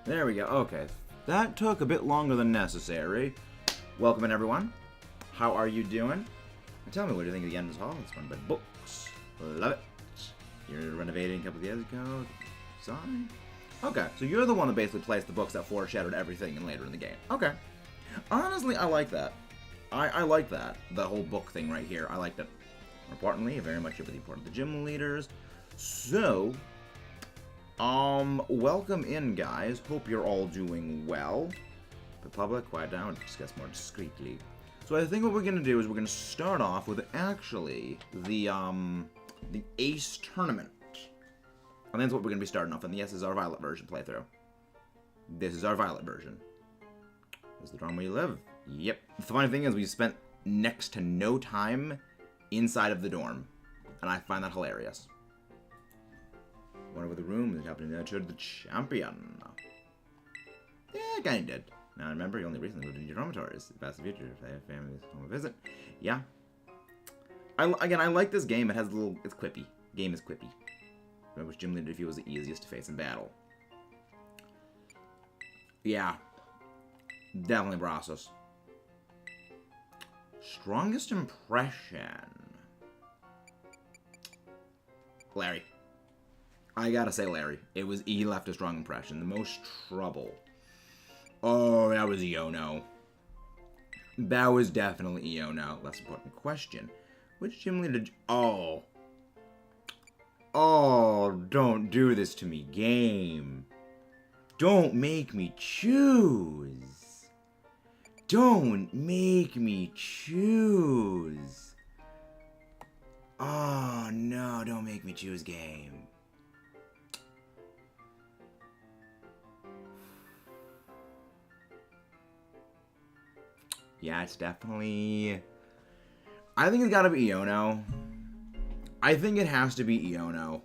There we go. Okay. That took a bit longer than necessary. Welcome in, everyone. How are you doing? And tell me what you think of the Endless Hall. It's run by Books. Love it. You're renovating a couple of years ago. Sorry. Okay, so you're the one that basically placed the books that foreshadowed everything later in the game. Okay. Honestly, I like that. I like that. The whole book thing right here. I liked it. More importantly, very much with the important the gym leaders. So, welcome in, guys. Hope you're all doing well. The public, quiet down, discuss more discreetly. So I think what we're gonna do is we're gonna start off with actually the Ace Tournament. And that's what we're gonna be starting off. And yes, this is our Violet version playthrough. This is our Violet version. Is the dorm where you live? Yep. The funny thing is we spent next to no time inside of the dorm. And I find that hilarious. Wonder what the room is happening to the champion. Yeah, I kinda did. Now remember, you only recently moved into your dormitories. Past the future, if I have families home a visit. Yeah. Again, I like this game. It has a little, it's quippy. Game is quippy. Which gym leader if he was the easiest to face in battle. Yeah. Definitely Brazos. Strongest impression. Larry. I gotta say Larry. He left a strong impression. The most trouble. Oh, that was Iono. That was definitely Iono. Less important question. Which gym leader did Oh. Oh, don't do this to me, game. Don't make me choose. Don't make me choose. Oh, no, don't make me choose, game. Yeah, it's definitely... I think it's gotta be Iono. I think it has to be Iono.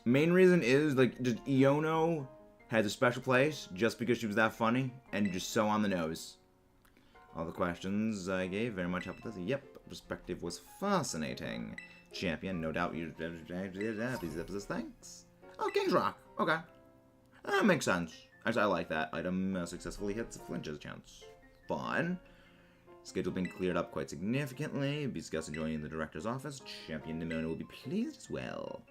Main reason is, like, just Iono has a special place just because she was that funny and just so on the nose. All the questions I gave very much helped with this. Yep, perspective was fascinating. Champion, no doubt you these episodes. Thanks. Oh, King's Rock. Okay. That makes sense. Actually, I like that. Item successfully hits a flinches chance. Fun. Schedule being cleared up quite significantly. Be discussing joining the director's office. Champion Nimona will be pleased as well.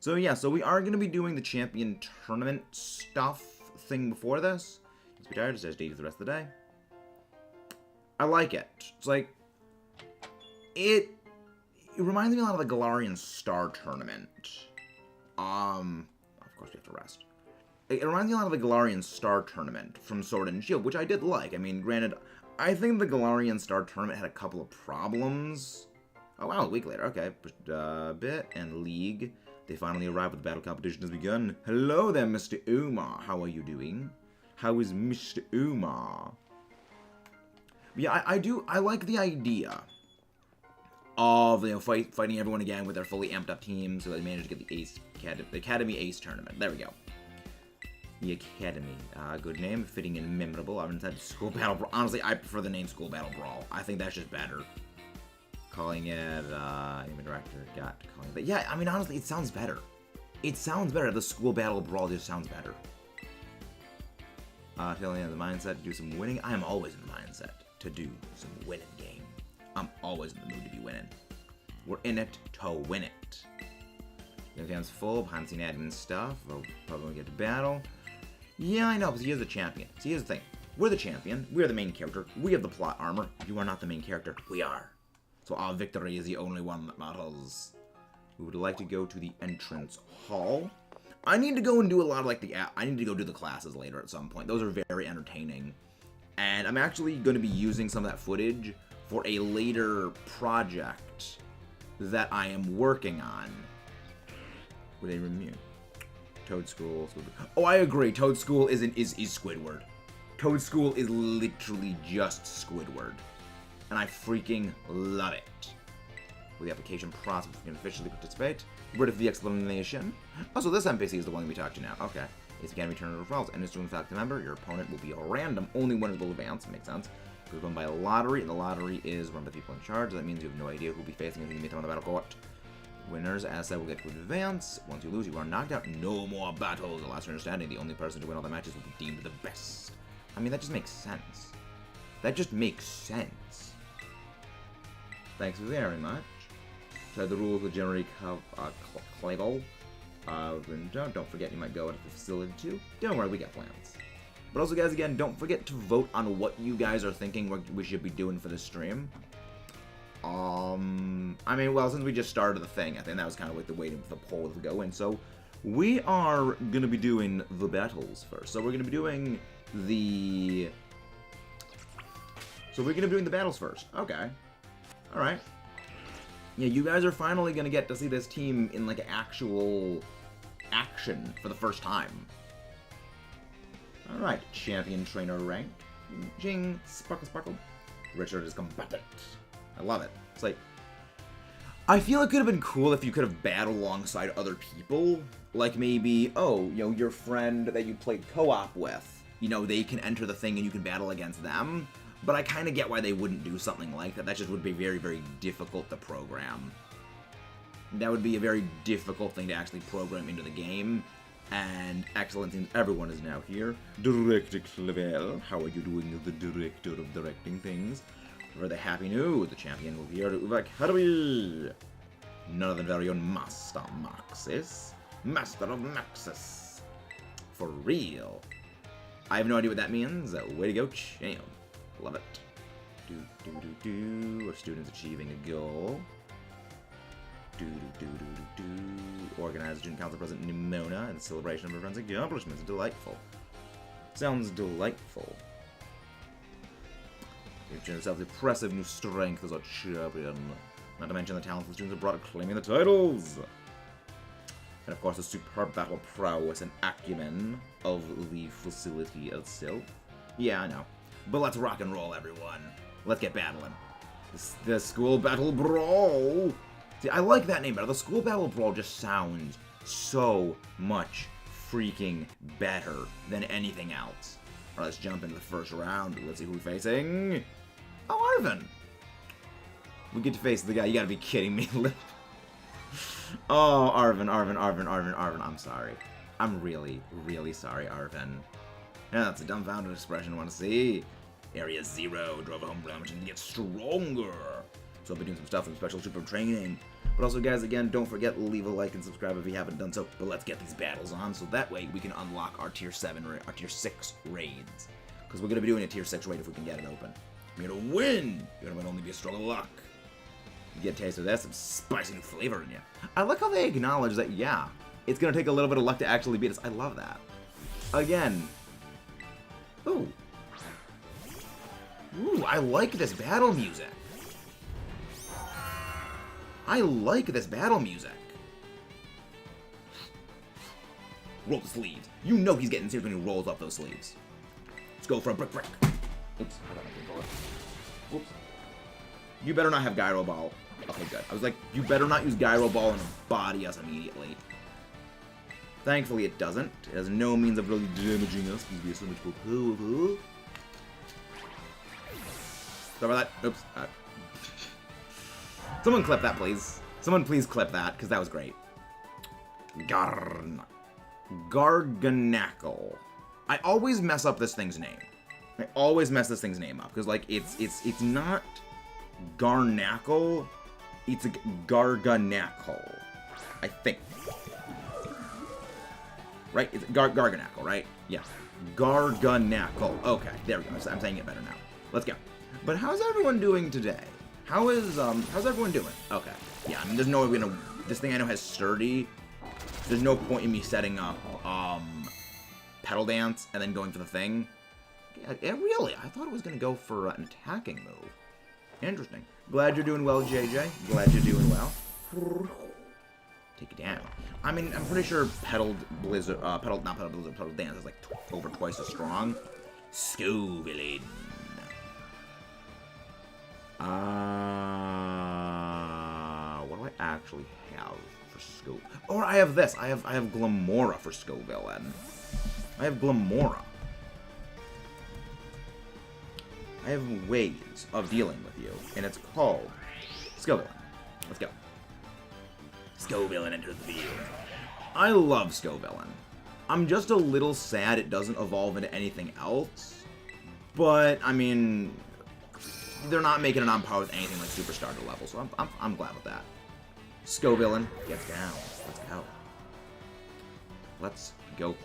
So yeah, so we are going to be doing the champion tournament stuff thing before this. Just be tired, just for the rest of the day. I like it. It's like, it reminds me a lot of the Galarian Star Tournament. Of course we have to rest. It reminds me a lot of the Galarian Star Tournament from Sword and Shield, which I did like. I mean, granted, I think the Galarian Star Tournament had a couple of problems. Oh wow, a week later. Okay. Bit and League. They finally arrived with the battle competition has begun. Hello there, Mr. Umar. How are you doing? How is Mr. Umar? Yeah, I like the idea of, you know, fighting everyone again with their fully amped up team, so they managed to get the Academy Ace Tournament. There we go. The Academy. Good name, fitting and memorable. I've inside School Battle Brawl. Honestly, I prefer the name School Battle Brawl. I think that's just better. Calling it, Aim Director got calling it. Yeah, I mean, honestly, it sounds better. It sounds better. The School Battle Brawl just sounds better. Feeling in the mindset to do some winning. I am always in the mindset to do some winning game. I'm always in the mood to be winning. We're in it to win it. The event's full, behind the scene admin stuff. We'll probably get to battle. Yeah, I know, because he is the champion. See, here's the thing. We're the champion. We're the main character. We have the plot armor. You are not the main character. We are. So our victory is the only one that matters. We would like to go to the entrance hall. I need to go and do a lot of, like, I need to go do the classes later at some point. Those are very entertaining. And I'm actually going to be using some of that footage for a later project that I am working on. With a review. Toad School. Oh, I agree. Toad School is Squidward. Toad School is literally just Squidward. And I freaking love it. With the application process, we can officially participate. Ready for the explanation. Also, this NPC is the one we talked to now. Okay. It's Academy Tournament referrals. And it's in fact, remember, your opponent will be a random. Only one will advance. Makes sense. It's run by a lottery, and the lottery is run by people in charge. That means you have no idea who will be facing anything you meet them on the battle court. Winners, as said, will get to advance. Once you lose, you are knocked out. No more battles. The last understanding, the only person to win all the matches will be deemed the best. I mean, that just makes sense. That just makes sense. Thanks very much. So the rules will generally clavel. Don't forget you might go out to the facility too. Don't worry, we got plans. But also, guys, again, don't forget to vote on what you guys are thinking we should be doing for this stream. I mean, well, since we just started the thing, I think that was kind of like the waiting for the poll to go in. So we are gonna be doing the battles first. So we're gonna be doing the. Battles first. Okay. All right. Yeah, you guys are finally gonna get to see this team in like actual action for the first time. All right, champion trainer rank. Jing, sparkle, sparkle. Richard is combatant. I love it. It's like, I feel it could have been cool if you could have battled alongside other people. Like maybe, oh, you know, your friend that you played co-op with, you know, they can enter the thing and you can battle against them. But I kind of get why they wouldn't do something like that. That just would be very, very difficult to program. That would be a very difficult thing to actually program into the game. And excellent teams, everyone is now here. Director Clavel, how are you doing as the director of directing things? For the happy news, the champion will be here to Academy. None other than very own Master Maxis. Master of Maxis. For real. I have no idea what that means. Way to go, champ. Love it. Our students achieving a goal. Organize Student Council President Nimona and celebration of her friend's accomplishments. Delightful. Sounds delightful. You've shown yourself impressive new strength as a champion. Not to mention the talents the students have brought claiming the titles. And of course the superb battle prowess and acumen of the facility itself. Yeah, I know. But let's rock and roll, everyone. Let's get battling. The School Battle Brawl. See, I like that name better. The School Battle Brawl just sounds so much freaking better than anything else. Alright, let's jump into the first round. Let's see who we're facing. Oh, Arvin. We get to face the guy. You gotta be kidding me. Oh, Arvin. I'm sorry. I'm really, really sorry, Arvin. Yeah, that's a dumbfounded expression I want to see. Area 0 drove a home run and get stronger. So I'll be doing some stuff in special super training. But also, guys, again, don't forget, leave a like and subscribe if you haven't done so. But let's get these battles on, so that way we can unlock our tier 6 raids. Because we're going to be doing a tier 6 raid if we can get it open. You're going to win! You're going to only be a stroke of luck. You get a taste of that, some spicy new flavor in you. I like how they acknowledge that, yeah, it's going to take a little bit of luck to actually beat us. I love that. Again. Ooh. Ooh, I like this battle music. I like this battle music. Roll the sleeves. You know he's getting serious when he rolls up those sleeves. Let's go for a brick. Oops. Oops. You better not have Gyro Ball. Okay, good. I was like, you better not use Gyro Ball and body us immediately. Thankfully, it doesn't. It has no means of really damaging us because we are so much more powerful. Sorry about that. Oops. Someone clip that, please. Someone please clip that, because that was great. Garganackle. I always mess up this thing's name. I always mess this thing's name up, because, like, it's not Garnackle. It's a Garganackle. I think. Right? It's Garganackle, right? Yeah. Garganackle. Okay, there we go. I'm saying it better now. Let's go. But how's everyone doing today? How's everyone doing? Okay. Yeah, I mean, there's no way we're gonna... This thing I know has sturdy. There's no point in me setting up, Pedal Dance and then going for the thing. Yeah, really? I thought it was gonna go for an attacking move. Interesting. Glad you're doing well, JJ. Glad you're doing well. Take it down. I mean, I'm pretty sure Pedal Dance is like over twice as strong. Scovillain. What do I actually have for Scope? Or I have this. I have Glamora for Scovillain. I have Glamora. I have ways of dealing with you, and it's called Scovillain. Let's go. Scovillain enters the field. I love Scovillain. I'm just a little sad it doesn't evolve into anything else. But, I mean, they're not making it on par with anything like Super Starter level, so I'm glad with that. Scovillain gets down. Let's go. Let's go.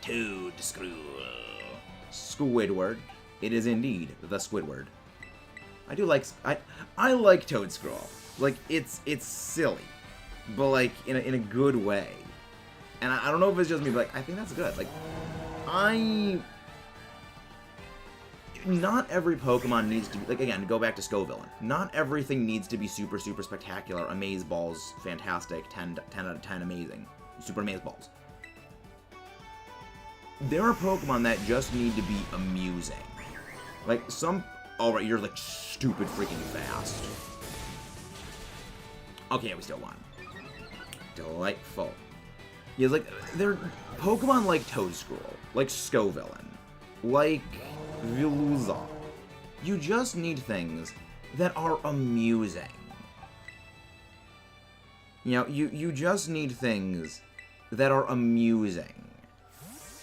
Toad Screw. Squidward. It is indeed the Squidward. I do like I like Toad Scroll. Like it's silly, but like in a good way. And I don't know if it's just me, but like I think that's good. Like not every Pokemon needs to be, like, again, go back to Scovillain. Not everything needs to be super, super spectacular, amaze balls, fantastic, 10 out of 10 amazing, super amaze balls. There are Pokemon that just need to be amusing. Like, alright, you're, like, stupid freaking fast. Okay, we still won. Delightful. Yeah, like, they're Pokemon like Toedscruel, like Scovillain, like Veluza. You just need things that are amusing. You know, you just need things that are amusing.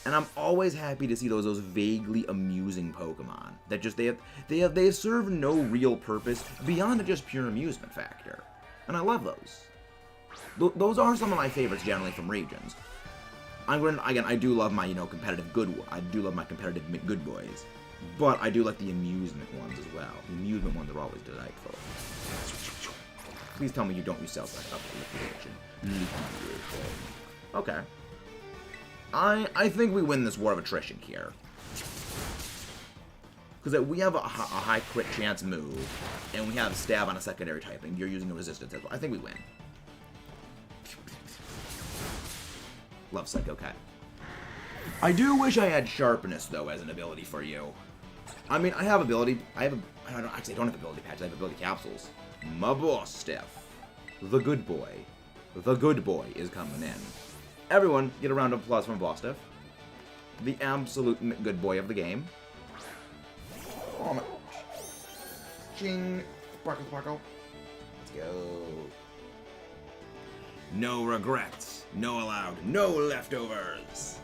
And I'm always happy to see those vaguely amusing Pokemon that just they serve no real purpose beyond the just pure amusement factor. And I love those. Those are some of my favorites generally from regions. I do love my, competitive I do love my competitive good boys. But I do like the amusement ones as well. The amusement ones are always delightful. Please tell me you don't use Cell Strike up for liquidation. Okay. I think we win this War of Attrition here. Because we have a high crit chance move, and we have Stab on a secondary typing. You're using a resistance as well. I think we win. Love Psycho Cat. I do wish I had Sharpness, though, as an ability for you. I mean, I have ability. I don't have ability patches. I have ability capsules. My boss, Steph. The good boy. The good boy is coming in. Everyone, get a round of applause from Boss Steph. The absolute good boy of the game. Oh my. Ching. Sparkle, sparkle. Let's go. No regrets. No allowed. No leftovers.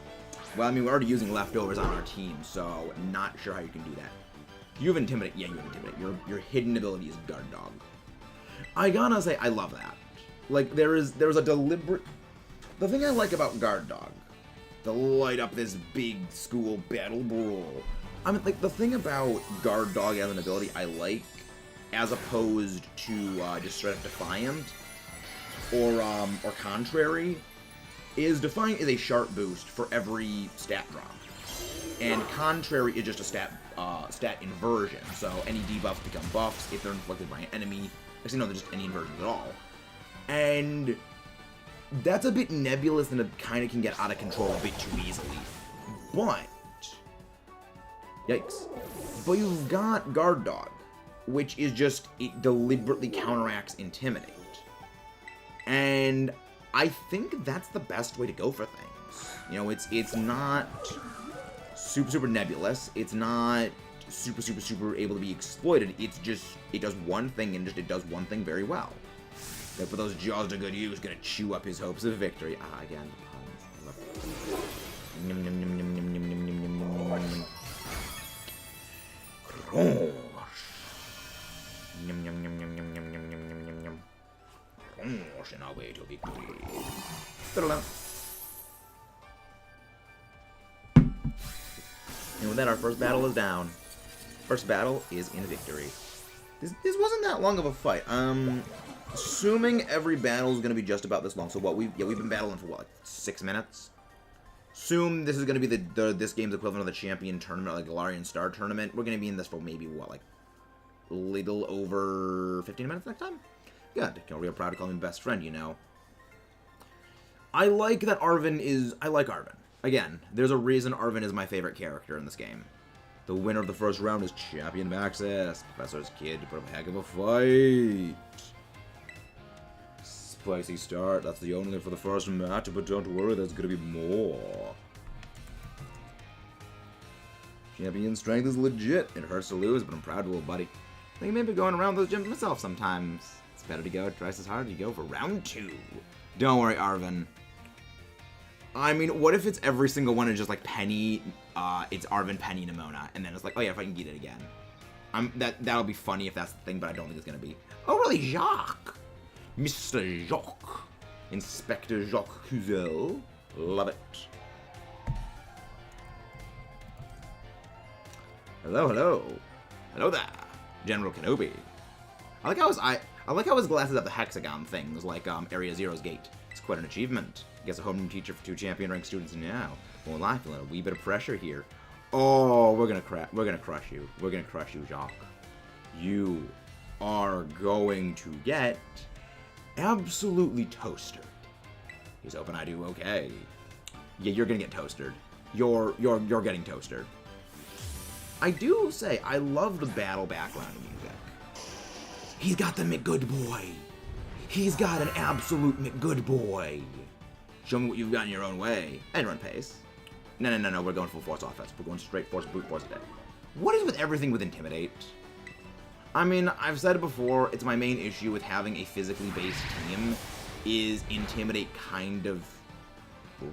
Well, I mean, we're already using leftovers on our team, so not sure how you can do that. You have Intimidate. Yeah, you have Intimidate. Your hidden ability is Guard Dog. I gotta say, I love that. Like, there's a deliberate... The thing I like about Guard Dog, to light up this big school battle brawl. I mean, like, the thing about Guard Dog as an ability I like, as opposed to just straight up Defiant, or Contrary, is Defiant is a sharp boost for every stat drop, and Contrary is just a stat inversion. So any debuffs become buffs if they're inflicted by an enemy. Actually, no, they're just any inversions at all. And that's a bit nebulous and it kind of can get out of control a bit too easily. But yikes! But you've got Guard Dog, which is just it deliberately counteracts Intimidate, and I think that's the best way to go for things. It's not super nebulous. It's not super able to be exploited. It's just, it does one thing and it does one thing very well. That for those jaws to good use, gonna chew up his hopes of victory. Again, the puns. Yum, yum, yum, yum, yum, yum, yum, yum, yum, yum. Yum, yum, yum, yum, yum, yum, yum, yum, yum, yum. In our way to victory. And with that, our first battle is down. First battle is in victory. This wasn't that long of a fight. Assuming every battle is going to be just about this long. So what we've been battling for what, like 6 minutes? Assume this is going to be this game's equivalent of the champion tournament, like Galarian Star tournament. We're going to be in this for maybe what, like a little over 15 minutes next time. Good. Real proud to call me best friend, I like that Arven I like Arven. Again, there's a reason Arven is my favorite character in this game. The winner of the first round is Champion of Access. Professor's kid to put up a heck of a fight. Spicy start. That's the only for the first match, but don't worry, there's gonna be more. Champion strength is legit. It hurts to lose, but I'm proud of little buddy. I think maybe going around those gyms myself sometimes. It's better to go twice as hard. You go for round 2. Don't worry, Arvin. I mean, what if it's every single one is just like Penny, it's Arvin, Penny, Nimona, and then it's like, oh yeah, if I can get it again. That'll be funny if that's the thing, but I don't think it's gonna be. Oh really, Jacques? Mr. Jacques. Inspector Jacques Couzel. Love it. Hello, hello. Hello there, General Kenobi. I like how his glasses have the hexagon things, like Area Zero's gate. It's quite an achievement. Gets a homeroom teacher for 2 champion-ranked students now. Won't lie, feeling a wee bit of pressure here. Oh, we're gonna crush you. We're gonna crush you, Jacques. You are going to get absolutely toasted. He's hoping I do okay. Yeah, you're gonna get toasted. You're getting toasted. I do say I love the battle background music. He's got the McGood boy. He's got an absolute McGood boy. Show me what you've got in your own way. And run pace. No. We're going full force offense. We're going straight force, brute force today. What is with everything with Intimidate? I mean, I've said it before. It's my main issue with having a physically based team. Is Intimidate kind of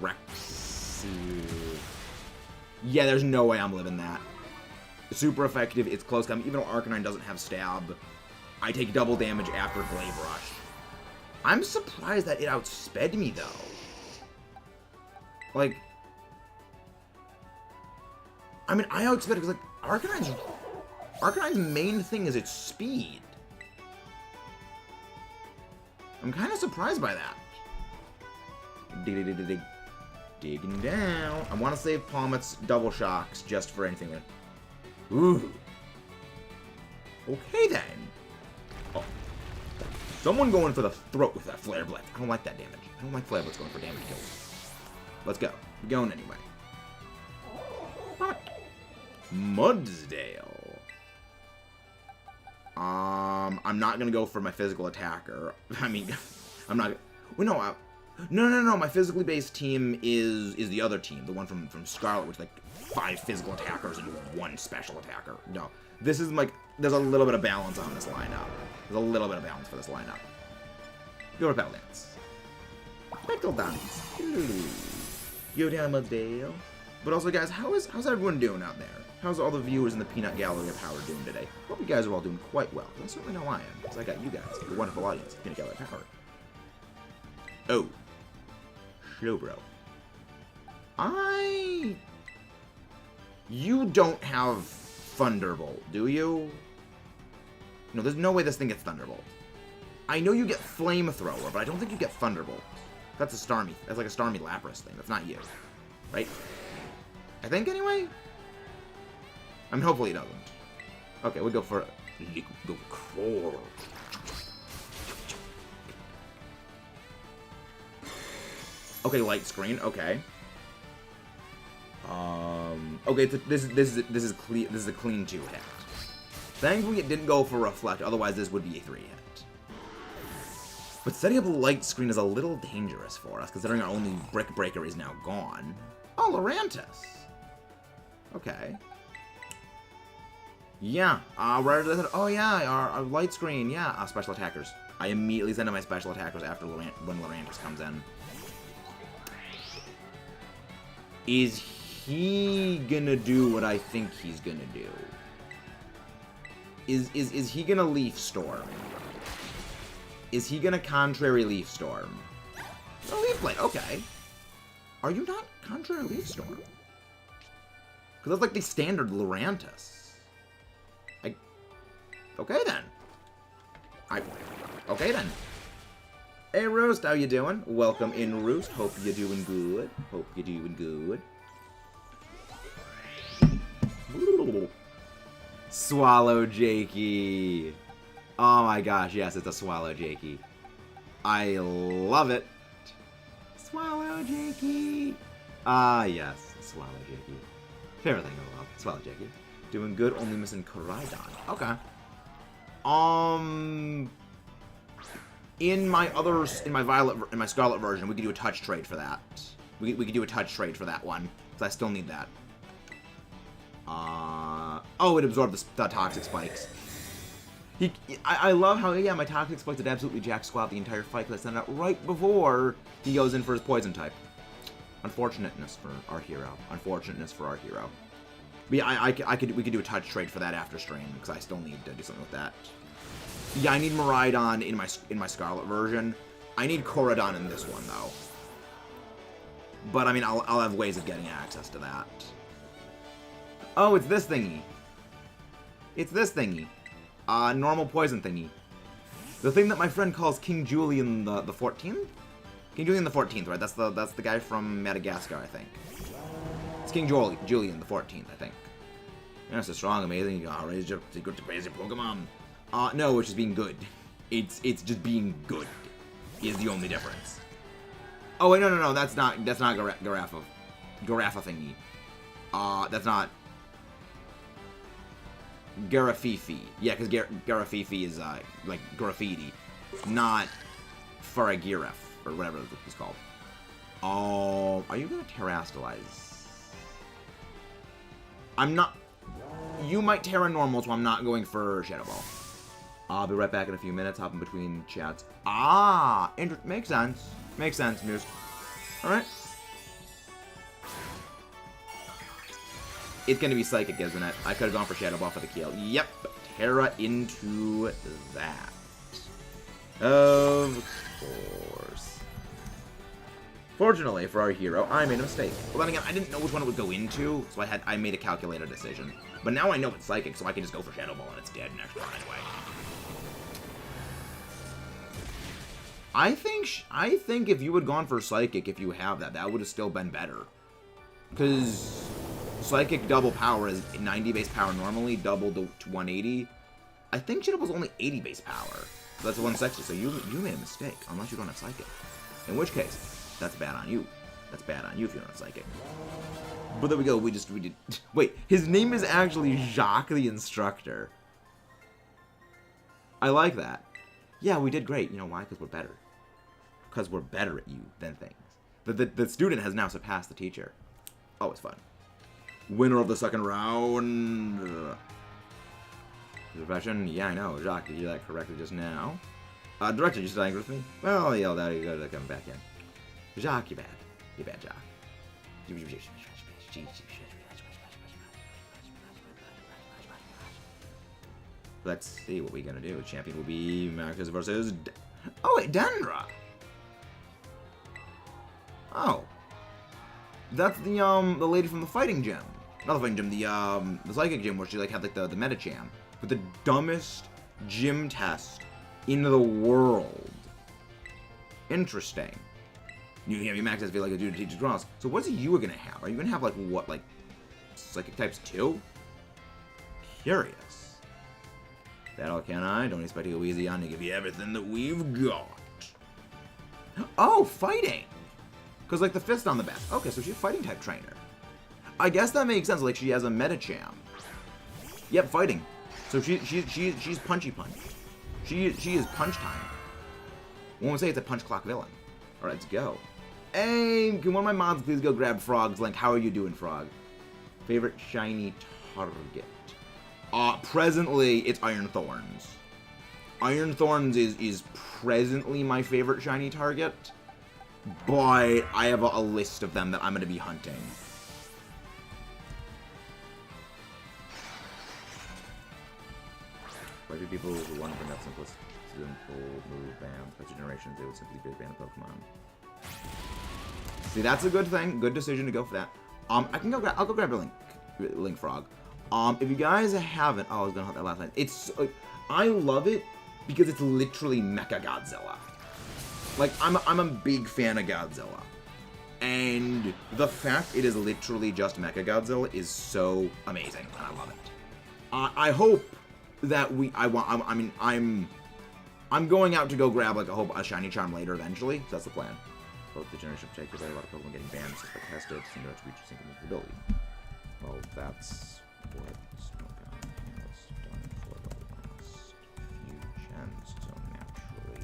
wrecks? Yeah, there's no way I'm living that. Super effective. It's close combat. Even though Arcanine doesn't have stab, I take double damage after Glaive Rush. I'm surprised that it outsped me, though. Like, I mean, I outsped it because, like, Arcanine's main thing is its speed. I'm kind of surprised by that. Digging down. I want to save Palmet's double shocks just for anything like. Ooh. Okay, then. Oh. Someone going for the throat with that Flare Blitz. I don't like that damage. I don't like Flare Blitz going for damage kills. Let's go. We're going anyway. Mudsdale. I'm not gonna go for my physical attacker. I mean, I'm not. Well, no. No. My physically based team is the other team, the one from Scarlet, which is like 5 physical attackers and 1 special attacker. No, this is like there's a little bit of balance on this lineup. There's a little bit of balance for this lineup. Go to Battle Dance. Battle Dance. Yo down, Mudsdale. But also, guys, how's everyone doing out there? How's all the viewers in the Peanut Gallery of Power doing today? Hope you guys are all doing quite well. I certainly know I am, because I got you guys, your wonderful audience, Peanut Gallery of Power. Oh. Slowbro. You don't have Thunderbolt, do you? No, there's no way this thing gets Thunderbolt. I know you get Flamethrower, but I don't think you get Thunderbolt. That's a Starmie. That's like a Starmie Lapras thing. That's not you. Right? I think, anyway? I mean, hopefully it doesn't. Okay, we'll go for Liquid Core. Okay, Light Screen. Okay. Okay, this is a clean 2 hit. Thankfully, it didn't go for Reflect. Otherwise, this would be a 3 hit. But setting up a Light Screen is a little dangerous for us, considering our only Brick Breaker is now gone. Oh, Lurantis. Okay. Yeah. Oh yeah, our Light Screen. Yeah. Special attackers. I immediately send in my special attackers after when Lurantis comes in. Is he gonna do what I think he's gonna do? Is he gonna Leaf Storm? Is he gonna Contrary Leaf Storm? Oh, Leaf Blade, okay. Are you not Contrary Leaf Storm? Because that's like the standard Lurantis. Okay then. Okay then. Hey Roost, how you doing? Welcome in, Roost. Hope you're doing good. Hope you're doing good. Swallow Jakey. Oh my gosh, yes, it's a Swallow Jakey. I love it. Swallow Jakey. Ah, yes, Swallow Jakey. Favorite thing in the world. Swallow Jakey. Doing good, only missing Koraidon. Okay. In my Scarlet version, we could do a touch trade for that. We could do a touch trade for that one, because I still need that. Oh, it absorbed the toxic spikes. I love how, yeah, my toxic spike did absolutely jack squat the entire fight because I sent it out right before he goes in for his poison type. Unfortunateness for our hero. Unfortunateness for our hero. But yeah, we could do a touch trade for that after stream because I still need to do something with that. Yeah, I need Miraidon in my Scarlet version. I need Koradon in this one though. But I mean, I'll have ways of getting access to that. Oh, it's this thingy. It's this thingy. Normal poison thingy. The thing that my friend calls King Julian the 14th? King Julian the 14th, right? That's the guy from Madagascar, I think. It's King Julian the 14th, I think. Yeah, it's a strong, amazing, raise your secret to crazy Pokemon. No, it's just being good. It's just being good is the only difference. Oh wait, no, that's not Garafa thingy. That's not Garafifi. Yeah, because Garafifi is like graffiti, not Faragiraf or whatever it's called. Oh, are you gonna Terrastalize? I'm not. You might Terra Normal, so I'm not going for Shadow Ball. I'll be right back in a few minutes, hopping between chats. Makes sense. Makes sense, Muse. Alright. It's gonna be Psychic, isn't it? I could have gone for Shadow Ball for the kill. Yep. Terra into that. Of course. Fortunately for our hero, I made a mistake. Well, then again, I didn't know which one it would go into, so I made a calculated decision. But now I know it's Psychic, so I can just go for Shadow Ball and it's dead next turn anyway. I think if you had gone for Psychic, if you have that would have still been better. Because Psychic double power is 90 base power normally, double to 180. I think Shadow Ball's only 80 base power. So that's 160, so you made a mistake, unless you don't have Psychic. In which case, that's bad on you. That's bad on you if you don't have Psychic. But there we go, we did... Wait, his name is actually Jacques the Instructor. I like that. Yeah, we did great. You know why? Because we're better. Because we're better at you than things. The student has now surpassed the teacher. Always fun. Winner of the second round. Profession? Yeah, I know. Jacques, did you do that correctly just now? Director, you still angry with me? Well, yeah, there you go. Come back in. Jacques, you bad. You bad, Jacques. Let's see what we're gonna do. Champion will be Marcus versus... Oh, wait, Dendra! Oh. That's the lady from the fighting gym. Not the fighting gym, the psychic gym where she, like, had, like, the Medicham. With the dumbest gym test in the world. Interesting. You max as feel like a dude to teach draws. So what's you gonna have? Are you gonna have, like, what, like, psychic types 2? Curious. That all can I? Don't expect to go easy on to give you everything that we've got. Oh, fighting! Because, like, the fist on the back. Okay, so she's a fighting type trainer. I guess that makes sense. Like, she has a Medicham. Yep, fighting. So she's punchy punch. She is punch time. One would say it's a punch clock villain. Alright, let's go. Hey, can one of my mods please go grab Frog's link? How are you doing, Frog? Favorite shiny target? Presently, it's Iron Thorns. Iron Thorns is presently my favorite shiny target, but I have a list of them that I'm going to be hunting. Why do people who want to bring up simple move bans? Future generations, they would simply ban a Pokemon. See, that's a good thing. Good decision to go for that. I'll go grab a link Frog. If you guys haven't, I was gonna hunt that last night. It's like, I love it because it's literally Mecha Godzilla. Like, I'm a big fan of Godzilla, and the fact it is literally just Mecha Godzilla is so amazing, and I love it. I hope that I'm going out to go grab like a shiny charm later eventually. So that's the plan. Both the generation take a lot of Pokemon getting banned since they're tested, so you know to reach a single ability. Well, that's what Smogon has done for the last few gens, so naturally.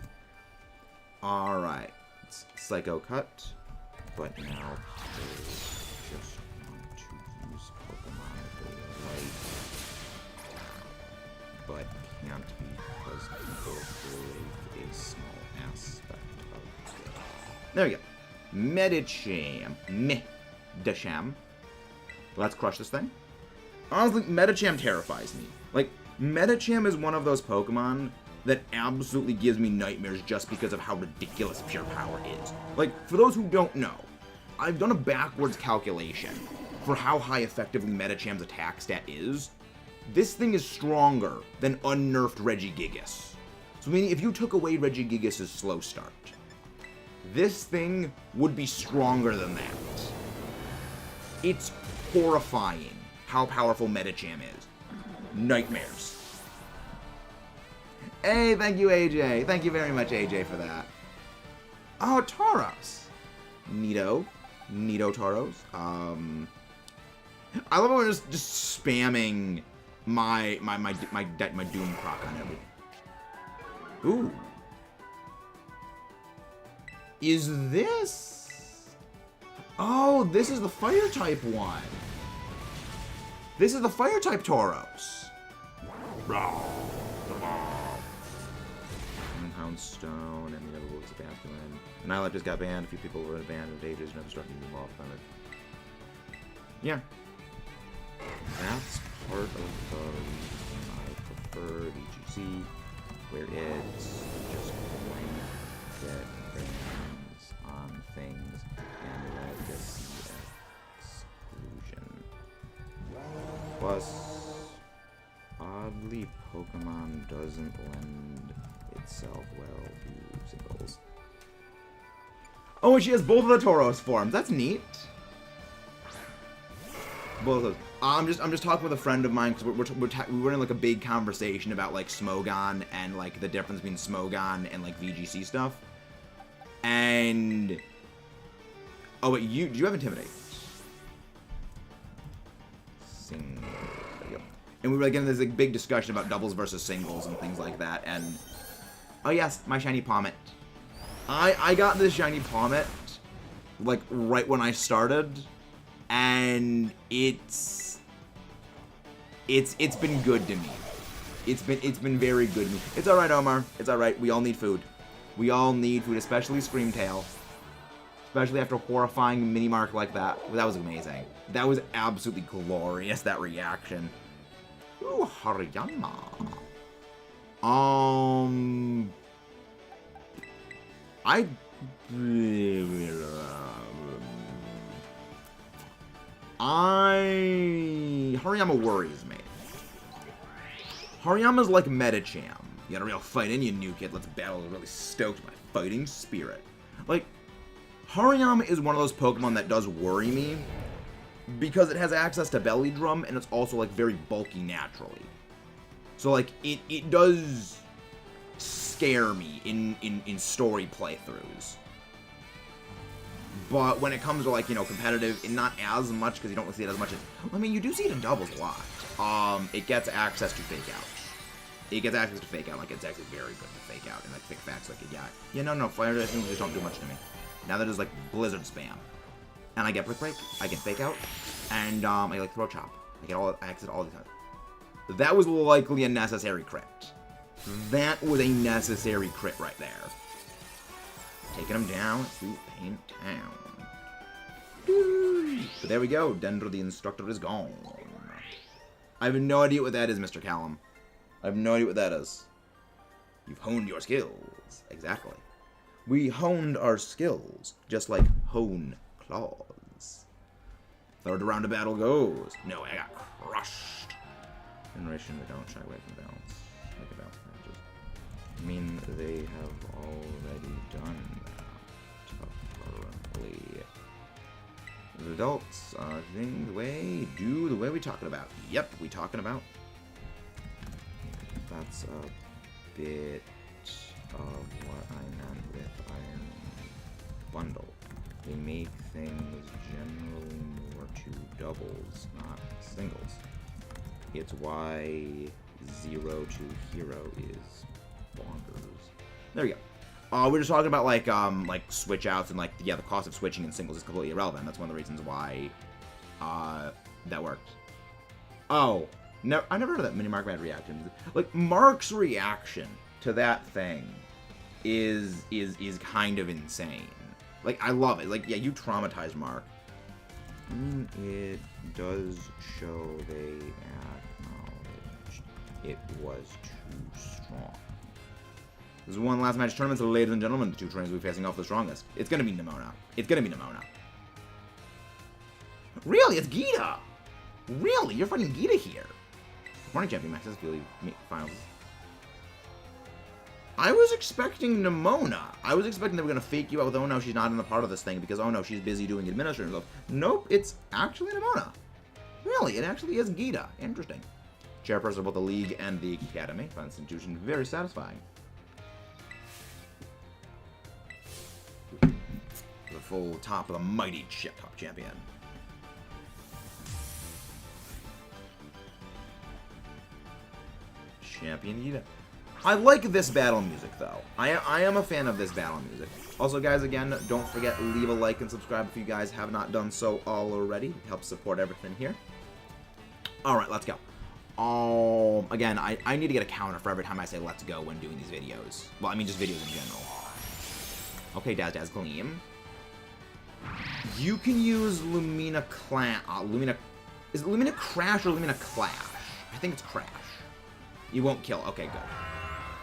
Alright, it's Psycho Cut, but now players just want to use Pokemon they like, but can't be incorporate a small aspect of it. There we go. Medicham. Medicham. Let's crush this thing. Honestly, Medicham terrifies me. Like, Medicham is one of those Pokemon that absolutely gives me nightmares just because of how ridiculous pure power is. Like, for those who don't know, I've done a backwards calculation for how high effectively Medicham's attack stat is. This thing is stronger than unnerfed Regigigas. So meaning if you took away Regigigas' slow start, this thing would be stronger than that. It's horrifying how powerful Medicham is. Nightmares. Hey, thank you, AJ. Thank you very much, AJ, for that. Oh, Tauros. Neato. Neato Tauros. I love how we're just spamming my Doom Croc on everything. Ooh. Is this? Oh, this is the fire type one. This is the fire type Tauros. Stone and the other wolves are masculine. Annihilate just got banned. A few people were banned of ages. Never started to move off from it. Yeah. That's part of the reason I prefer EGC, where it's just blanket bans on things and legacy exclusion. Plus, oddly, Pokemon doesn't lend itself well to singles. Oh, and she has both of the Tauros forms. That's neat. Both of those. I'm just talking with a friend of mine because we were in like a big conversation about like Smogon and like the difference between Smogon and like VGC stuff. And oh wait, do you have Intimidate? Singles. There you go. And we were like in this like big discussion about doubles versus singles and things like that. And oh yes, my shiny Pommet. I got this shiny Pommet like right when I started, and it's been good to me. It's been very good to me. It's all right, Omar. It's all right. We all need food. We all need food, especially Screamtail. Especially after a horrifying mini mark like that. That was amazing. That was absolutely glorious. That reaction. Ooh, Hariyama. Hariyama worries me. Hariyama's like Medicham. You got a real fight in you, new kid. Let's battle. Really stoked my fighting spirit. Like, Hariyama is one of those Pokemon that does worry me because it has access to Belly Drum and it's also like very bulky naturally. So like it does scare me in story playthroughs. But when it comes to like, you know, competitive, and not as much because you don't see it as much as, I mean, you do see it in doubles a lot. It gets access to Fake Out. It gets access to Fake Out, like it's actually very good to Fake Out and like Fake Facts like it got. Yeah, no, Fire things just don't do much to me. Now that is like Blizzard spam. And I get Brick Break, I get Fake Out, and I like Throw Chop. I exit all the time. That was likely a necessary crit. That was a necessary crit right there. Taking him down to Paint Town. But there we go. Dendro the instructor is gone. I have no idea what that is, Mr. Callum. I have no idea what that is. You've honed your skills. Exactly. We honed our skills, just like hone claws. Third round of battle goes. No, I got crushed. Generation, they don't shy away from balance. Make a balance matches. I mean, they have already done that, apparently. The adults are doing the way we talking about. Yep, we talking about. That's a bit of what I meant with Iron Bundle. They make things generally more to doubles, not singles. It's why 0 to hero is bonkers. There we go. We're just talking about like switch outs and like, yeah, the cost of switching in singles is completely irrelevant. That's one of the reasons why that worked. Oh, no, I never heard of that mini Mark Mad reaction. Like, Mark's reaction to that thing is kind of insane. Like, I love it. Like, yeah, you traumatized Mark. I mean, it does show they acknowledged it was too strong. This is one last match tournament, so ladies and gentlemen, the two trainers will be facing off the strongest. It's gonna be Nimona. It's gonna be Nimona. Really? It's Gita! Really? You're fighting Gita here. Morning champion matches, finals. I was expecting Nimona. I was expecting they were going to fake you out with, oh no, she's not in the part of this thing because, oh no, she's busy doing administrative stuff. Nope, it's actually Nimona. Really, it actually is Gita. Interesting. Chairperson of both the League and the Academy. Fun institution. Very satisfying. The full top of the mighty top champion. Champion Gita. I like this battle music, though. I am a fan of this battle music. Also, guys, again, don't forget, leave a like and subscribe if you guys have not done so already. It helps support everything here. Alright, let's go. Again, I need to get a counter for every time I say let's go when doing these videos. Well, I mean, just videos in general. Okay, Daz Gleam. You can use Lumina is it Lumina Crash or Lumina Clash? I think it's Crash. You won't kill. Okay, good.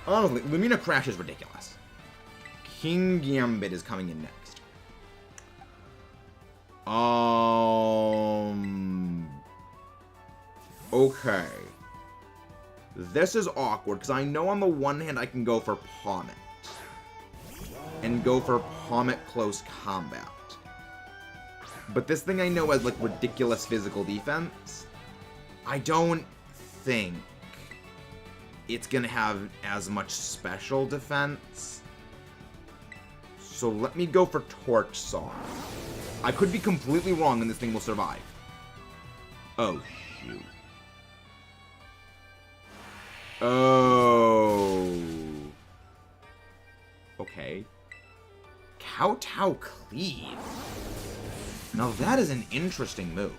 Honestly, Lumina Crash is ridiculous. King Gambit is coming in next. Okay. This is awkward, because I know on the one hand I can go for Pommet. And go for Pommet Close Combat. But this thing I know has, like, ridiculous physical defense. I don't think it's gonna have as much special defense. So let me go for Torch Saw. I could be completely wrong and this thing will survive. Oh, shoot. Oh. Okay. Kowtow Cleave. Now that is an interesting move.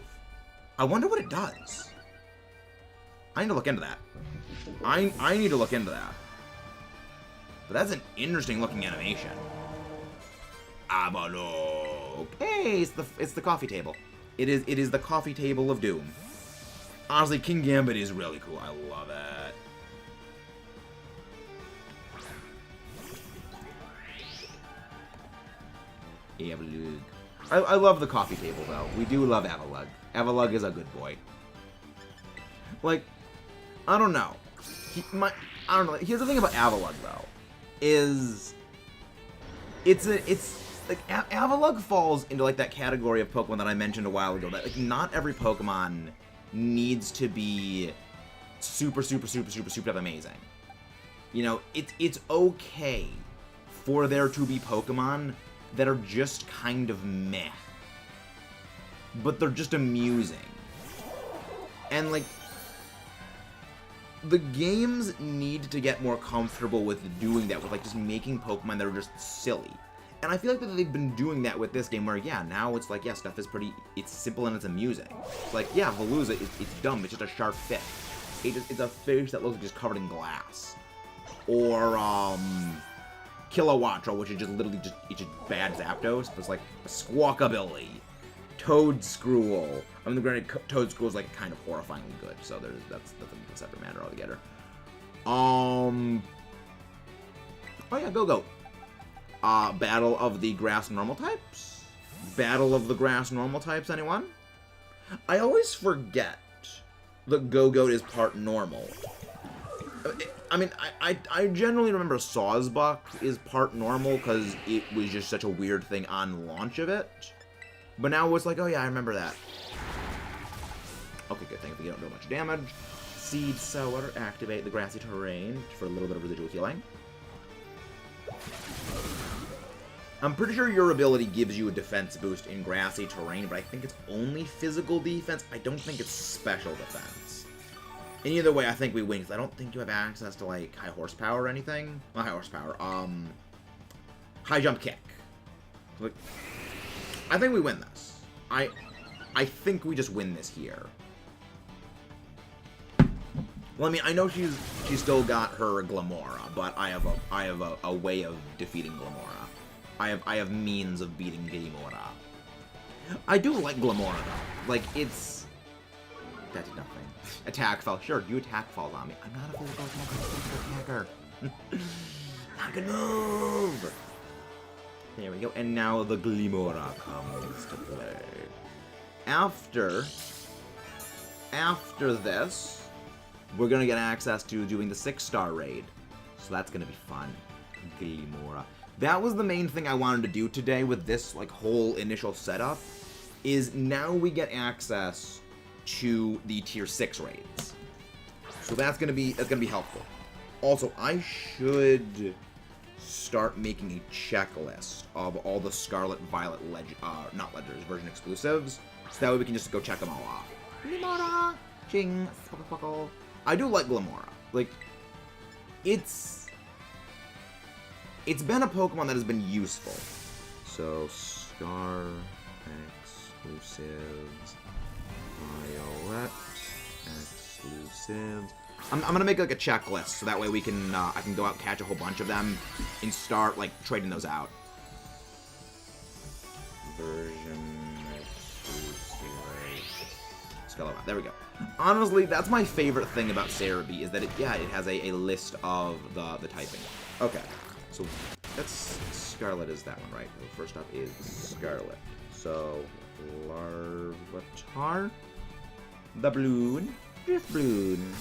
I wonder what it does. I need to look into that. I need to look into that. But that's an interesting looking animation. Abalok. Hey, it's the coffee table. It is the coffee table of doom. Honestly, King Gambit is really cool. I love it. Avalug. I love the coffee table though. We do love Avalug. Avalug is a good boy. Like, I don't know. I don't know. Here's the thing about Avalug though, is it's like Avalug falls into like that category of Pokemon that I mentioned a while ago. That like not every Pokemon needs to be super amazing. You know, it's okay for there to be Pokemon that are just kind of meh, but they're just amusing. And like, the games need to get more comfortable with doing that, with like just making Pokemon that are just silly. And I feel like that they've been doing that with this game where, yeah, now it's like, yeah, stuff is pretty, it's simple and it's amusing. Like, yeah, Veluza, it's dumb, it's just a sharp fish. It's a fish that looks like just covered in glass. Or, Kilowattrel, which is just literally just, it's just bad Zapdos, but it's like a Squawkabilly. Toadscruel. I mean, granted, Toadscruel is like kind of horrifyingly good, so that's a separate matter altogether. Oh yeah, Go-Go. Battle of the Grass Normal types? Battle of the Grass Normal types, anyone? I always forget that Go-Goat is part normal. I mean, I generally remember Sawsbuck is part normal because it was just such a weird thing on launch of it. But now it's like, oh yeah, I remember that. Okay, good thing if we don't do much damage. Seed Sower, activate the grassy terrain for a little bit of residual healing. I'm pretty sure your ability gives you a defense boost in grassy terrain, but I think it's only physical defense. I don't think it's special defense. And either way, I think we win, because I don't think you have access to, like, high horsepower or anything. Not high horsepower, high jump kick. Like, I think we win this. I think we just win this here. Well, I mean, I know she's still got her Glamora, but I have a way of defeating Glamora. I have means of beating Glamora. I do like Glamora though. Like it's that did nothing. Attack fall. Sure, you attack falls on me. I'm not a physical attacker. I can move. There we go. And now the Glamora comes to play. After this, we're gonna get access to doing the 6-star raid. So that's gonna be fun. Glamora. That was the main thing I wanted to do today with this like whole initial setup, is now we get access to the tier 6 raids. So that's gonna be helpful. Also, I should start making a checklist of all the Scarlet, Violet, not Ledgers, version exclusives, so that way we can just go check them all off. Glamora! Ching! Spuckle. I do like Glamora. Like, it's been a Pokemon that has been useful. So, Scar exclusives, Violet exclusives. I'm gonna make like a checklist so that way we can I can go out and catch a whole bunch of them and start like trading those out. Version exclusive. There we go. Honestly, that's my favorite thing about Cerebi is that it has a list of the typing. Okay, so that's Scarlet is that one, right? So first up is Scarlet. So Larvitar, the Balloon, Drifloon.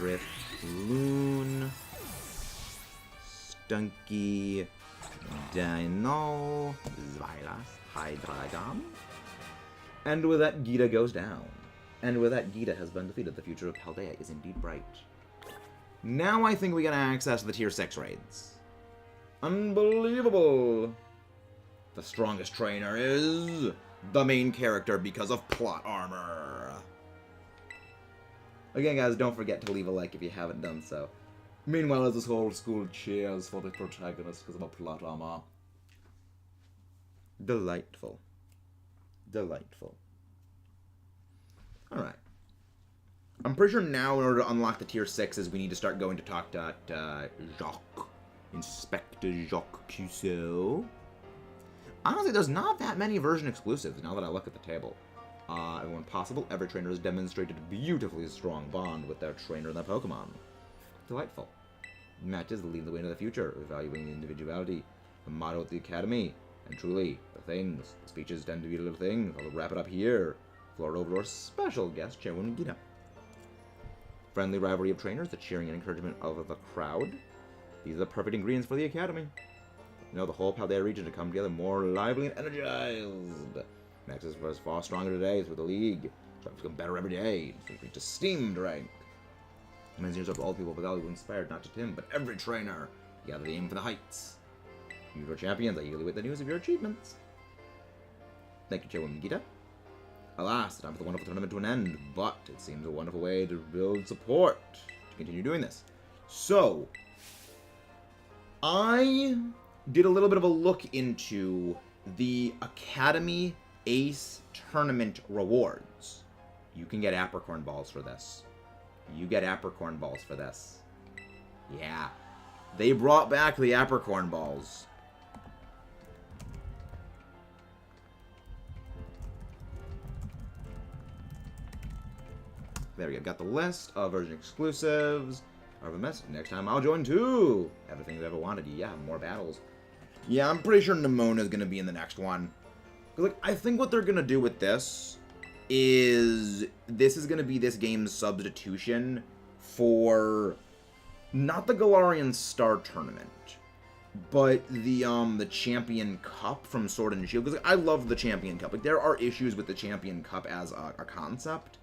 Drifloon, Stunky, Dino, Xylas, Hydreigon. And with that, Gita goes down. And with that, Gita has been defeated. The future of Paldea is indeed bright. Now I think we get access to the tier 6 raids. Unbelievable! The strongest trainer is the main character because of plot armor. Again, guys, don't forget to leave a like if you haven't done so. Meanwhile, as this whole school cheers for the protagonist because of a plot armor. Delightful. Delightful. Alright. I'm pretty sure now, in order to unlock the tier 6s, we need to start going to talk to Jacques. Inspector Jacques Cuseau. Honestly, there's not that many version exclusives now that I look at the table. When possible, every trainer has demonstrated a beautifully strong bond with their trainer and their Pokemon. Delightful. Matches lead the way into the future, evaluating individuality, the motto of the Academy, and truly, the things. The speeches tend to be little things. I'll wrap it up here. Floor over to our special guest, Chairwoman Gita. Friendly rivalry of trainers, the cheering and encouragement of the crowd. These are the perfect ingredients for the Academy. You know, the whole Paldea region to come together more lively and energized. Nexus was far stronger today through the league. So it's become better every day. It's reached a steamed rank. Reminds years of all people with value who inspired not just him, but every trainer. You gather the aim for the heights. You are champions. I eagerly await the news of your achievements. Thank you, Chairwoman Gita. Alas, the time for the wonderful tournament to an end, but it seems a wonderful way to build support to continue doing this. So, I did a little bit of a look into the Academy Ace Tournament rewards. You can get Apricorn Balls for this. You get Apricorn Balls for this. Yeah. They brought back the Apricorn Balls. There we go. Got the list of version exclusives. Next time I'll join too. Everything I've ever wanted. Yeah, more battles. Yeah, I'm pretty sure Nemona's gonna be in the next one. Like, I think what they're gonna do with this is gonna be this game's substitution for not the Galarian Star Tournament, but the Champion Cup from Sword and Shield. Because I love the Champion Cup. Like, there are issues with the Champion Cup as a concept,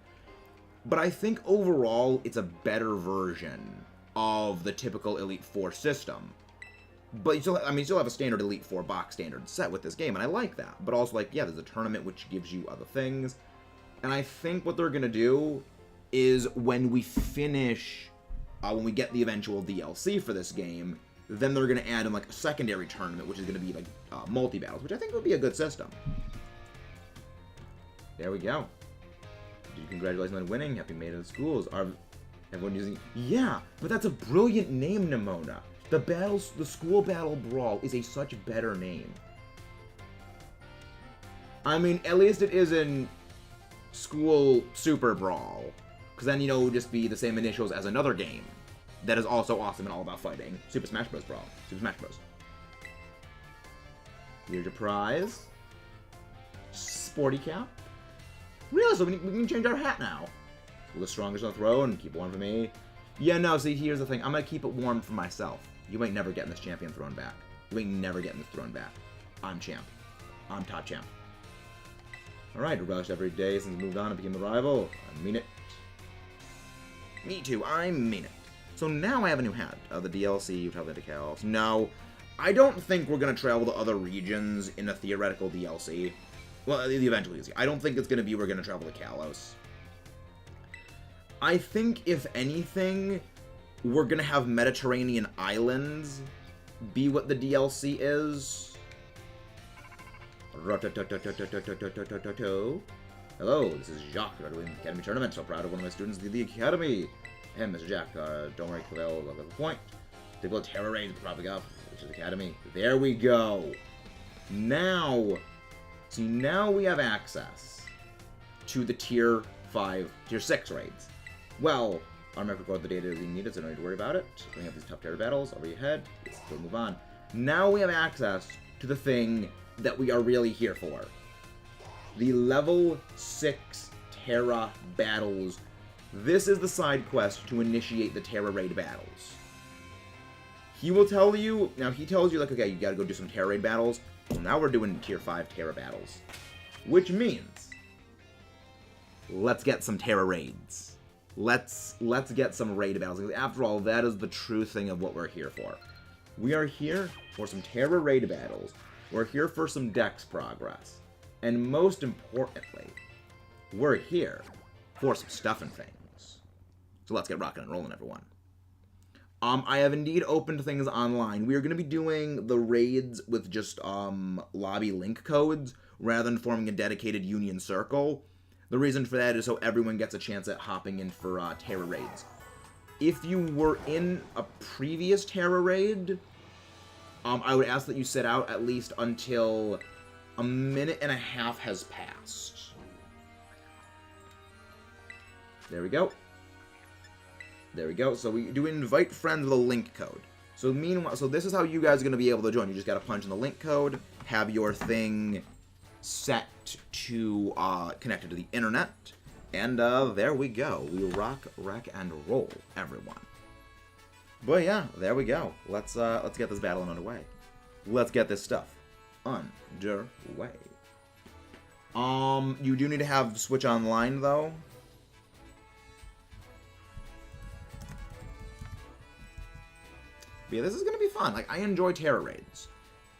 but I think overall it's a better version of the typical Elite Four system. But you still, you still have a standard Elite Four box standard set with this game, and I like that. But also, like, yeah, there's a tournament which gives you other things. And I think what they're gonna do is when we finish, when we get the eventual DLC for this game, then they're gonna add in like a secondary tournament, which is gonna be like multi-battles, which I think would be a good system. There we go. Congratulations on winning. Happy made it to schools. Everyone using... Yeah, but that's a brilliant name, Nimona. The school battle brawl is such better name. I mean, at least it isn't school super brawl. Because then, it would just be the same initials as another game that is also awesome and all about fighting. Super Smash Bros. Brawl. Super Smash Bros. Here's your prize. Sporty cap. Really? So we can change our hat now. The strongest on the throne. Keep warm for me. Yeah, no, see, here's the thing. I'm going to keep it warm for myself. You ain't never getting this champion throne back. You ain't never getting this throne back. I'm champ. I'm top champ. Alright, rebellished every day since moved on and became a rival. I mean it. Me too, I mean it. So now I have a new hat. The DLC, travel to Kalos. No, I don't think we're going to travel to other regions in a theoretical DLC. Well, the eventual DLC. I don't think it's going to be we're going to travel to Kalos. I think, if anything, we're going to have Mediterranean islands be what the DLC is. Hello, this is Jacques, graduating the Academy Tournament. So proud of one of my students to lead the Academy. And Mr. Jack, don't worry, Clavel, I'll get the point. They will terror raid, probably up, which is Academy. There we go. Now, see, now we have access to the Tier 5, Tier 6 raids. Well, our map record the data we needed, so no need to worry about it. Bring up these top tier battles over your head. Let's still move on. Now we have access to the thing that we are really here for. The level 6 Terra battles. This is the side quest to initiate the Terra raid battles. He will tell you, now he tells you, like, okay, you gotta go do some Terra raid battles. Well, now we're doing Tier 5 Terra battles. Which means, let's get some Terra raids. Let's get some raid battles. Because after all, that is the true thing of what we're here for. We are here for some Terra raid battles. We're here for some Dex progress. And most importantly, we're here for some stuff and things. So let's get rocking and rolling, everyone. I have indeed opened things online. We are going to be doing the raids with just lobby link codes rather than forming a dedicated union circle. The reason for that is so everyone gets a chance at hopping in for Terra raids. If you were in a previous Terra raid, I would ask that you sit out at least until a minute and a half has passed. There we go. There we go. So we do invite friends with a link code. So meanwhile, so this is how you guys are going to be able to join. You just got to punch in the link code, have your thing set to connected to the internet, and there we go. We rock, wreck, and roll, everyone. But yeah, there we go. Let's get this battle underway. Let's get this stuff underway. You do need to have Switch Online though. But yeah, this is gonna be fun. Like, I enjoy Terra raids,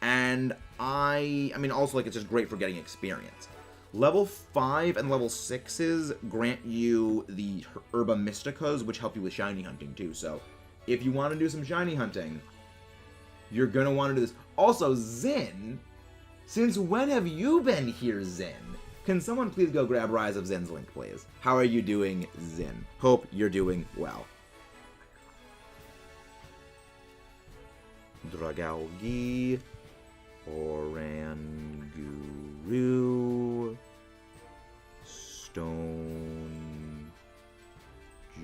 and I mean, also, like, it's just great for getting experience. Level 5 and level 6s grant you the Herba Mysticas, which help you with shiny hunting too. So, if you want to do some shiny hunting, you're gonna want to do this. Also, Zin, since when have you been here, Zin? Can someone please go grab Rise of Zin's link, please? How are you doing, Zin? Hope you're doing well. Dragalgi, Oranguru, Stone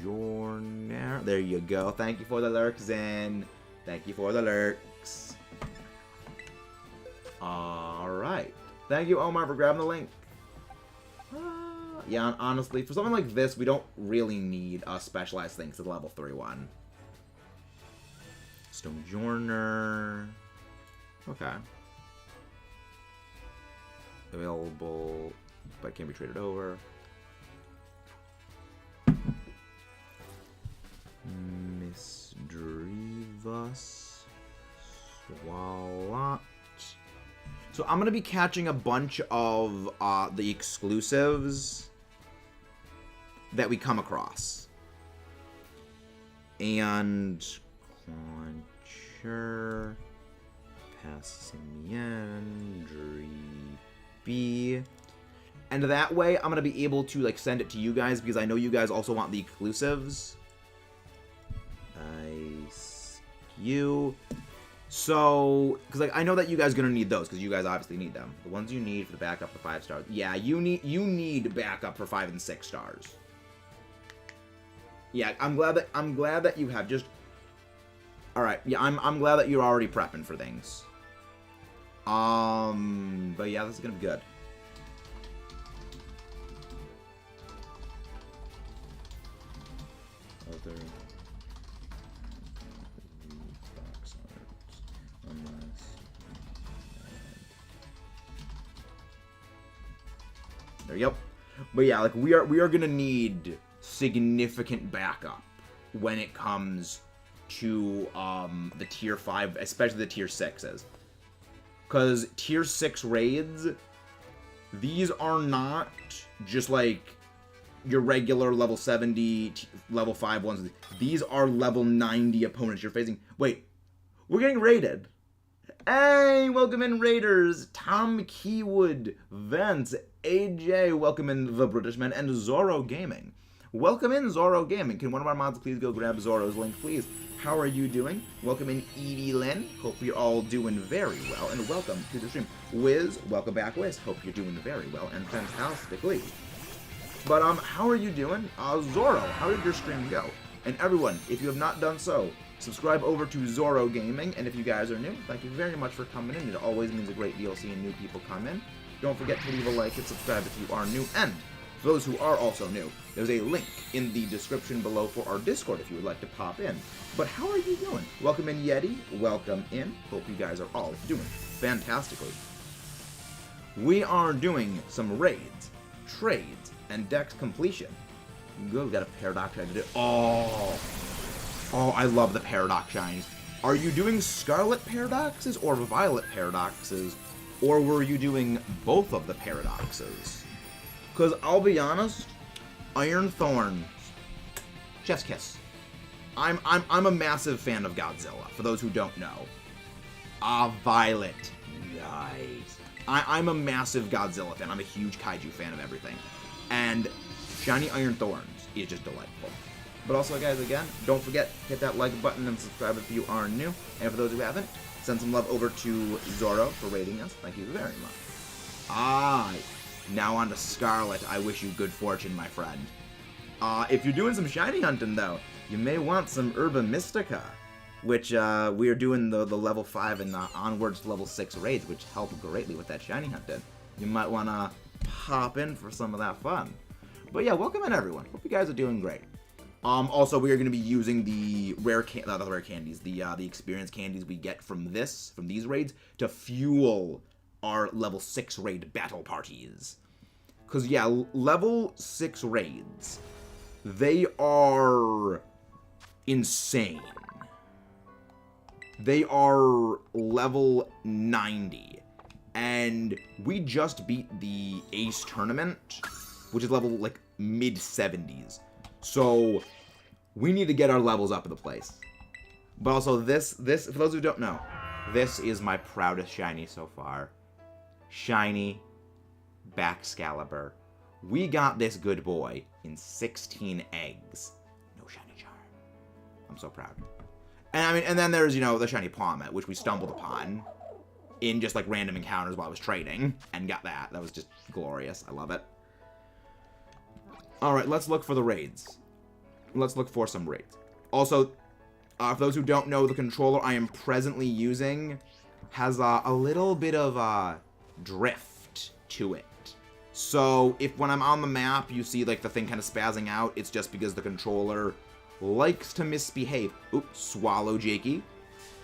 Jornar. There you go. Thank you for the lurks, Zen. Thank you for the lurks. Alright. Thank you, Omar, for grabbing the link. Yeah, honestly, for something like this, we don't really need specialized things at level 3-1. Stonejourner. Okay. Available, but can be traded over. Miss Drivas. Swalot. So I'm going to be catching a bunch of the exclusives that we come across. And Concher, Passimian, Dreepy. And that way I'm going to be able to like send it to you guys because I know you guys also want the exclusives. you. So, because like I know that you guys are gonna need those, because you guys obviously need them. The ones you need for the backup for 5 stars. Yeah, you need backup for 5 and 6 stars. Yeah, I'm glad that you have just. All right, yeah, I'm glad that you're already prepping for things. But yeah, this is gonna be good. Other. There you go. But yeah, like we are gonna need significant backup when it comes to the tier 5, especially the tier 6s. Cause tier 6 raids, these are not just like your regular level 70, level 5 ones. These are level 90 opponents you're facing. Wait, we're getting raided. Hey, welcome in Raiders, Tom Keywood, Vance, AJ, welcome in The Britishman, and Zorro Gaming. Welcome in Zorro Gaming. Can one of our mods please go grab Zorro's link, please? How are you doing? Welcome in Edie Lynn. Hope you're all doing very well, and welcome to the stream. Wiz, welcome back, Wiz. Hope you're doing very well and fantastically. But how are you doing? Zorro, how did your stream go? And everyone, if you have not done so, subscribe over to Zorro Gaming, and if you guys are new, thank you very much for coming in. It always means a great deal seeing new people come in. Don't forget to leave a like and subscribe if you are new, and for those who are also new, there's a link in the description below for our Discord if you would like to pop in. But how are you doing? Welcome in, Yeti. Welcome in. Hope you guys are all doing fantastically. We are doing some raids, trades, and dex completion. Good, we got a Paradox I did. Oh, I love the Paradox shinies. Are you doing Scarlet Paradoxes or Violet Paradoxes? Or were you doing both of the Paradoxes? Because I'll be honest, Iron Thorns, chef's kiss. I'm a massive fan of Godzilla, for those who don't know. Violet. Nice. I'm a massive Godzilla fan. I'm a huge kaiju fan of everything. And Shiny Iron Thorns is just delightful. But also, guys, again, don't forget, hit that like button and subscribe if you are new. And for those who haven't, send some love over to Zorro for rating us. Thank you very much. Now on to Scarlet. I wish you good fortune, my friend. If you're doing some shiny hunting, though, you may want some Herba Mystica, which we are doing the level 5 and onwards to level 6 raids, which help greatly with that shiny hunting. You might want to pop in for some of that fun. But yeah, welcome in, everyone. Hope you guys are doing great. Also, we are going to be using the the experience candies we get from these raids to fuel our level 6 raid battle parties. Because, yeah, level 6 raids, they are insane. They are level 90. And we just beat the Ace tournament, which is level, like, mid-70s. So, we need to get our levels up in the place. But also, this, for those who don't know, this is my proudest shiny so far. Shiny Baxcalibur. We got this good boy in 16 eggs. No shiny charm. I'm so proud. And I mean, and then there's, you know, the shiny Palmet, which we stumbled upon in just like random encounters while I was trading, and got that. That was just glorious. I love it. All right, let's look for the raids. Let's look for some raids. Also, for those who don't know, the controller I am presently using has a little bit of drift to it. So if when I'm on the map you see like the thing kind of spazzing out, it's just because the controller likes to misbehave. Oops, swallow Jakey.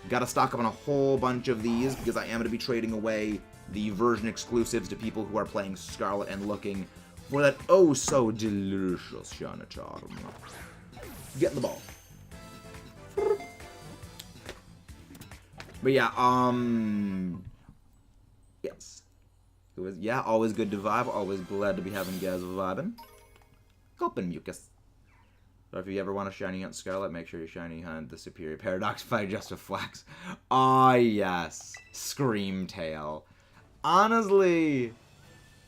Gotta stock up on a whole bunch of these because I am going to be trading away the version exclusives to people who are playing Scarlet and looking for that oh so delicious shiny charm. Get in the ball. But yeah, yes. It was, yeah, always good to vibe. Always glad to be having you guys vibing. Open mucus. So if you ever want to shiny hunt Scarlet, make sure you shiny hunt the Superior Paradox by Just a Flex. Ah, yes. Screamtail. Honestly,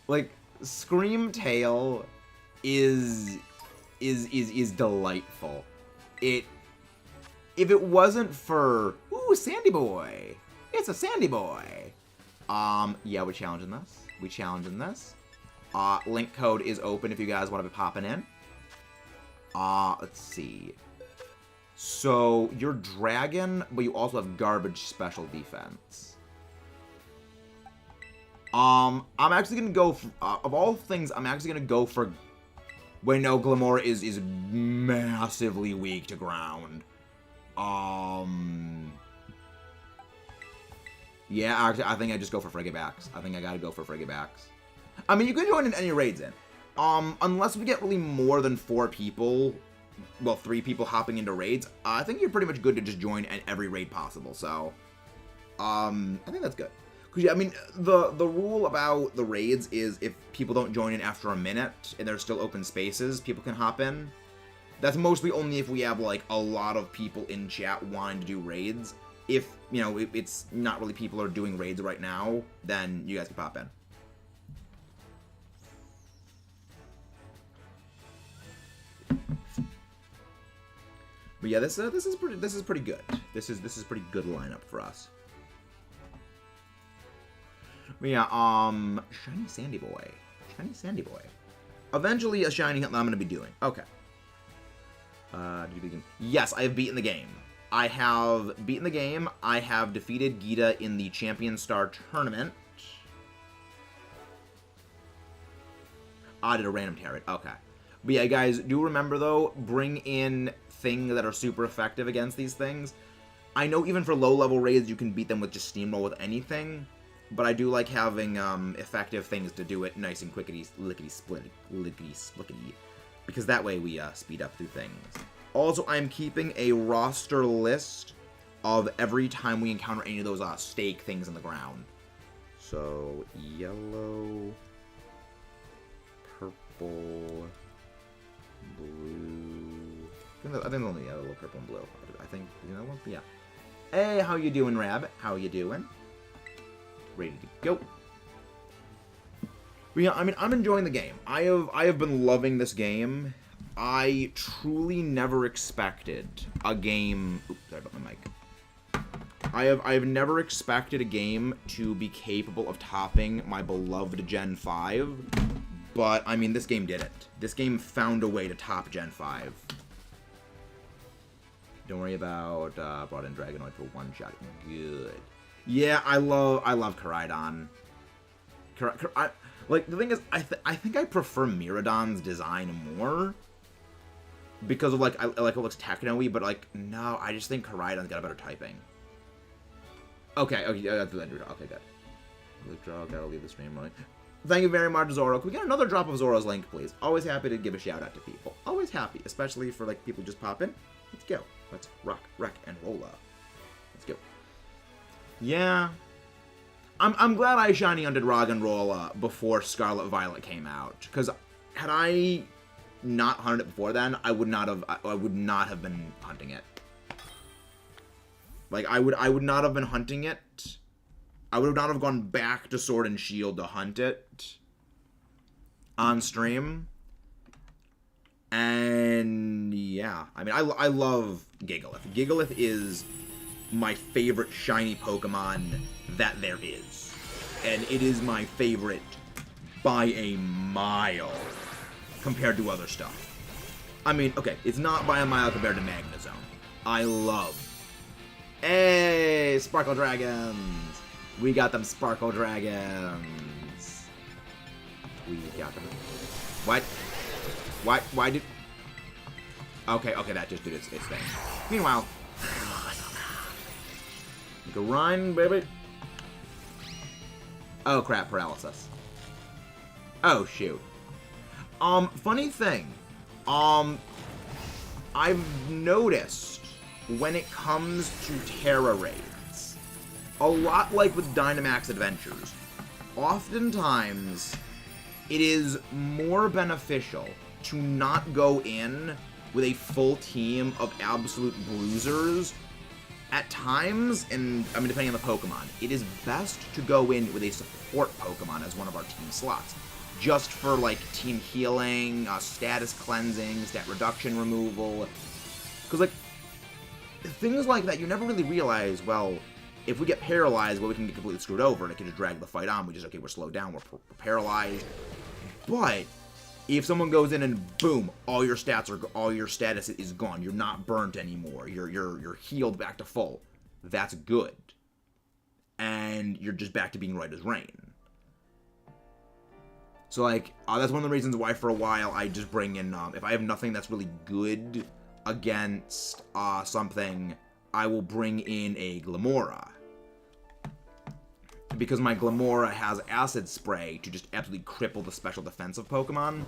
like, Screamtail is delightful. if it wasn't for... Ooh, Sandy Boy. It's a Sandy Boy. Yeah, we're challenging this. We challenging this. Link code is open if you guys want to be popping in. Let's see. So, you're dragon, but you also have garbage special defense. I'm actually gonna go for, of all things, I'm actually gonna go for... Wait, no, Glamora is massively weak to ground. Yeah, actually, I think I just go for Frigibacks. I think I gotta go for Frigibacks. I mean, you can join in any raids in. Unless we get really more than 4 people, well, 3 people hopping into raids, I think you're pretty much good to just join at every raid possible, so... I think that's good. Because, yeah, I mean, the rule about the raids is if people don't join in after a minute and there's still open spaces, people can hop in. That's mostly only if we have, like, a lot of people in chat wanting to do raids. If, you know, if it's not really people are doing raids right now, then you guys can pop in. But yeah, this is pretty good. This is pretty good lineup for us. But yeah, shiny Sandy Boy. Shiny Sandy Boy. Eventually a shiny hunt that I'm gonna be doing. Okay. Did you begin? Yes, I have beaten the game. I have beaten the game. I have defeated Gita in the Champion Star Tournament. I did a random tarot. Okay. But yeah, guys, do remember, though, bring in things that are super effective against these things. I know even for low-level raids, you can beat them with just steamroll with anything, but I do like having effective things to do it nice and quickety, lickety-splickety, because that way we speed up through things. Also, I'm keeping a roster list of every time we encounter any of those stake things in the ground. So, yellow, purple, blue. I think only yellow, purple, and blue. I think, you know what? Yeah. Hey, how you doing, Rabbit? How you doing? Ready to go. But yeah, I mean, I'm enjoying the game. I have been loving this game. I truly never expected a game... Oops, sorry about my mic. I have never expected a game to be capable of topping my beloved Gen 5. But, I mean, this game did it. This game found a way to top Gen 5. Don't worry about brought in Dragonoid for one shot. Good. Yeah, I love Koraidon. Like, the thing is, I think I prefer Miraidon's design more. Because of, like, I like it looks techno-y, but, like, no, I just think Koraidon's got a better typing. Okay, that's good. Okay, good. Withdraw, gotta leave the stream running. Thank you very much, Zoro. Can we get another drop of Zoro's link, please? Always happy to give a shout out to people. Always happy, especially for, like, people just pop in. Let's go. Let's rock, wreck, and roll up. Let's go. Yeah. I'm glad I shiny undid Roggenrola before Scarlet Violet came out. Because had I not hunted it before then, I would not have been hunting it. Like, I would not have been hunting it. I would not have gone back to Sword and Shield to hunt it on stream. And yeah, I mean, I love Gigalith. Gigalith is my favorite shiny Pokemon that there is. And it is my favorite by a mile compared to other stuff. I mean, okay, it's not by a mile compared to Magnezone. I love... Hey, Sparkle Dragons! We got them Sparkle Dragons. We got them. What? Why did... Okay, that just did its thing. Meanwhile... Go run, baby. Oh, crap, paralysis. Oh, shoot. Funny thing. I've noticed when it comes to Terra raids, a lot like with Dynamax Adventures, oftentimes it is more beneficial to not go in with a full team of absolute bruisers. At times, and I mean, depending on the Pokemon, it is best to go in with a support Pokemon as one of our team slots. Just for, like, team healing, status cleansing, stat reduction removal. Because, like, things like that, you never really realize, well, if we get paralyzed, well, we can get completely screwed over, and it can just drag the fight on. We just, okay, we're slowed down, we're paralyzed. But if someone goes in and boom, all your status is gone. You're not burnt anymore. You're healed back to full. That's good. And you're just back to being right as rain. So, like, that's one of the reasons why for a while I just bring in, if I have nothing that's really good against something, I will bring in a Glamora. Because my Glamora has Acid Spray to just absolutely cripple the special defensive Pokemon.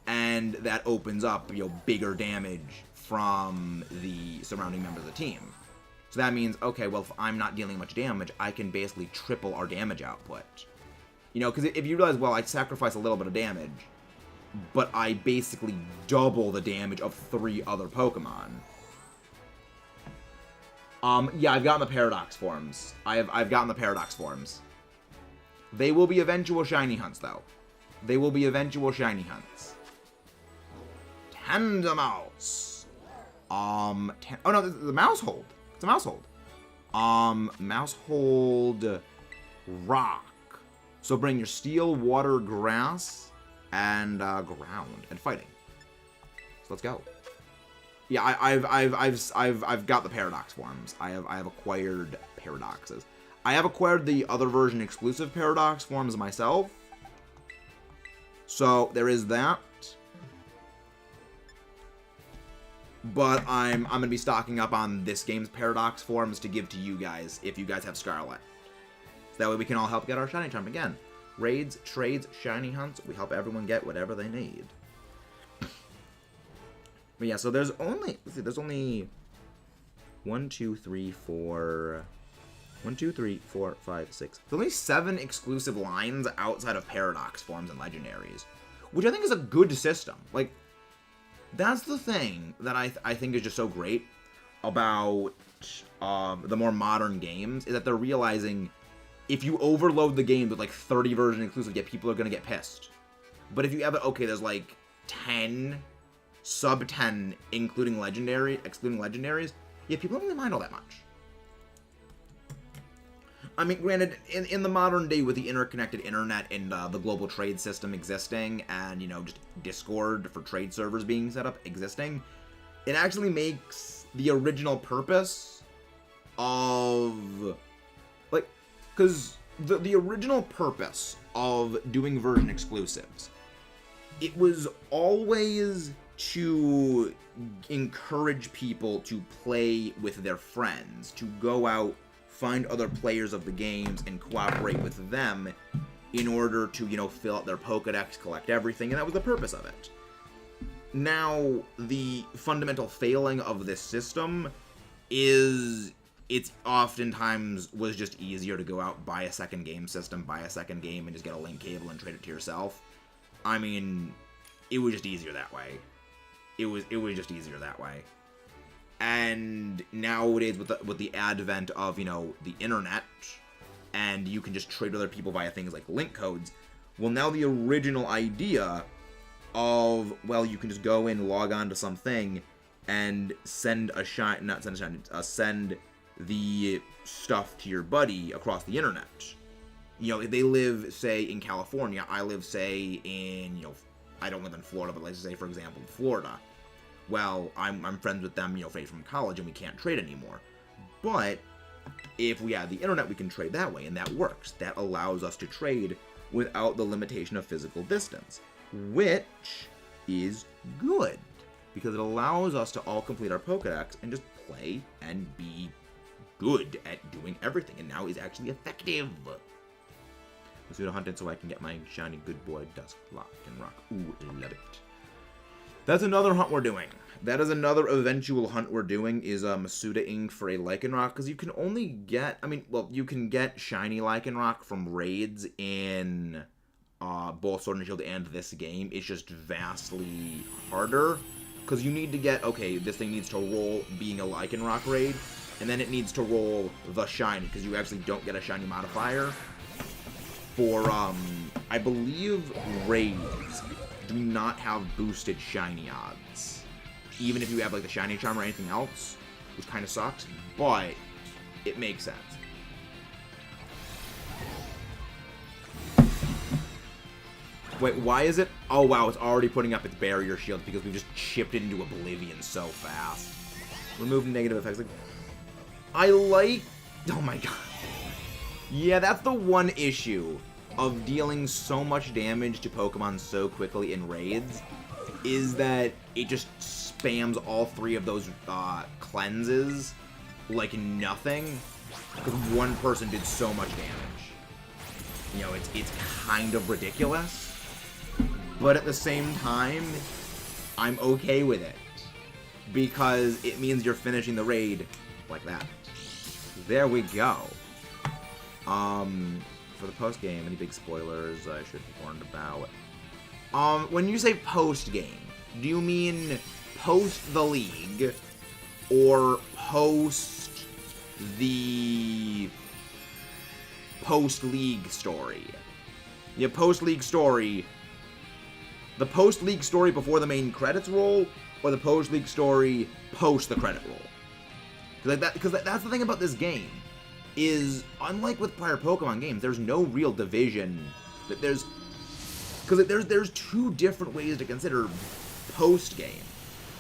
And that opens up, bigger damage from the surrounding members of the team. So that means, okay, well, if I'm not dealing much damage, I can basically triple our damage output. Because if you realize, well, I sacrifice a little bit of damage, but I basically double the damage of 3 other Pokemon. Yeah, I've gotten the Paradox forms. I've gotten the Paradox forms. They will be eventual shiny hunts, though. They will be eventual shiny hunts. Tandemouse. Oh no, the Mousehold. It's a Mousehold. Mousehold Rock. So bring your Steel, Water, Grass, and Ground, and Fighting. So let's go. Yeah, I've got the Paradox forms. I have acquired Paradoxes. I have acquired the other version exclusive Paradox forms myself. So there is that. But I'm gonna be stocking up on this game's Paradox forms to give to you guys if you guys have Scarlet. So that way we can all help get our shiny charm again. Raids, trades, shiny hunts, we help everyone get whatever they need. But yeah, so there's only 1, 2, 3, 4, 5, 6. There's only 7 exclusive lines outside of Paradox forms and legendaries, which I think is a good system. Like, that's the thing that I think is just so great about the more modern games, is that they're realizing if you overload the game with like 30 version exclusive, yeah, people are gonna get pissed. But if you have it, okay, there's like 10, sub 10, excluding legendaries, yeah, people don't really mind all that much. I mean, granted, in the modern day with the interconnected internet and the global trade system existing, and, just Discord for trade servers being set up existing, it actually makes the original purpose of, like, because the original purpose of doing version exclusives, it was always to encourage people to play with their friends, to go out, find other players of the games, and cooperate with them in order to, fill out their Pokedex, collect everything, and that was the purpose of it. Now, the fundamental failing of this system is it's oftentimes was just easier to go out, buy a second game system, buy a second game, and just get a link cable and trade it to yourself. I mean, it was just easier that way. It was just easier that way. And nowadays, with the advent of, the internet, and you can just trade with other people via things like link codes, well, now the original idea of, well, you can just go in, log on to something, and send send the stuff to your buddy across the internet. If they live, say, in California, I live, say, in, I don't live in Florida, but let's say, for example, Florida. Well, I'm friends with them, from college, and we can't trade anymore. But if we have the internet, we can trade that way, and that works. That allows us to trade without the limitation of physical distance, which is good, because it allows us to all complete our Pokedex and just play and be good at doing everything, and now is actually effective. Let's do the hunting so I can get my shiny good boy Dusklock and Rock. Ooh, love it. That's another hunt we're doing. That is another eventual hunt we're doing, is Masuda Ink for a Lycanroc, because you can only get, you can get shiny Lycanroc from raids in both Sword and Shield and this game. It's just vastly harder, because you need to get, okay, this thing needs to roll being a Lycanroc raid, and then it needs to roll the shiny, because you actually don't get a shiny modifier for, I believe raids do not have boosted shiny odds, even if you have like the shiny charm or anything else. which kind of sucks, but it makes sense. Wait, why is it? Oh, wow, it's already putting up its barrier shield because we just chipped it into oblivion so fast. Remove negative effects. Like, I like... Oh, my God. Yeah, that's the one issue of dealing so much damage to Pokemon so quickly in raids, is that it just spams all 3 of those cleanses like nothing, because one person did so much damage. You know, it's kind of ridiculous. But at the same time, I'm okay with it. Because it means you're finishing the raid like that. There we go. For the post-game, any big spoilers I should be warned about? When you say post-game, do you mean post the league, or post the post-league story? Yeah, post-league story. The post-league story before the main credits roll, or the post-league story post the credit roll? Because that's the thing about this game, is unlike with prior Pokemon games, there's no real division. Because there's 2 different ways to consider post-game.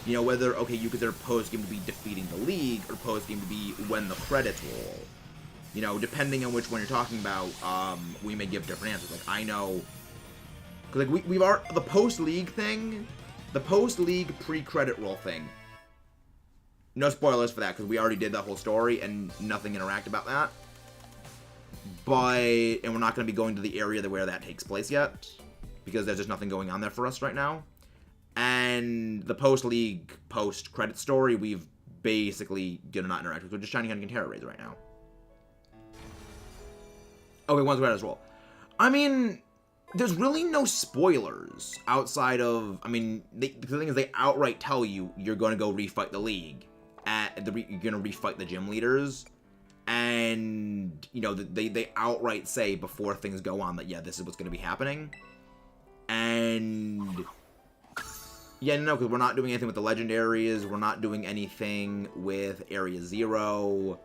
You know, whether, okay, you consider post-game to be defeating the league, or post-game to be when the credits roll. You know, depending on which one you're talking about, we may give different answers. Like, I know... Because, like, we've already... The post-league thing... The post-league pre-credit roll thing... No spoilers for that, because we already did that whole story, and nothing interact about that. But... And we're not going to be going to the area where that takes place yet. Because there's just nothing going on there for us right now. And the post-league, post-credit story, we've basically did not interact with. We're just Shiny Hunting and Terror raids right now. Okay, one's red as well. I mean... There's really no spoilers outside of... I mean, the thing is, they outright tell you you're going to go refight the league. You're going to refight the gym leaders. And, you know, they outright say before things go on that, yeah, this is what's going to be happening. And... Yeah, no, because we're not doing anything with the legendaries. We're not doing anything with Area 0.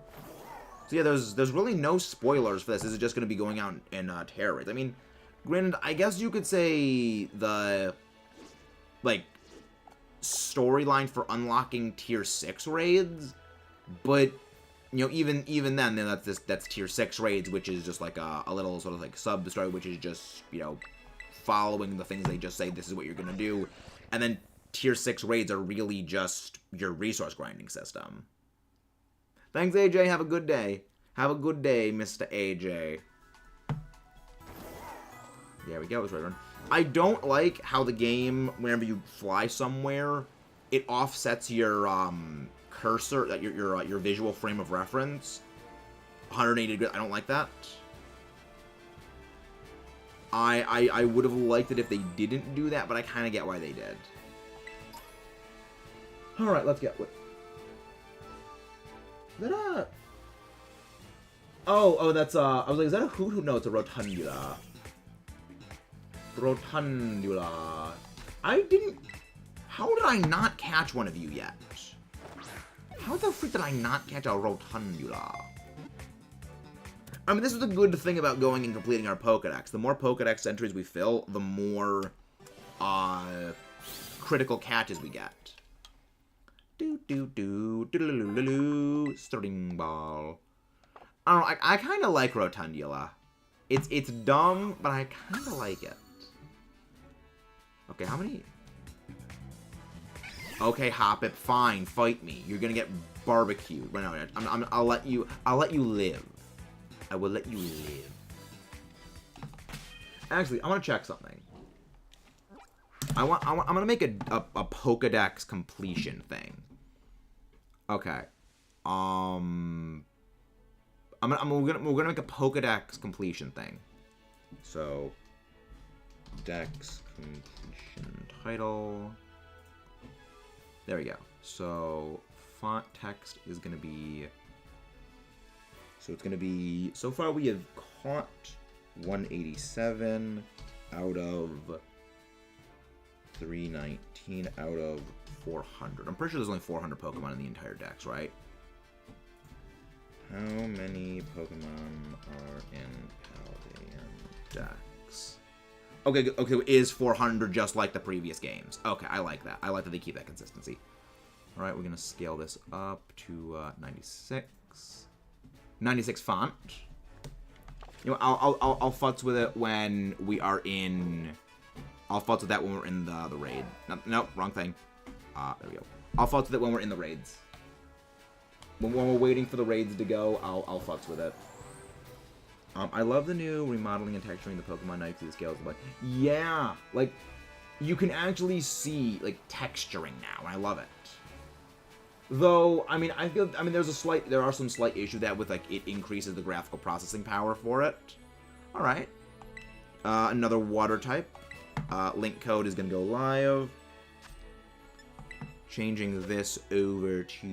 So, yeah, there's really no spoilers for this. This is just going to be going out in Terror raids. I mean... Granted, I guess you could say the, like, storyline for unlocking Tier 6 raids, but, you know, even then, that's Tier 6 raids, which is just like a little sort of like sub-story, which is just, you know, following the things they just say, this is what you're gonna do, and then Tier 6 raids are really just your resource grinding system. Thanks, AJ, have a good day. Have a good day, Mr. AJ. There we go, it's right run. I don't like how the game, whenever you fly somewhere, it offsets your cursor, your visual frame of reference 180 degrees. I don't like that. I would have liked it if they didn't do that, but I kind of get why they did. All right, let's get what. Is that a? Oh, that's I was like, is that a hoot? No, it's a rotundula. Rotundula. I didn't... How did I not catch one of you yet? How the freak did I not catch a Rotundula? I mean, this is the good thing about going and completing our Pokedex. The more Pokedex entries we fill, the more critical catches we get. String ball. I don't know, I kind of like Rotundula. It's dumb, but I kind of like it. Okay, how many? Okay, Hoppip, fine, fight me. You're gonna get barbecued. Right now, I'll let you live. I will let you live. Actually, I'm gonna check something. I'm gonna make a Pokedex completion thing. Okay. We're gonna make a Pokedex completion thing. So, Dex completion title. There we go. So, font text is gonna be. So it's gonna be. So far we have caught 187 out of 319 out of 400. I'm pretty sure there's only 400 Pokemon in the entire dex, right? How many Pokemon are in Paldean Dex? Okay, okay, it is 400 just like the previous games. Okay, I like that. I like that they keep that consistency. All right, we're going to scale this up to 96. 96 font. You know, I'll futz with it when we are in... I'll futz with that when we're in the raid. Nope, wrong thing. There we go. I'll futz with it when we're in the raids. When we're waiting for the raids to go, I'll futz with it. I love the new remodeling and texturing the Pokemon Night to the scales. Like, yeah, like you can actually see like texturing now, and I love it. Though, I mean, there are some slight issues that with like it increases the graphical processing power for it. All right, another water type. Link code is gonna go live. Changing this over to...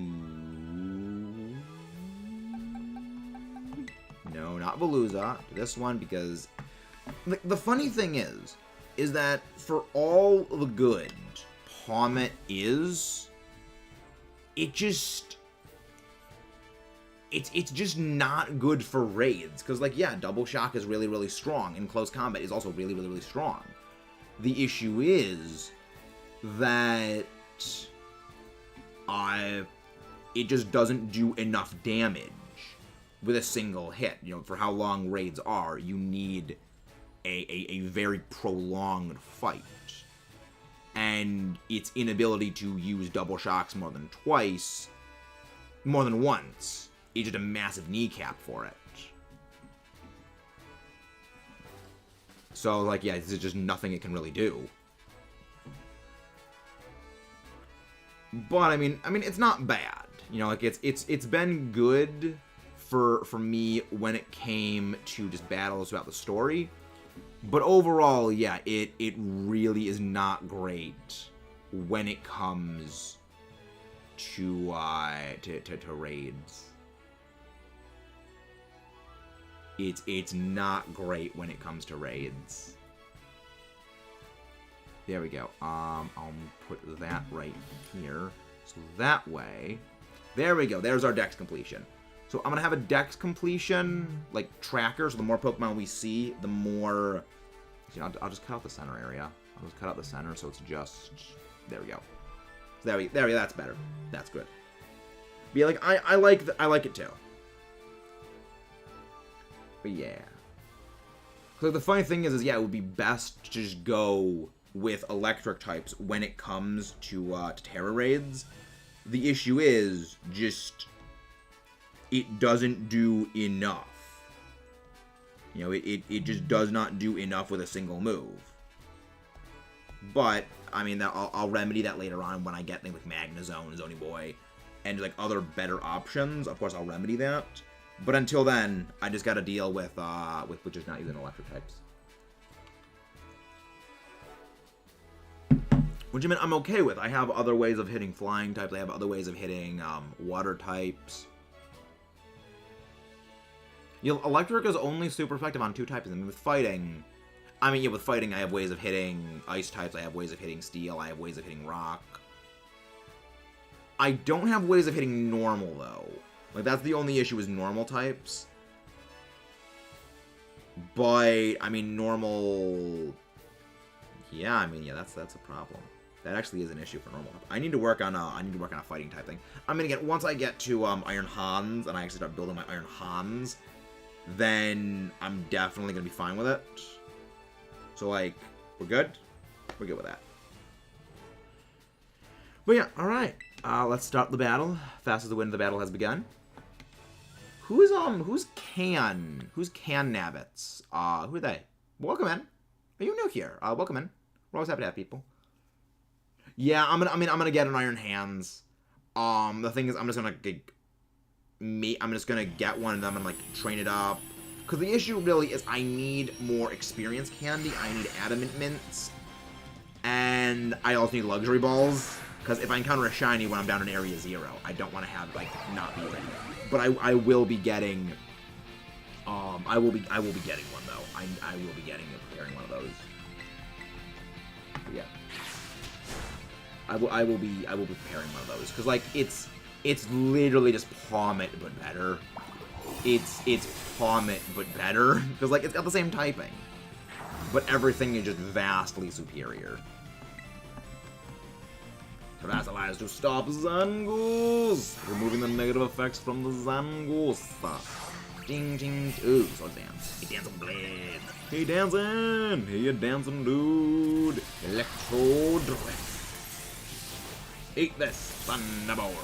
No, not Veluza. To this one, because... The funny thing is that for all the good Palmet is, it just... It's just not good for raids. Because, like, yeah, Double Shock is really, really strong. And Close Combat is also really, really, really strong. The issue is that... it just doesn't do enough damage with a single hit. You know, for how long raids are, you need a very prolonged fight. And its inability to use double shocks more than once, is just a massive kneecap for it. So, like, yeah, there's just nothing it can really do. But I mean, it's not bad. You know, like it's been good for me when it came to just battles throughout the story. But overall, yeah, it really is not great when it comes to raids. It's not great when it comes to raids. There we go. I'll put that right here. So that way... There we go. There's our dex completion. So I'm going to have a dex completion, like, tracker. So the more Pokemon we see, the more... You know, I'll just cut out the center area. I'll just cut out the center so it's just... There we go. So there we go. That's better. That's good. Be like, I like it too. But yeah. So the funny thing is yeah, it would be best to just go... with electric types when it comes to Terra raids. The issue is just it doesn't do enough. You know, it just does not do enough with a single move. But I mean, I'll remedy that later on when I get things like Magnezone, Zony Boy, and like other better options. Of course, I'll remedy that. But until then, I just got to deal with just not using electric types. Which I mean, I'm okay with. I have other ways of hitting flying types. I have other ways of hitting water types. You know, electric is only super effective on 2 types. I mean, with fighting, I have ways of hitting ice types. I have ways of hitting steel. I have ways of hitting rock. I don't have ways of hitting normal, though. Like, that's the only issue is normal types. But, I mean, normal... Yeah, I mean, yeah, that's a problem. That actually is an issue for normal. I need to work on a fighting type thing. I'm gonna get once I get to Iron Hans and I actually start building my Iron Hans, then I'm definitely gonna be fine with it. So like, we're good. We're good with that. But yeah, all right. Let's start the battle. Fast as the wind, the battle has begun. Who's Can Nabbits? Who are they? Welcome in. Are you new here? Welcome in. We're always happy to have people. Yeah, I'm gonna get an Iron Hands. The thing is, I'm just gonna get one of them and like train it up. Because the issue really is I need more experience candy. I need adamant mints, and I also need luxury balls. Because if I encounter a shiny when I'm down in area 0, I don't want to have like not be ready. But I will be getting. I will be getting one though. I will be getting and preparing one of those. But yeah. I will be preparing one of those because like it's literally just Palmet but better. it's Plummet, but better. Because, like, it's got the same typing. But everything is just vastly superior. Terrasilize to stop Zangoose! Removing the negative effects from the Zangoose. Ding, ding. Ooh, sword dance. He dancing blade. He dancing! He a dancing dude. Electro drift. Eat this, Thunderbolt.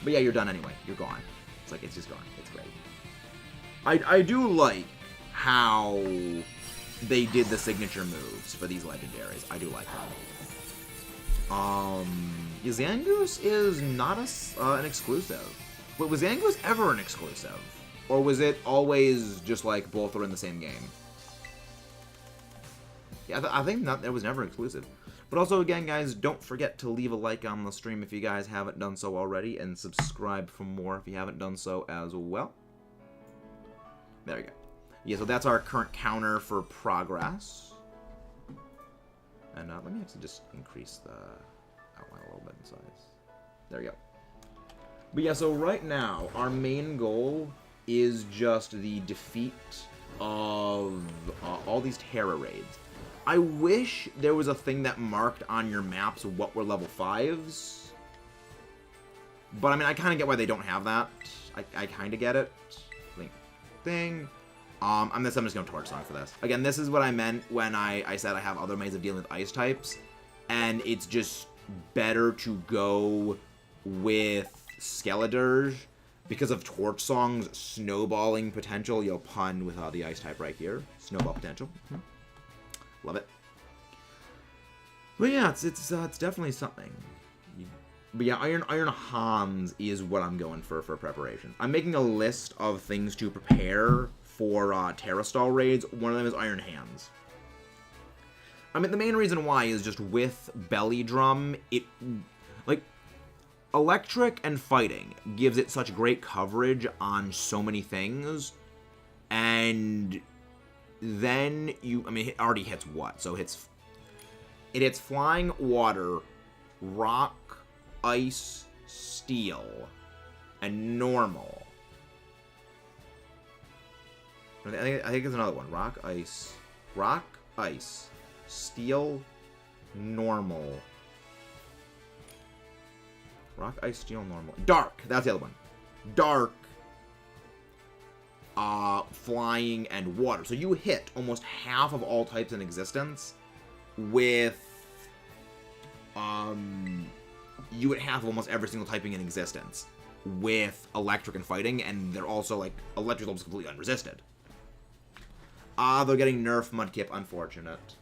But yeah, you're done anyway. You're gone. It's like, it's just gone. It's great. I do like how they did the signature moves for these legendaries. I do like that. Zangoose is not an exclusive. But was Zangoose ever an exclusive? Or was it always just like both are in the same game? Yeah, I think it was never exclusive. But also, again, guys, don't forget to leave a like on the stream if you guys haven't done so already, and subscribe for more if you haven't done so as well. There we go. Yeah, so that's our current counter for progress. And let me actually just increase the outline a little bit in size. There we go. But yeah, so right now, our main goal is just the defeat of all these Terra raids. I wish there was a thing that marked on your maps what were level 5s. But, I mean, I kind of get why they don't have that. I kind of get it. Thing. I'm just going to torch song for this. Again, this is what I meant when I said I have other ways of dealing with ice types. And it's just better to go with Skeledirge because of Torch Song's snowballing potential. You'll pun with the ice type right here. Snowball potential. Love it. But yeah, it's definitely something. But yeah, Iron Hans is what I'm going for preparation. I'm making a list of things to prepare for Terra Stall raids. One of them is Iron Hands. I mean, the main reason why is just with Belly Drum, like, electric and fighting gives it such great coverage on so many things, and then I mean, it already hits what? So it hits flying, water, rock, ice, steel, and normal. I think there's another one. Rock, ice, steel, normal. Rock, ice, steel, normal. Dark. That's the other one. Dark, flying, and water. So you hit almost half of all types in existence with, you would have almost every single typing in existence with electric and fighting, and they're also, like, electric is almost completely unresisted. They're getting nerfed, Mudkip, unfortunate.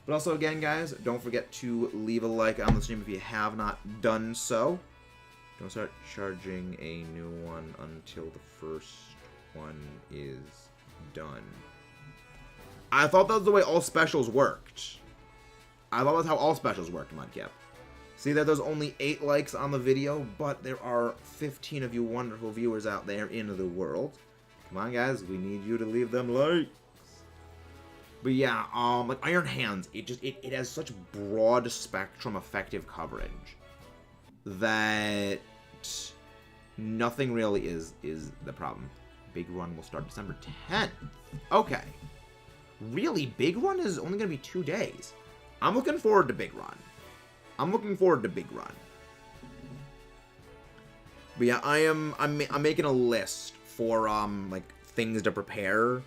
But also, again, guys, don't forget to leave a like on the stream if you have not done so. Don't start charging a new one until the first one is done. I thought that was the way all specials worked. I thought that's how all specials worked, Mudkip. See that there's only 8 likes on the video, but there are 15 of you wonderful viewers out there in the world. Come on, guys, we need you to leave them likes. But yeah, like Iron Hands, it has such broad spectrum effective coverage that nothing really is the problem. Big Run will start December 10th. Okay. Really, Big Run is only going to be 2 days. I'm looking forward to Big Run. But yeah, I'm making a list for like things to prepare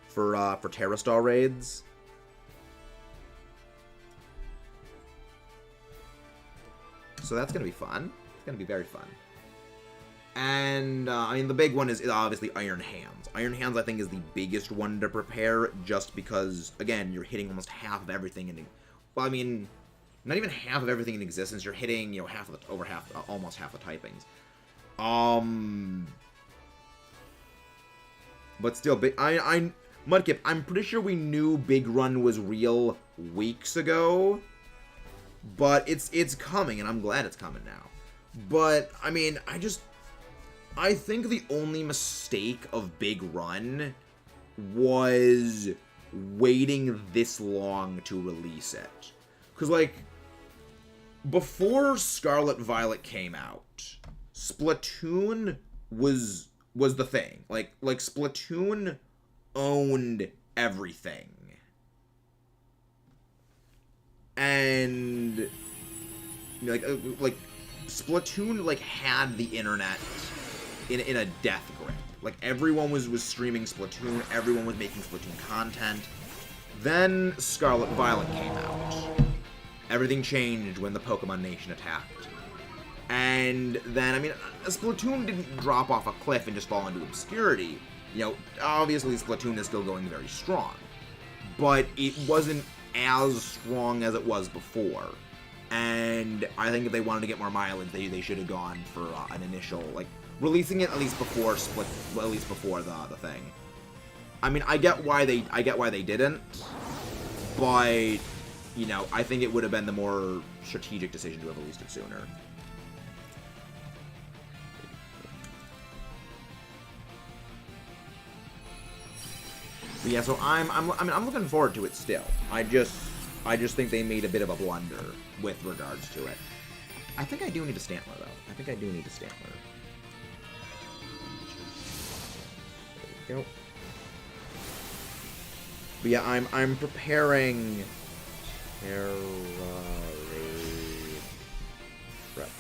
for Terra Stall raids. So that's gonna be fun. It's gonna be very fun. And I mean, the big one is obviously Iron Hands. Iron Hands, I think, is the biggest one to prepare, just because, again, you're hitting almost half of everything in. Well, I mean, not even half of everything in existence. You're hitting, you know, almost half the typings. But still, Mudkip, I'm pretty sure we knew Big Run was real weeks ago, but it's coming, and I'm glad it's coming now. But I mean, I think the only mistake of Big Run was waiting this long to release it. Because, like, before Scarlet Violet came out, Splatoon was was the thing. Like Splatoon owned everything. And like Splatoon like had the internet in a death grip. Like everyone was streaming Splatoon, everyone was making Splatoon content. Then Scarlet Violet came out. Everything changed when the Pokemon Nation attacked. And then, I mean, Splatoon didn't drop off a cliff and just fall into obscurity. You know, obviously Splatoon is still going very strong. But it wasn't as strong as it was before. And I think if they wanted to get more mileage, they should have gone for an initial, like, releasing it at least before the thing. I mean, I get why they didn't, but you know, I think it would have been the more strategic decision to have released it sooner. But yeah, so I'm looking forward to it still. I just think they made a bit of a blunder with regards to it. I think I do need a Stantler though. I think I do need a Stantler. There we go. But yeah, I'm preparing Terra Raid. Right.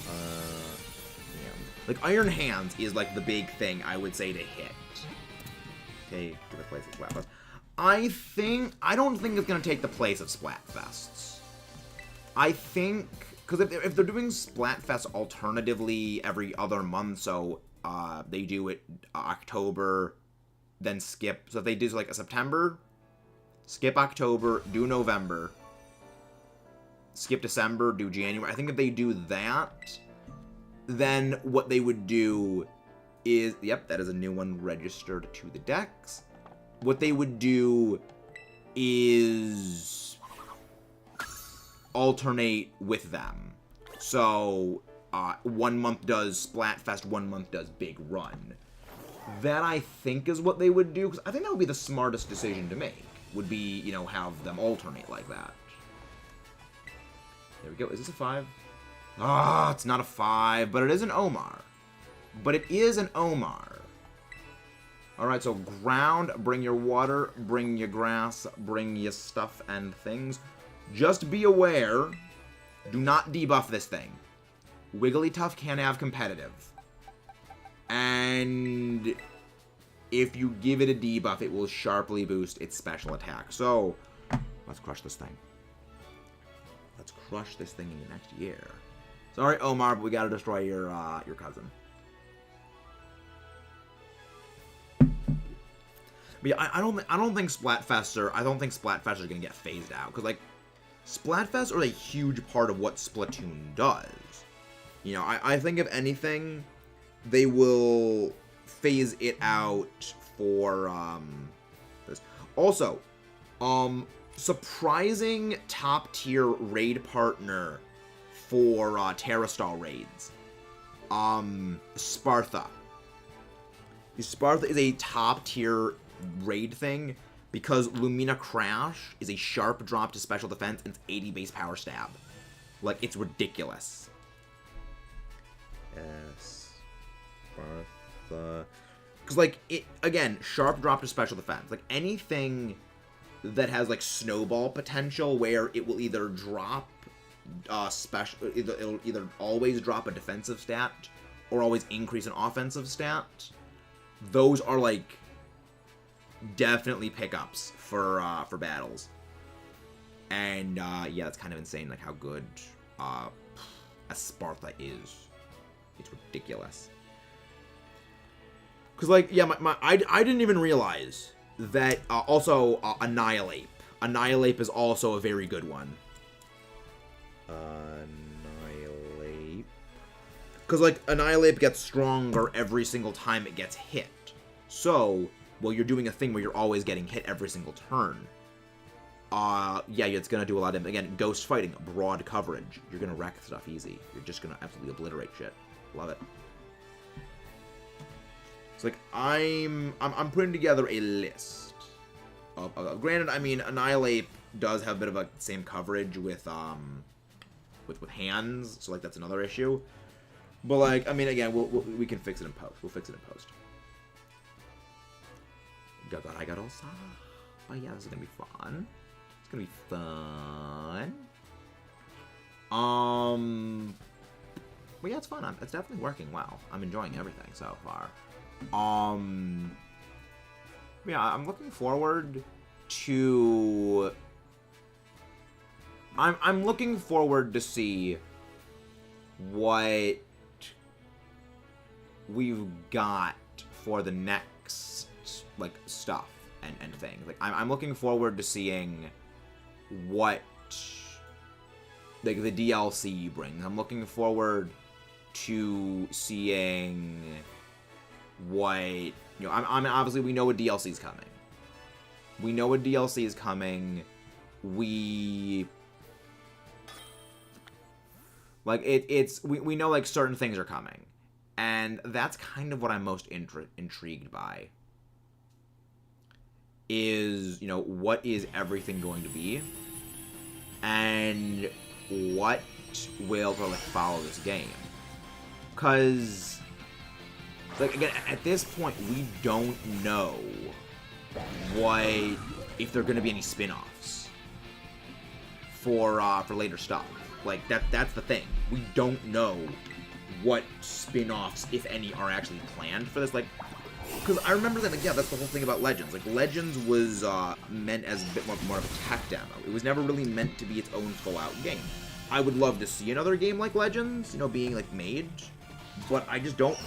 Yeah. Like Iron Hands is like the big thing I would say to hit. Take the place of Splatfest. I don't think it's gonna take the place of Splatfests. I think because if they're doing Splatfest alternatively every other month, so they do it October, then skip. So if they do like a September, skip October, do November, skip December, do January. I think if they do that, then what they would do is, yep, that is a new one registered to the decks. What they would do is alternate with them. So 1 month does Splatfest, 1 month does Big Run. That I think is what they would do, because I think that would be the smartest decision to make. Would be, you know, have them alternate like that. There we go. Is this a 5? Ah, it's not a 5, but it is an Omar. But it is an Omar. Alright, so ground, bring your water, bring your grass, bring your stuff and things. Just be aware, do not debuff this thing. Wigglytuff can have competitive. And if you give it a debuff, it will sharply boost its special attack. So, let's crush this thing. Let's crush this thing in the next year. Sorry, Omar, but we gotta destroy your cousin. But yeah, I don't think Splatfests are gonna get phased out, because like Splatfests are a huge part of what Splatoon does. You know, I think if anything, they will phase it out for this. Also, surprising top tier raid partner for Terrastal raids. Spartha. Spartha is a top tier raid thing because Lumina Crash is a sharp drop to special defense and it's 80 base power stab. Like, it's ridiculous. Yes. Spartha. Because, like, it, again, sharp drop to special defense. Like, anything that has, like, snowball potential where it will either drop it'll either always drop a defensive stat or always increase an offensive stat. Those are, like, definitely pickups for battles. And, yeah, it's kind of insane, like, how good a Spartha is. It's ridiculous. Because, like, yeah, I didn't even realize that, also, Annihilate. Annihilate is also a very good one. Annihilate. Because, like, Annihilate gets stronger every single time it gets hit. So, well, you're doing a thing where you're always getting hit every single turn. Yeah, it's gonna do a lot of, again, ghost fighting, broad coverage. You're gonna wreck stuff easy. You're just gonna absolutely obliterate shit. Love it. It's like, I'm putting together a list of granted, I mean, Annihilate does have a bit of a same coverage with hands, so, like, that's another issue. But, like, I mean, again, we can fix it in post. We'll fix it in post. God, I got all stuff. Oh, yeah, this is gonna be fun. It's gonna be fun. Well, yeah, it's fun. It's definitely working well. I'm enjoying everything so far. Yeah, I'm looking forward to... I'm looking forward to see what we've got for the next, like, stuff and things. Like, I'm looking forward to seeing what, like, the DLC brings. I'm looking forward to seeing what, you know, I'm obviously, we know what DLC is coming. We know what DLC is coming. We know, like, certain things are coming. And that's kind of what I'm most intrigued by. Is, you know, what is everything going to be? And what will, like, follow this game? Because, like, again, at this point, we don't know if there are going to be any spin-offs for later stuff. Like, that's the thing. We don't know what spin-offs, if any, are actually planned for this. Like, because I remember that, like, yeah, that's the whole thing about Legends. Like, Legends was meant as a bit more of a tech demo. It was never really meant to be its own full-out game. I would love to see another game like Legends, you know, being, like, made. But I just don't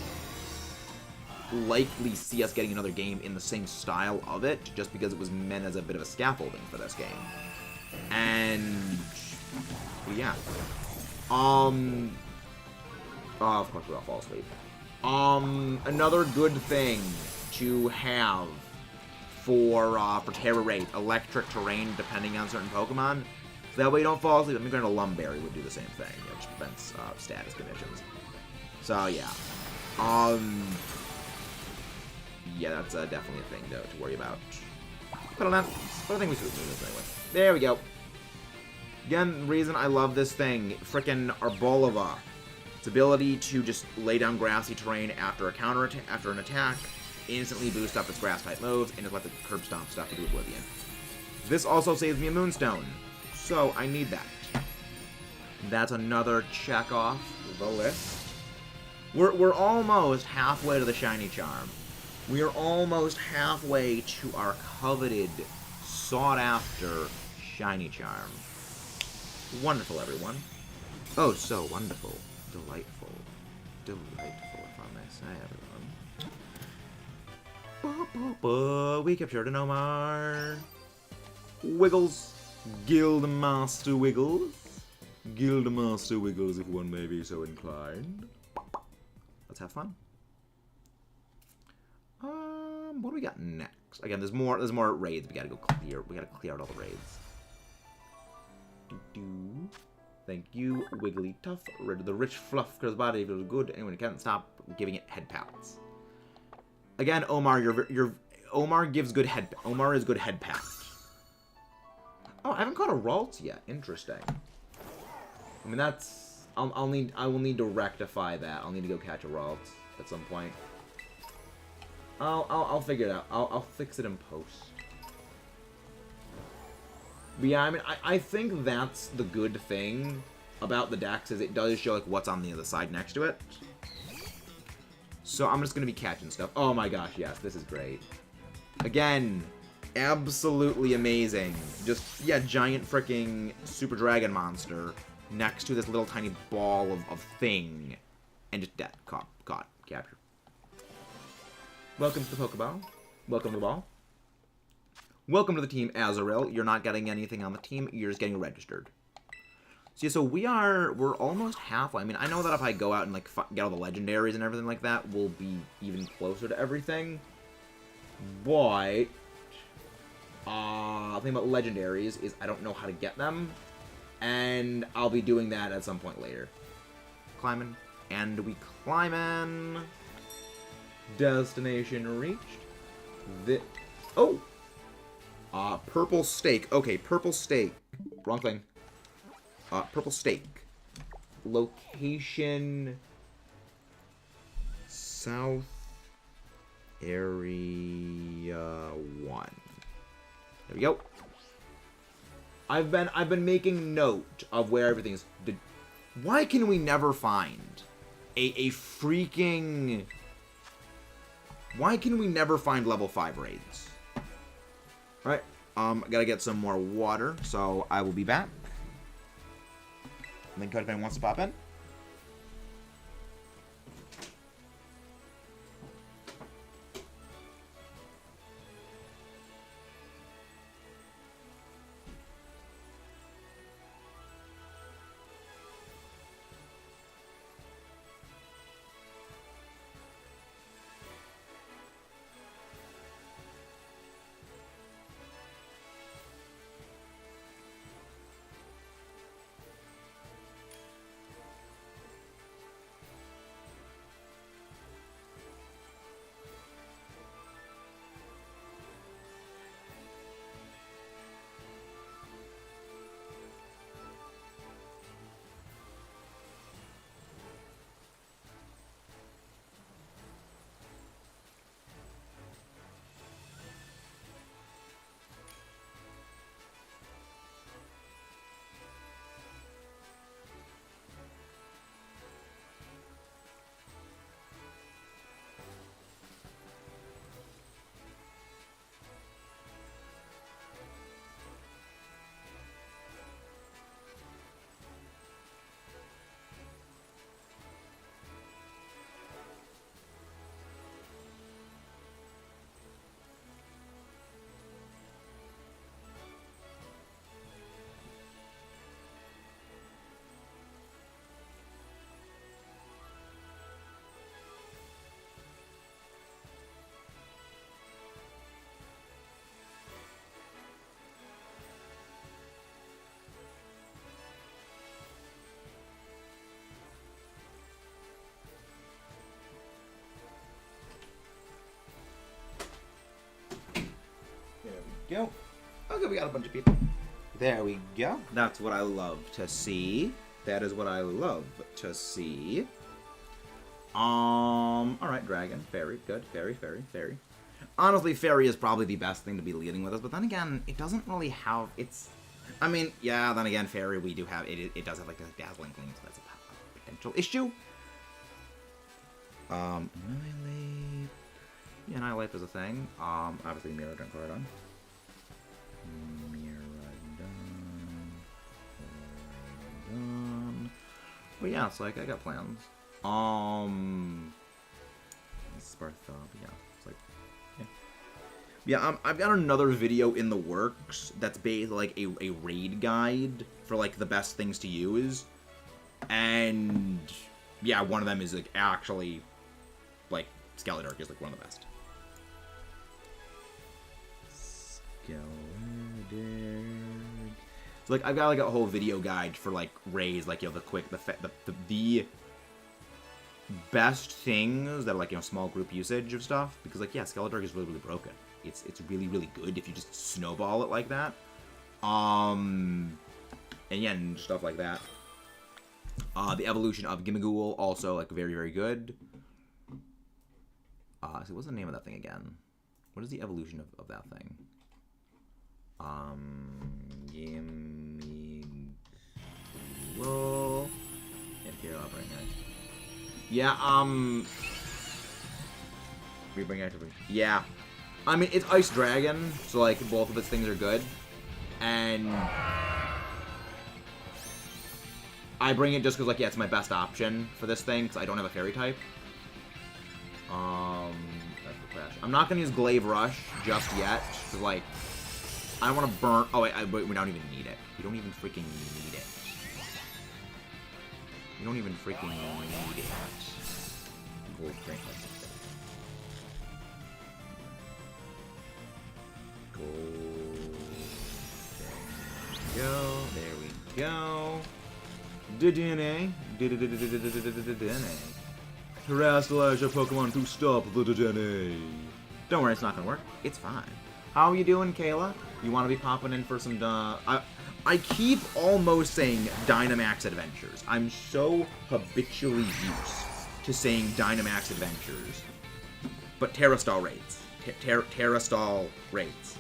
likely see us getting another game in the same style of it, just because it was meant as a bit of a scaffolding for this game. And... yeah. Oh, of course we all fall asleep. Another good thing to have for Terra Raid, electric terrain depending on certain Pokemon. So that way you don't fall asleep. I mean, granted, a Lumberry would do the same thing. It just prevents status conditions. So, yeah. Yeah, that's definitely a thing to worry about. But I think we should do this anyway. There we go. Again, the reason I love this thing, frickin' Arbolova. Its ability to just lay down grassy terrain after an attack, instantly boost up its grass-type moves, and just let the curb stomp stuff into oblivion. This also saves me a Moonstone, so I need that. That's another check off the list. We're almost halfway to the Shiny Charm. We are almost halfway to our coveted, sought-after Shiny Charm. Wonderful, everyone. Oh, so wonderful. Delightful. Delightful, if I may say, everyone. We captured an Omar. Wiggles. Guildmaster Wiggles. Guildmaster Wiggles, if one may be so inclined. Let's have fun. What do we got next? Again, there's more raids we gotta go clear. We gotta clear out all the raids. Thank you, Wigglytuff. Rid of the rich fluff, because body feels good. Anyone can't stop giving it head pats. Again, Omar, Omar gives good head. Omar is good head pat. Oh, I haven't caught a Ralts yet. Interesting. I mean, that's. I will need to rectify that. I'll need to go catch a Ralts at some point. I'll figure it out. I'll fix it in post. But yeah, I mean, I think that's the good thing about the Dex, is it does show, like, what's on the other side next to it. So I'm just gonna be catching stuff. Oh my gosh, yes, this is great. Again, absolutely amazing. Just, yeah, giant freaking Super Dragon monster next to this little tiny ball of thing. And just dead. Caught. Captured. Welcome to the Pokeball. Welcome to the ball. Welcome to the team, Azrael. You're not getting anything on the team. You're just getting registered. So, yeah, so we're almost halfway. I mean, I know that if I go out and, like, get all the legendaries and everything like that, we'll be even closer to everything. But, the thing about legendaries is I don't know how to get them. And I'll be doing that at some point later. Climbing. And we climbing. Destination reached. Oh! Purple steak. Okay, purple steak. Wrong thing. Purple steak. Location South Area 1. There we go. I've been making note of where everything's. Why can we never find a freaking? Why can we never find level 5 raids? All right. Gotta get some more water, so I will be back. Link code if anyone wants to pop in. Go. Okay, we got a bunch of people. There we go. That's what I love to see. That is what I love to see. Alright, dragon. Fairy. Good. Fairy, fairy, fairy. Honestly, fairy is probably the best thing to be leading with us, but then again, it doesn't really have, I mean, yeah, then again, fairy, we do have, it does have, like, a dazzling thing, so that's a potential issue. Annihilate. Yeah, annihilate is a thing. Obviously, mirror don't card on. But yeah, it's like I got plans. Spartha, but yeah, it's like yeah. I've got another video in the works that's basically like a raid guide for like the best things to use, and yeah, one of them is like actually like Scarlet is like one of the best. So like I've got like a whole video guide for like raids, like, you know, the best things that are like, you know, small group usage of stuff, because like, yeah, Skeletork is really, really broken. It's really, really good if you just snowball it like that. And yeah, and stuff like that. The evolution of Gimmighoul also like very, very good. So what's the name of that thing again? What is the evolution of that thing? Gimmighoul. Imperial Operating Guide. Yeah, we bring activity. Yeah. I mean, it's Ice Dragon, so like both of its things are good. And I bring it just because, like, yeah, it's my best option for this thing, because I don't have a fairy type. That's the crash. I'm not gonna use Glaive Rush just yet, because, like, I don't want to burn. Oh wait, we don't even need it. We don't even freaking need it. We don't even freaking need it. Gold drink. Gold. There we go. There we go. DNA. DNA. Harass the Elijah Pokemon to stop the DNA. Don't worry, it's not gonna work. It's fine. How you doing, Kayla? You want to be popping in for some I keep almost saying Dynamax Adventures. I'm so habitually used to saying Dynamax Adventures, but Terrastall raids. Terrastall raids.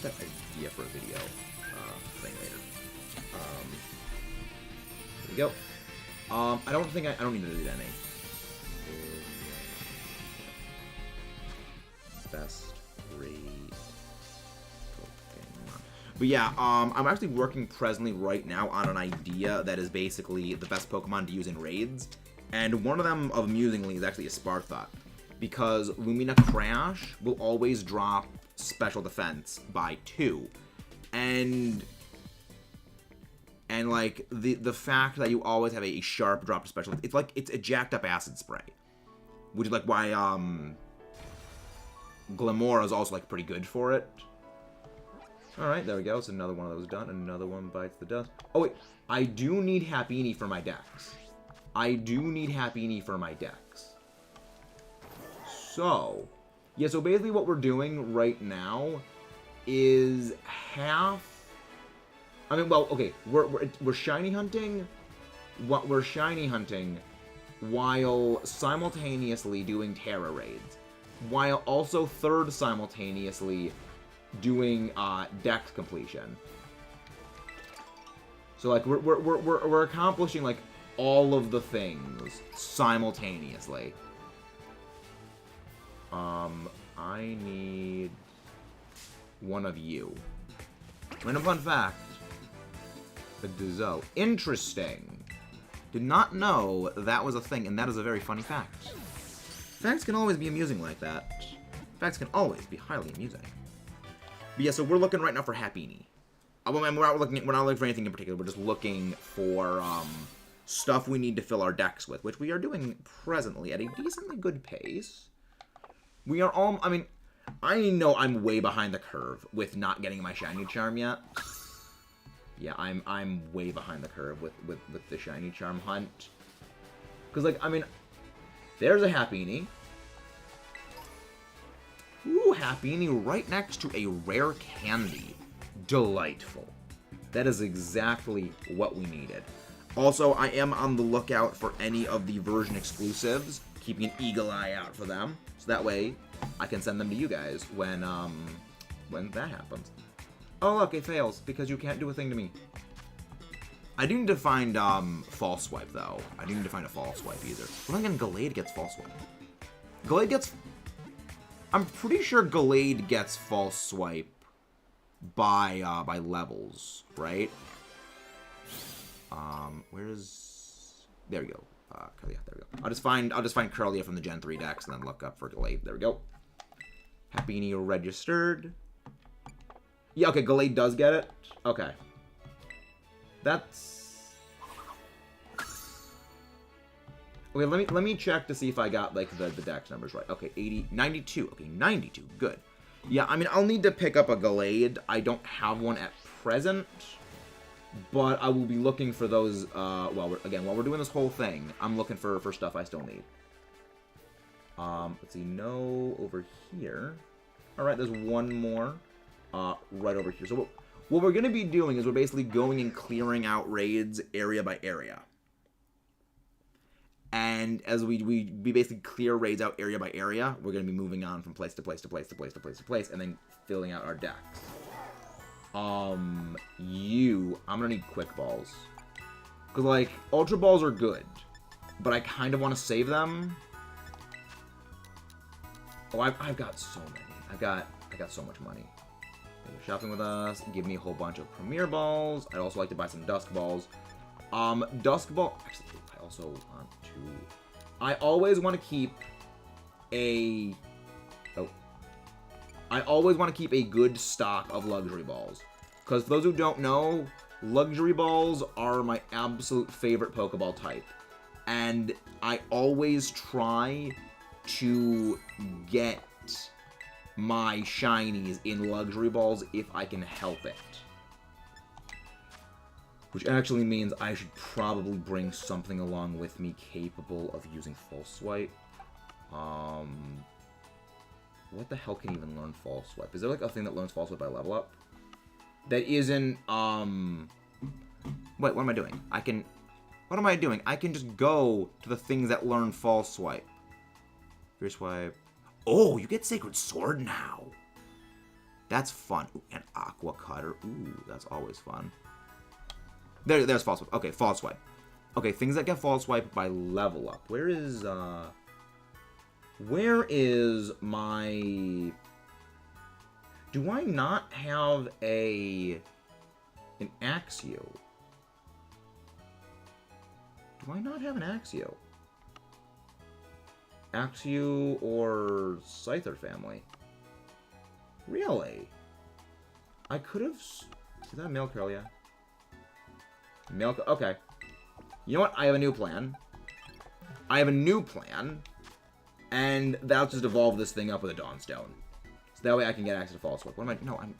That's that idea for a video thing later. There we go. I don't need to do any. Best raid Pokemon. But yeah, I'm actually working presently right now on an idea that is basically the best Pokemon to use in raids. And one of them, amusingly, is actually a Sparthot. Because Lumina Crash will always drop special defense by 2. And like, the fact that you always have a sharp drop to special, it's like, it's a jacked up acid spray. Which is like why, Glamora is also, like, pretty good for it. Alright, there we go. So another one of those done. Another one bites the dust. Oh, wait. I do need Happiny for my decks. So, yeah, so basically what we're doing right now is half... I mean, well, okay, we're shiny hunting. We're shiny hunting while simultaneously doing Terra raids, while also third simultaneously doing dex completion. So like we're accomplishing like all of the things simultaneously. I need one of you. Random fun fact. The Duzo. Interesting. Did not know that was a thing, and that is a very funny fact. Facts can always be amusing like that. Facts can always be highly amusing. But yeah, so we're looking right now for Happiny. We're not looking for anything in particular. We're just looking for stuff we need to fill our decks with, which we are doing presently at a decently good pace. We are all... I mean, I know I'm way behind the curve with not getting my Shiny Charm yet. Yeah, I'm way behind the curve with the Shiny Charm hunt. Because, like, I mean, there's a Happiny. Ooh, Happiny right next to a rare candy. Delightful. That is exactly what we needed. Also, I am on the lookout for any of the version exclusives, keeping an eagle eye out for them, so that way I can send them to you guys when that happens. Oh look, it fails because you can't do a thing to me. I do need to find False Swipe though. I do need to find a False Swipe either. Well, again, Gallade gets False Swipe. Gallade gets... I'm pretty sure Gallade gets False Swipe by levels, right? Where's... There we go. Yeah, there we go. I'll just find Curlia from the Gen 3 decks and then look up for Gallade. There we go. Happiny registered. Yeah, okay, Gallade does get it. Okay. That's... Okay, let me check to see if I got, like, the dex numbers right. Okay, 80... 92. Okay, 92. Good. Yeah, I mean, I'll need to pick up a Gallade. I don't have one at present. But I will be looking for those, while we're doing this whole thing, I'm looking for stuff I still need. Let's see, no over here. Alright, there's one more, right over here. So what we're going to be doing is we're basically going and clearing out raids area by area. And as we basically clear raids out area by area, we're going to be moving on from place to place to place to place to place to place, and then filling out our decks. I'm gonna need Quick Balls. Because, like, Ultra Balls are good. But I kind of want to save them. Oh, I've got so many. I got so much money. You're shopping with us. Give me a whole bunch of Premier Balls. I'd also like to buy some Dusk Balls. Dusk Ball... Actually, I also want to... I always want to keep a... I always want to keep a good stock of Luxury Balls. Because those who don't know, Luxury Balls are my absolute favorite Pokeball type. And I always try to get my shinies in Luxury Balls if I can help it. Which actually means I should probably bring something along with me capable of using False Swipe. What the hell can even learn False Swipe? Is there like a thing that learns False Swipe by level up? That isn't, Wait, what am I doing? I can... What am I doing? I can just go to the things that learn false swipe. Fierce swipe. Oh, you get Sacred Sword now. That's fun. Ooh, and Aqua Cutter. Ooh, that's always fun. There's false swipe. Okay, false swipe. Okay, things that get false swipe by level up. Where is my... Do I not have an Axio? Do I not have an Axio? Axio or Scyther family? Really? I could have... Is that a male curl? Yeah. Male... Okay. You know what? I have a new plan. And that'll just evolve this thing up with a Dawnstone. So that way I can get access to False Swipe. What am I... No, I'm...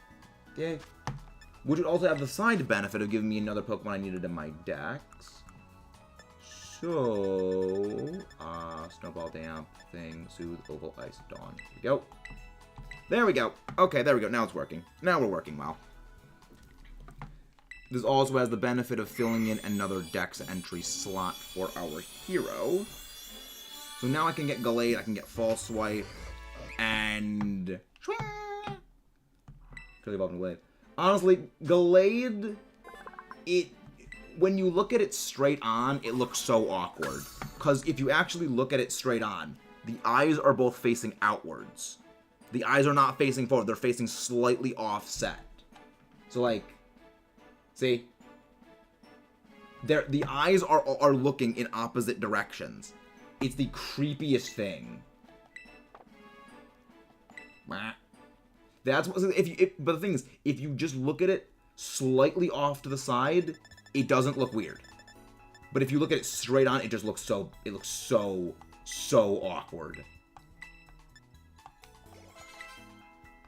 Yay. Which would also have the side benefit of giving me another Pokemon I needed in my dex. So... Snowball, Damp, Thing, Soothe, Oval, Ice, Dawn. Here we go. There we go. Okay, there we go. Now it's working. Now we're working well. This also has the benefit of filling in another dex entry slot for our hero. So now I can get Gallade, I can get False Swipe, and... Gallade. Honestly, Gallade, when you look at it straight on, it looks so awkward. Because if you actually look at it straight on, the eyes are both facing outwards. The eyes are not facing forward, they're facing slightly offset. So like... See? The eyes are looking in opposite directions. It's the creepiest thing. That's what, but the thing is, if you just look at it slightly off to the side, it doesn't look weird. But if you look at it straight on, it just looks so, so awkward.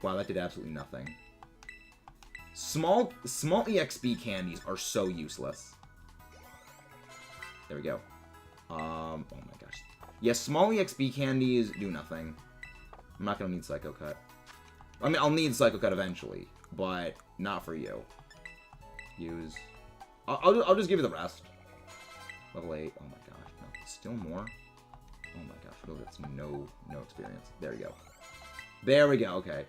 Wow, that did absolutely nothing. Small EXP candies are so useless. There we go. Oh my gosh. Yeah, small EXP candies do nothing. I'm not gonna need Psycho Cut. I mean, I'll need Psycho Cut eventually, but not for you. Use. I'll just give you the rest. Level 8. Oh my gosh. No, still more. Oh my gosh. Really, that's no experience. There we go. There we go. Okay.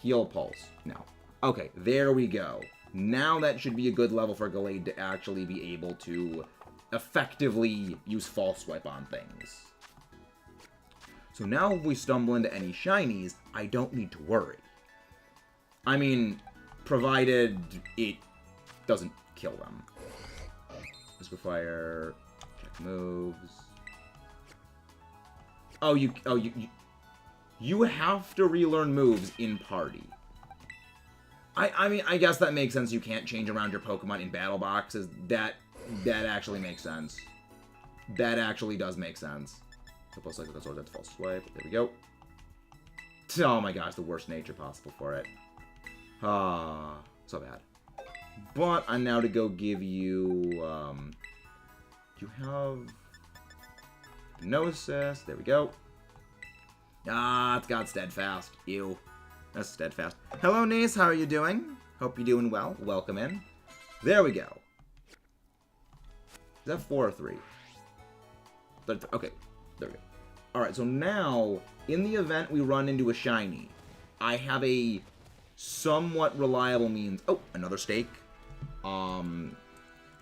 Heal Pulse. No. Okay, there we go. Now that should be a good level for Gallade to actually be able to effectively use False Swipe on things. So now if we stumble into any shinies, I don't need to worry. I mean, provided it doesn't kill them. Whisper Fire, check moves. Oh, you have to relearn moves in party. I mean, I guess that makes sense. You can't change around your Pokemon in battle boxes. That actually makes sense. That actually does make sense. Plus Psychic Sword, that's False Swipe. There we go. Oh my gosh, the worst nature possible for it. Ah, so bad. But I'm now to go give you, you have Hypnosis. There we go. Ah, it's got Steadfast. Ew. That's Steadfast. Hello, niece. How are you doing? Hope you're doing well. Welcome in. There we go. Is that 4 or 3? Okay. There we go. Alright, so now, in the event we run into a shiny, I have a somewhat reliable means... Oh, another stake.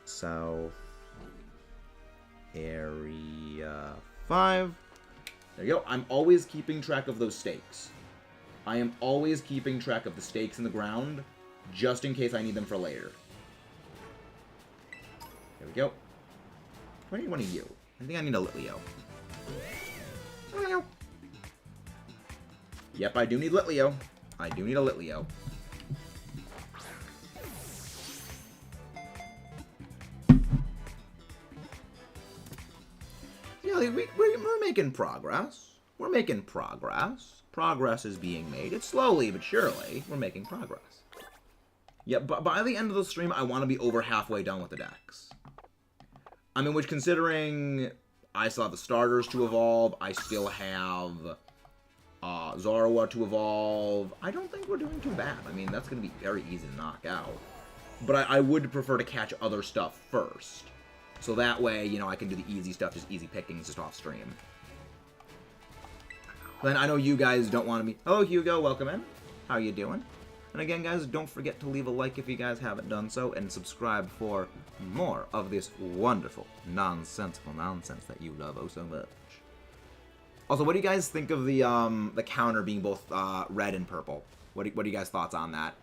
South Area 5. There you go. I'm always keeping track of those stakes. I am always keeping track of the stakes in the ground, just in case I need them for later. There we go. Do I need one of you? I think I need a Litleo. Yep, I do need Litleo. I do need a Litleo. Yeah, we're making progress. We're making progress. Progress is being made. It's slowly but surely. We're making progress. Yeah, but by the end of the stream, I want to be over halfway done with the decks. I mean, which considering I still have the starters to evolve, I still have Zorua to evolve, I don't think we're doing too bad. I mean, that's going to be very easy to knock out. But I would prefer to catch other stuff first. So that way, you know, I can do the easy stuff, just easy pickings just off stream. Then I know you guys don't want to be... Oh, Hugo, welcome in. How you doing? And again, guys, don't forget to leave a like if you guys haven't done so, and subscribe for more of this wonderful, nonsensical nonsense that you love oh so much. Also, what do you guys think of the counter being both red and purple? What are you guys' thoughts on that?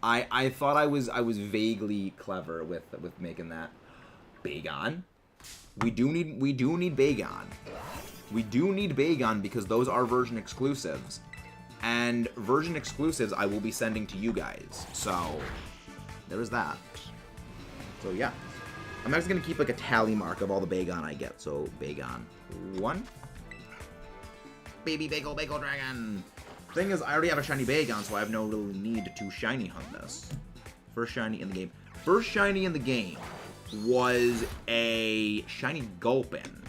I thought I was vaguely clever with making that. Bagon. We do need Bagon. We do need Bagon because those are version exclusives. And version exclusives I will be sending to you guys. So, there is that. So, yeah. I'm actually going to keep like a tally mark of all the Bagon I get. So, Bagon 1. Baby Bagel Dragon. Thing is, I already have a shiny Bagon, so I have no real need to shiny hunt this. First shiny in the game. First shiny in the game was a shiny Gulpin,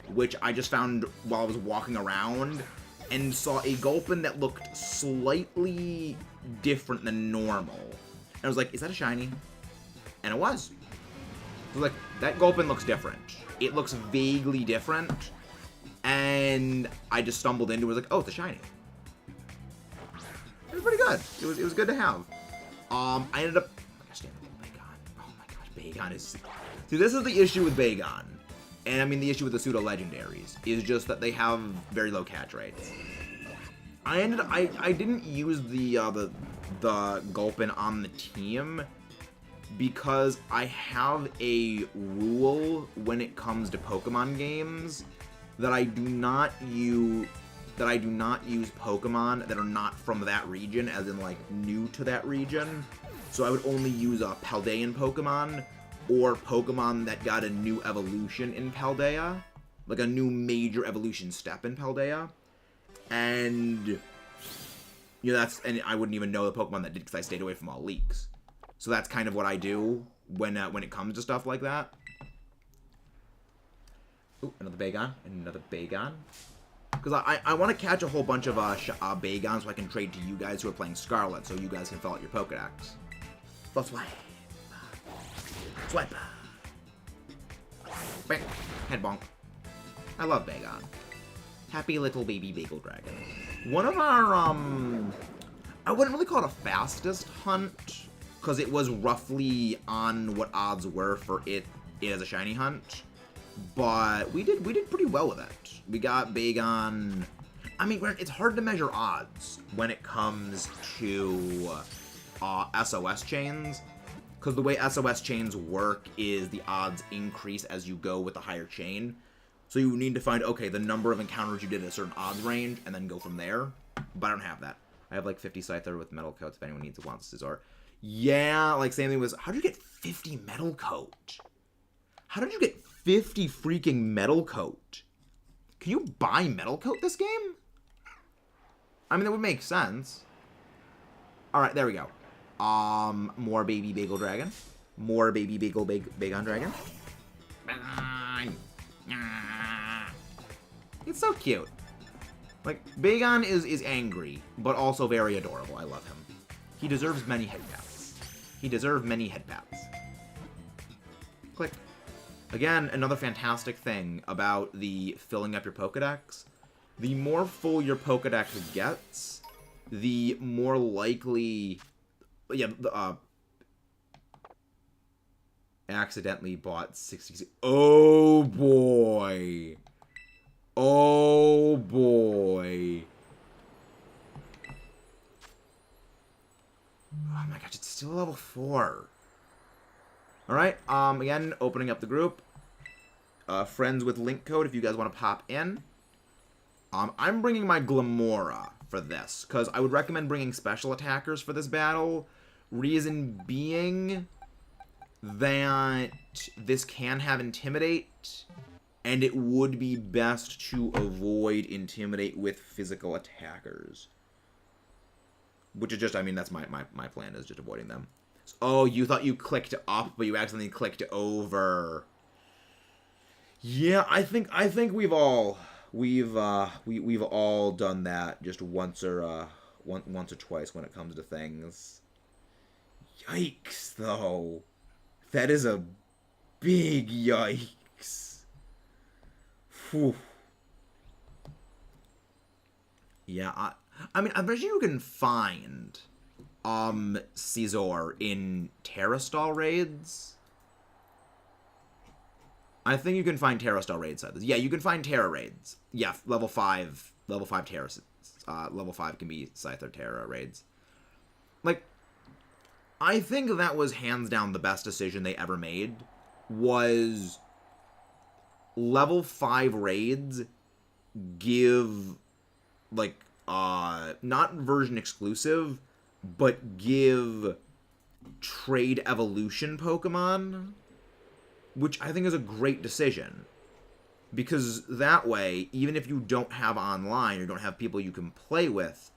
which I just found while I was walking around and saw a Gulpin that looked slightly different than normal. And I was like, is that a shiny? And it was. I was like, that Gulpin looks different. It looks vaguely different. And I just stumbled into it, was like, oh, it's a shiny. It was pretty good. It was good to have. I ended up... Oh my gosh, damn it, Bagon. Oh my gosh, Bagon is... See, this is the issue with Bagon. And I mean the issue with the pseudo-legendaries is just that they have very low catch rates. I didn't use the Gulpin on the team because I have a rule when it comes to Pokemon games that I do not use Pokemon that are not from that region, as in like new to that region. So I would only use a Paldean Pokemon or Pokemon that got a new evolution in Paldea, like a new major evolution step in Paldea. And you know, and I wouldn't even know the Pokemon that did because I stayed away from all leaks. So that's kind of what I do when it comes to stuff like that. Ooh, another Bagon, another Bagon. Because I want to catch a whole bunch of Bagons so I can trade to you guys who are playing Scarlet, so you guys can fill out your Pokedex. So swipe. Swipe. Bang. Head bonk. I love Bagon. Happy little baby bagel dragon. One of our, I wouldn't really call it a fastest hunt, because it was roughly on what odds were for it as a shiny hunt. But we did pretty well with it. We got Bagon. I mean, it's hard to measure odds when it comes to SOS chains, because the way SOS chains work is the odds increase as you go with the higher chain. So you need to find, okay, the number of encounters you did at a certain odds range, and then go from there. But I don't have that. I have like 50 Scyther with Metal Coats if anyone needs it, wants Scizor. Yeah, like same thing was, how did you get 50 Metal Coat? How did you get 50 freaking Metal Coat? Can you buy Metal Coat this game? I mean, that would make sense. Alright, there we go. More baby bagel dragon. More baby Bagon dragon. It's so cute. Like, Bagon is angry, but also very adorable. I love him. He deserves many head pats. He deserves many head pats. Click. Again, another fantastic thing about the filling up your Pokedex. The more full your Pokedex gets, the more likely... Yeah, accidentally bought 60... Oh, boy. Oh, boy. Oh, my gosh, it's still level 4. Alright, again, opening up the group. Friends with link code if you guys want to pop in. I'm bringing my Glamora for this, because I would recommend bringing special attackers for this battle. Reason being that this can have Intimidate, and it would be best to avoid Intimidate with physical attackers. Which is just, I mean, that's my plan, is just avoiding them. Oh, you thought you clicked up, but you accidentally clicked over. Yeah, I think we've all done that just once or twice when it comes to things. Yikes, though. That is a big yikes. Whew. Yeah, I mean, I bet you can find Caesar in Terrastall raids. I think you can find Terrastall raids. Yeah, you can find Terra raids. Yeah, level 5 Terra. Level 5 can be Scyther Terra raids. Like, I think that was hands down the best decision they ever made. Was level 5 raids give, like, not version exclusive, but give trade evolution Pokemon, which I think is a great decision. Because that way, even if you don't have online or don't have people you can play with,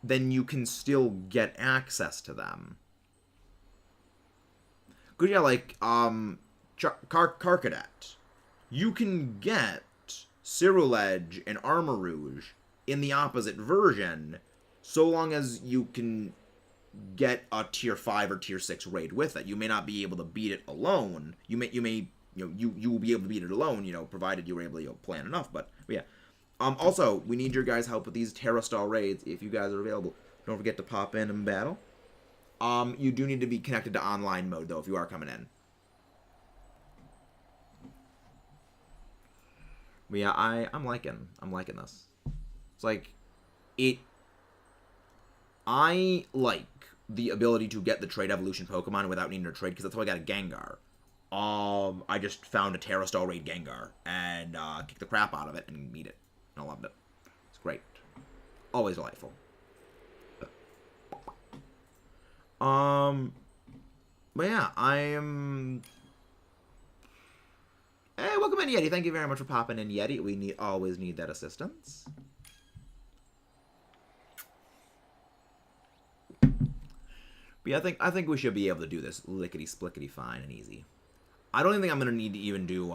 then you can still get access to them. Because, yeah, like, Carcadet. You can get Cyrilege and Armarouge in the opposite version, so long as you can get a tier 5 or tier 6 raid with it. You may not be able to beat it alone. You will be able to beat it alone, provided you were able to plan enough. But yeah. Also, we need your guys' help with these Terrastall raids if you guys are available. Don't forget to pop in and battle. You do need to be connected to online mode though if you are coming in. But yeah, I'm liking this. It's like I like the ability to get the trade evolution Pokemon without needing to trade, because that's how I got a Gengar. I just found a Terrastall raid Gengar and kicked the crap out of it and meet it. I loved it. It's great. Always delightful. But yeah, I am. Hey, welcome in, Yeti. Thank you very much for popping in, Yeti. We always need that assistance. But yeah, I think we should be able to do this lickety-splickety fine and easy. I don't even think I'm gonna need to even do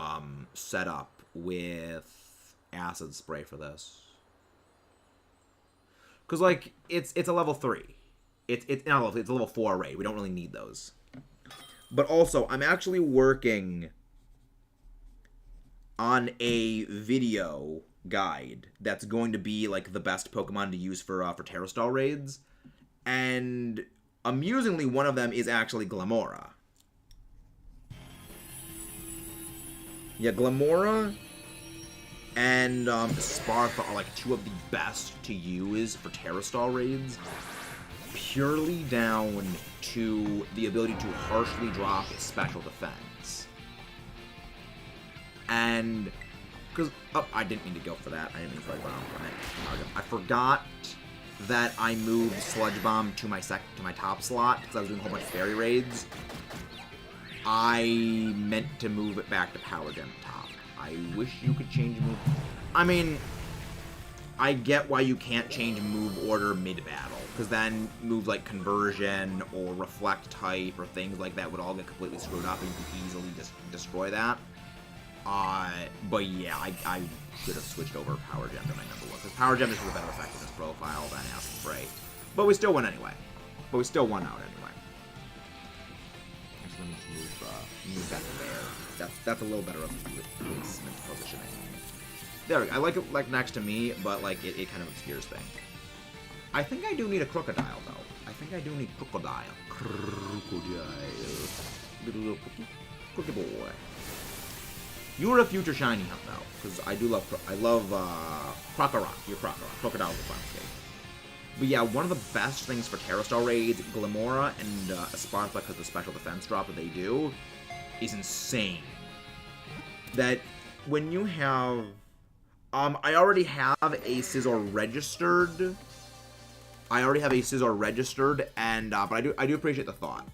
setup with acid spray for this, because like it's a level 3. It's not level, it's a level 4 raid. We don't really need those. But also, I'm actually working on a video guide that's going to be like the best Pokemon to use for Terrastall raids, and amusingly, one of them is actually Glamora. Yeah, Glamora and Spartha are like two of the best to use for Terrastall raids, purely down to the ability to harshly drop special defense. And because I didn't mean to go for that. I didn't mean to try ground from it. I forgot that I moved Sludge Bomb to my top slot because I was doing a whole bunch of fairy raids. I meant to move it back to Power Gem top. I wish you could change move. I mean, I get why you can't change move order mid-battle, because then moves like Conversion or Reflect type or things like that would all get completely screwed up and you could easily just destroy that. But yeah, I should have switched over Power Gem to my number 1, because Power Gem is a better effectiveness profile than Acid Spray. But we still won anyway. But we still won out anyway. Let me just move that there. That's a little better placement positioning. There we go. I like it like next to me, but like it kind of obscures things. I think I do need a Crocodile though. I think I do need Crocodile. Crocodile. Little cookie boy. You were a future shiny hunt though, because I love Crocorock. You're Crocorock. Crocodile is a fun escape. But yeah, one of the best things for Terrastall raids, Glamora and Spartha, because the special defense drop that they do is insane. That when you have, I already have a Scizor registered. And but I do appreciate the thought.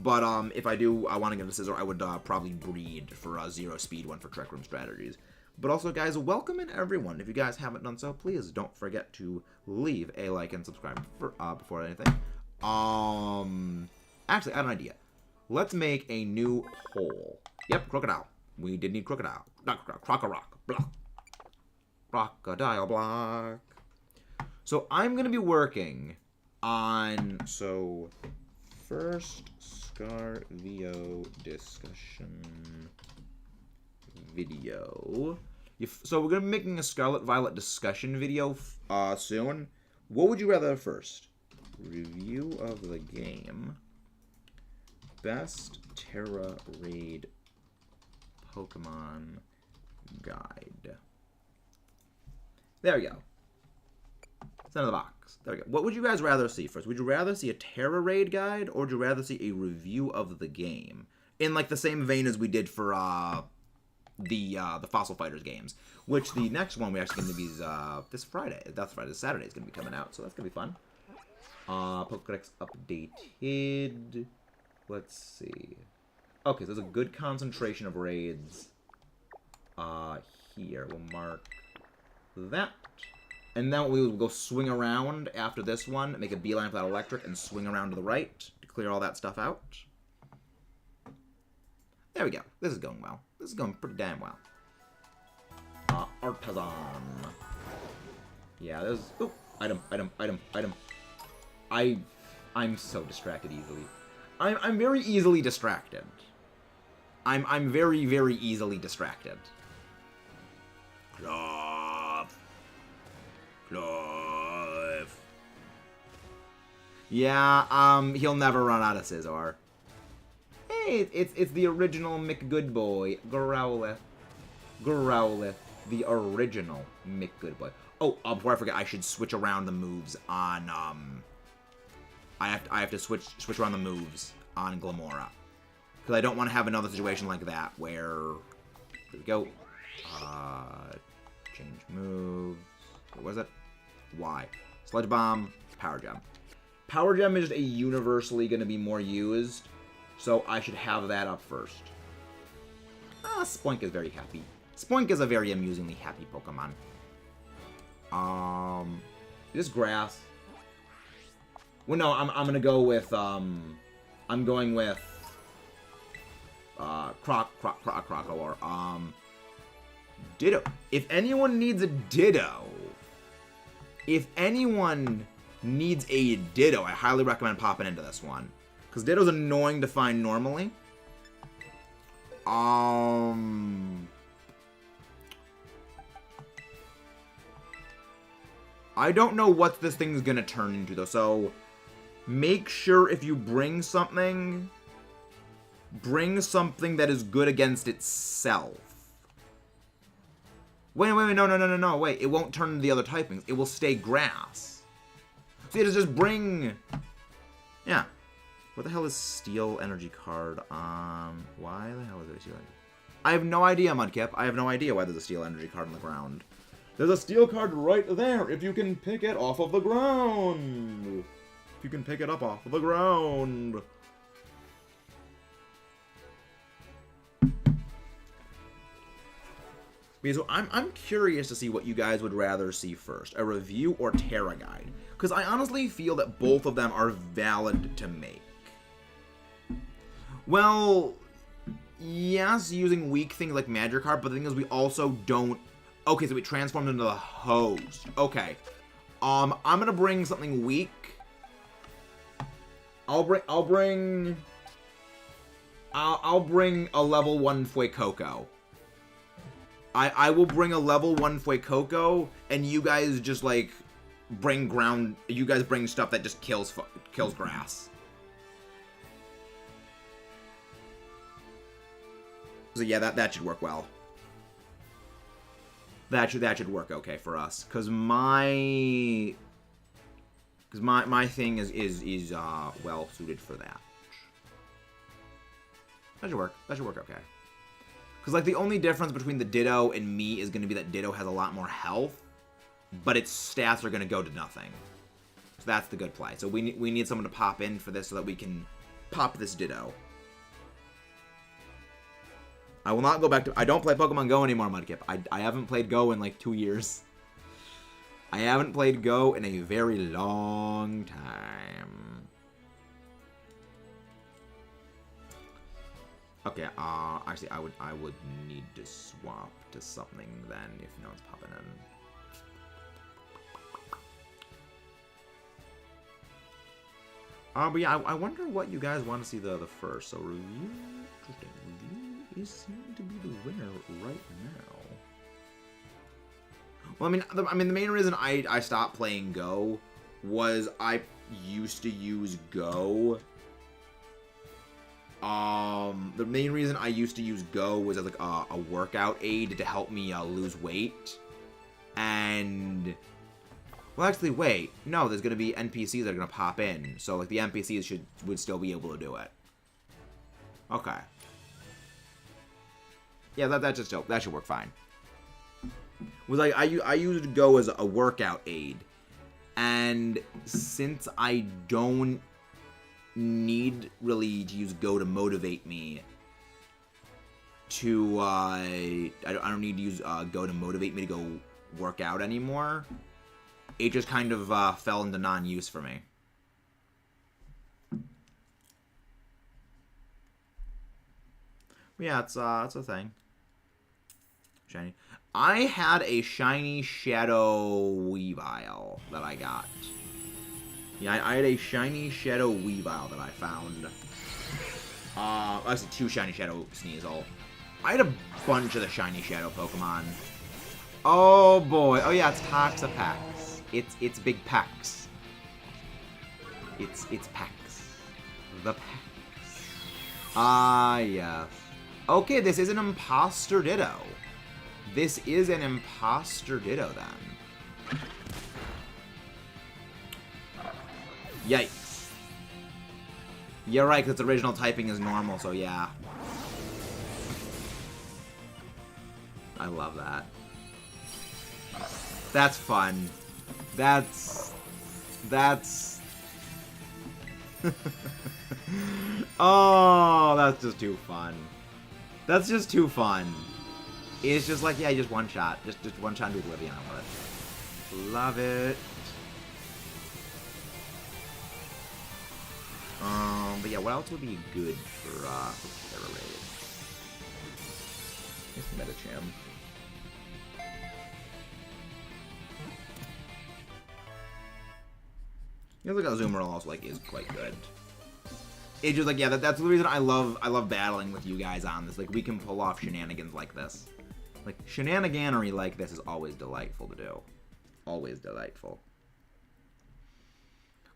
But if I want to get a Scizor, I would probably breed for a 0 speed one for Trick Room strategies. But also, guys, welcome in everyone. If you guys haven't done so, please don't forget to leave a like and subscribe before anything. Actually, I have an idea. Let's make a new poll. Yep, Crocodile. We did need Crocodile. Not Crocorock. Block. Crocodile block. So I'm going to be working on... So, first Scarvio discussion... video. So we're going to be making a Scarlet Violet discussion video soon. What would you rather first? Review of the game. Best Terra Raid Pokemon Guide. There we go. It's out of the box. There we go. What would you guys rather see first? Would you rather see a Terra Raid guide, or would you rather see a review of the game? In like the same vein as we did for the Fossil Fighters games. Which the next one we actually going to be this Friday. That's Friday. This Saturday is going to be coming out, so that's going to be fun. Pokédex updated. Let's see. Okay, so there's a good concentration of raids. Here we'll mark that. And then we will go swing around after this one, make a beeline for that electric, and swing around to the right to clear all that stuff out. There we go. This is going well. This is going pretty damn well. Artisan. Yeah, there's... Oh, item. I'm so distracted easily. I'm very easily distracted. I'm very, very easily distracted. Clive. Yeah, he'll never run out of Scizor. Hey, it's the original McGoodboy. Growlithe. The original McGoodboy. Oh, before I forget, I should switch around the moves on, I have to switch around the moves on Glamora. Because I don't want to have another situation like that where... There we go. Change moves. What was it? Y. Sludge Bomb. Power Gem. Power Gem is just universally going to be more used, so I should have that up first. Spoink is very happy. Spoink is a very amusingly happy Pokemon. This grass. Well, no, I'm gonna go with I'm going with or Ditto. If anyone needs a Ditto, I highly recommend popping into this one. Because Ditto's annoying to find normally. I don't know what this thing's gonna turn into, though, so make sure if you bring something that is good against itself. Wait, no, wait, it won't turn into the other typings. It will stay grass. So you just bring... Yeah. What the hell is Steel Energy card? Why the hell is there a Steel Energy? I have no idea, Mudkip. I have no idea why there's a Steel Energy card on the ground. There's a Steel card right there if you can pick it off of the ground. If you can pick it up off of the ground. Okay, so I'm curious to see what you guys would rather see first, a review or Terra Guide. Because I honestly feel that both of them are valid to make. Well, yes, using weak things like Magikarp, but the thing is we also don't... Okay, so we transformed into the host. Okay. I'm gonna bring something weak. I'll bring a level 1 Fuecoco. I will bring a level 1 Fuecoco, and you guys just, like, bring ground... You guys bring stuff that just kills grass. So yeah, that should work well. That should work okay for us, cause my thing is well suited for that. That should work. That should work okay. Cause like the only difference between the Ditto and me is gonna be that Ditto has a lot more health, but its stats are gonna go to nothing. So that's the good play. So we need someone to pop in for this so that we can pop this Ditto. I will not go back to... I don't play Pokemon Go anymore, Mudkip. I haven't played Go in like 2 years. I haven't played Go in a very long time. Okay, actually, I would need to swap to something then if no one's popping in. But yeah, I wonder what you guys want to see the first. So review... Interesting. Review... is seeming to be the winner right now. Well, I mean, the main reason I stopped playing Go was I used to use Go. The main reason I used to use Go was as like a workout aid to help me lose weight. And well, actually, wait, no, there's gonna be NPCs that are gonna pop in, so like the NPCs would still be able to do it. Okay. Yeah, that should work fine. Was like I used Go as a workout aid, and since I don't need really to use Go to motivate me to I don't need to use Go to motivate me to go work out anymore. It just kind of fell into non-use for me. But yeah, it's a thing. Shiny. I had a shiny Shadow Weavile that I got. Yeah, I had a shiny Shadow Weavile that I found. Actually, 2 shiny Shadow Sneasel. I had a bunch of the shiny Shadow Pokemon. Oh boy. Oh yeah, it's Toxapex. It's Big Pex. It's Pex. The Pex. Ah, yes. Okay, this is an Imposter Ditto. This is an Imposter Ditto, then. Yikes. You're right, because its original typing is normal, so yeah. I love that. That's fun. That's... Oh, that's just too fun. That's just too fun. It's just like, yeah, just one shot. Just one shot into oblivion. I love it. Love it. But yeah, what else would be good for Terra Raid? It's Metacham. You know, like Azumarill also like is quite good. It's just like, yeah, that's the reason I love battling with you guys on this. Like, we can pull off shenanigans like this. Like, shenaniganery like this is always delightful to do. Always delightful.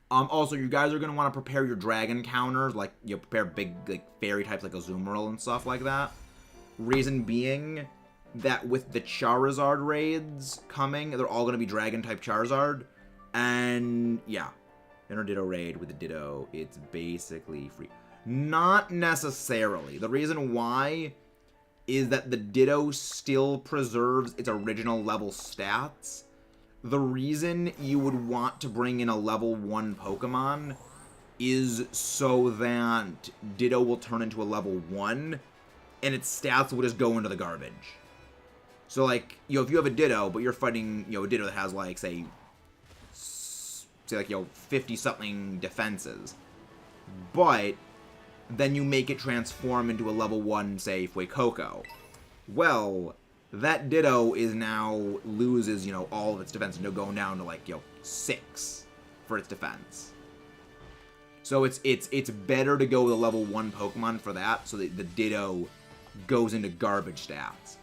Also, you guys are going to want to prepare your dragon counters. Like, you prepare big, like, fairy types like Azumarill and stuff like that. Reason being that with the Charizard raids coming, they're all going to be dragon-type Charizard. And, yeah. Inner Ditto raid with the Ditto, it's basically free. Not necessarily. The reason why is that the Ditto still preserves its original level stats. The reason you would want to bring in a level 1 Pokemon is so that Ditto will turn into a level 1, and its stats will just go into the garbage. So, like, you know, if you have a Ditto, but you're fighting, you know, a Ditto that has, like, say like, you know, 50-something defenses, but then you make it transform into a level 1, say, Fuecoco. Well, that Ditto is now loses, you know, all of its defense, and going down to, like, you know, 6 for its defense. So it's better to go with a level 1 Pokemon for that, so that the Ditto goes into garbage stats.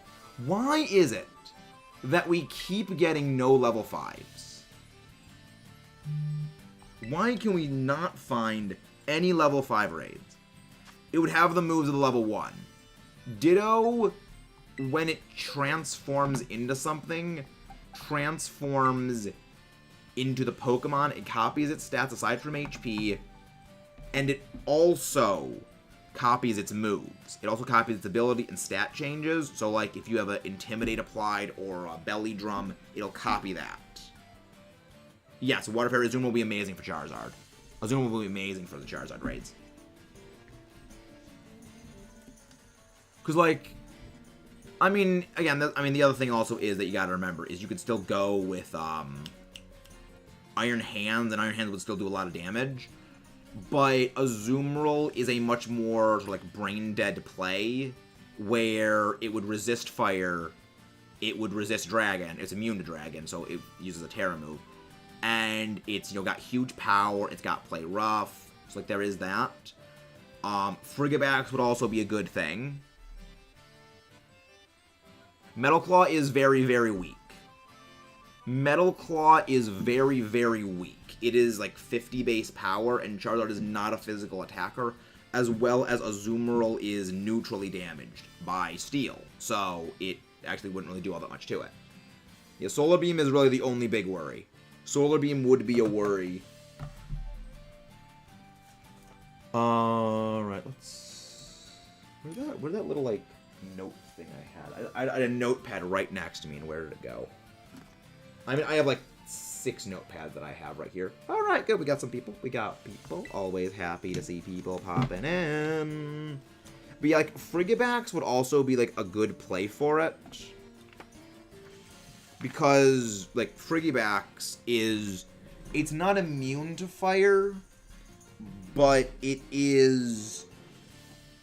Why is it that we keep getting no level 5s? Why can we not find any level 5 raids? It would have the moves of the level 1. Ditto, when it transforms into something, transforms into the Pokemon. It copies its stats aside from HP, and it also copies its moves. It also copies its ability and stat changes. So, like, if you have an Intimidate applied or a Belly Drum, it'll copy that. Yes, Water Fairy Azumarill will be amazing for Charizard. Azumarill will be amazing for the Charizard raids. Because, like, I mean, again, the other thing also is that you gotta remember is you could still go with Iron Hands, and Iron Hands would still do a lot of damage. But Azumarill is a much more, sort of like, brain-dead play, where it would resist fire, it would resist Dragon, it's immune to Dragon, so it uses a Terra move. And it's, you know, got huge power, it's got Play Rough, so, like, there is that. Frigibax would also be a good thing. Metal Claw is very, very weak. Metal Claw is very, very weak. It is like 50 base power, and Charizard is not a physical attacker, as well as Azumarill is neutrally damaged by Steel. So it actually wouldn't really do all that much to it. Yeah, Solar Beam is really the only big worry. Solar Beam would be a worry. Alright, let's... Where'd that little, like, note thing I had? I had a notepad right next to me, and where did it go? I mean, I have, like, 6 notepads that I have right here. Alright, good, we got some people. We got people. Always happy to see people popping in. But yeah, like, Frigibax would also be, like, a good play for it. Because, like, Frigibax is... It's not immune to fire, but it is...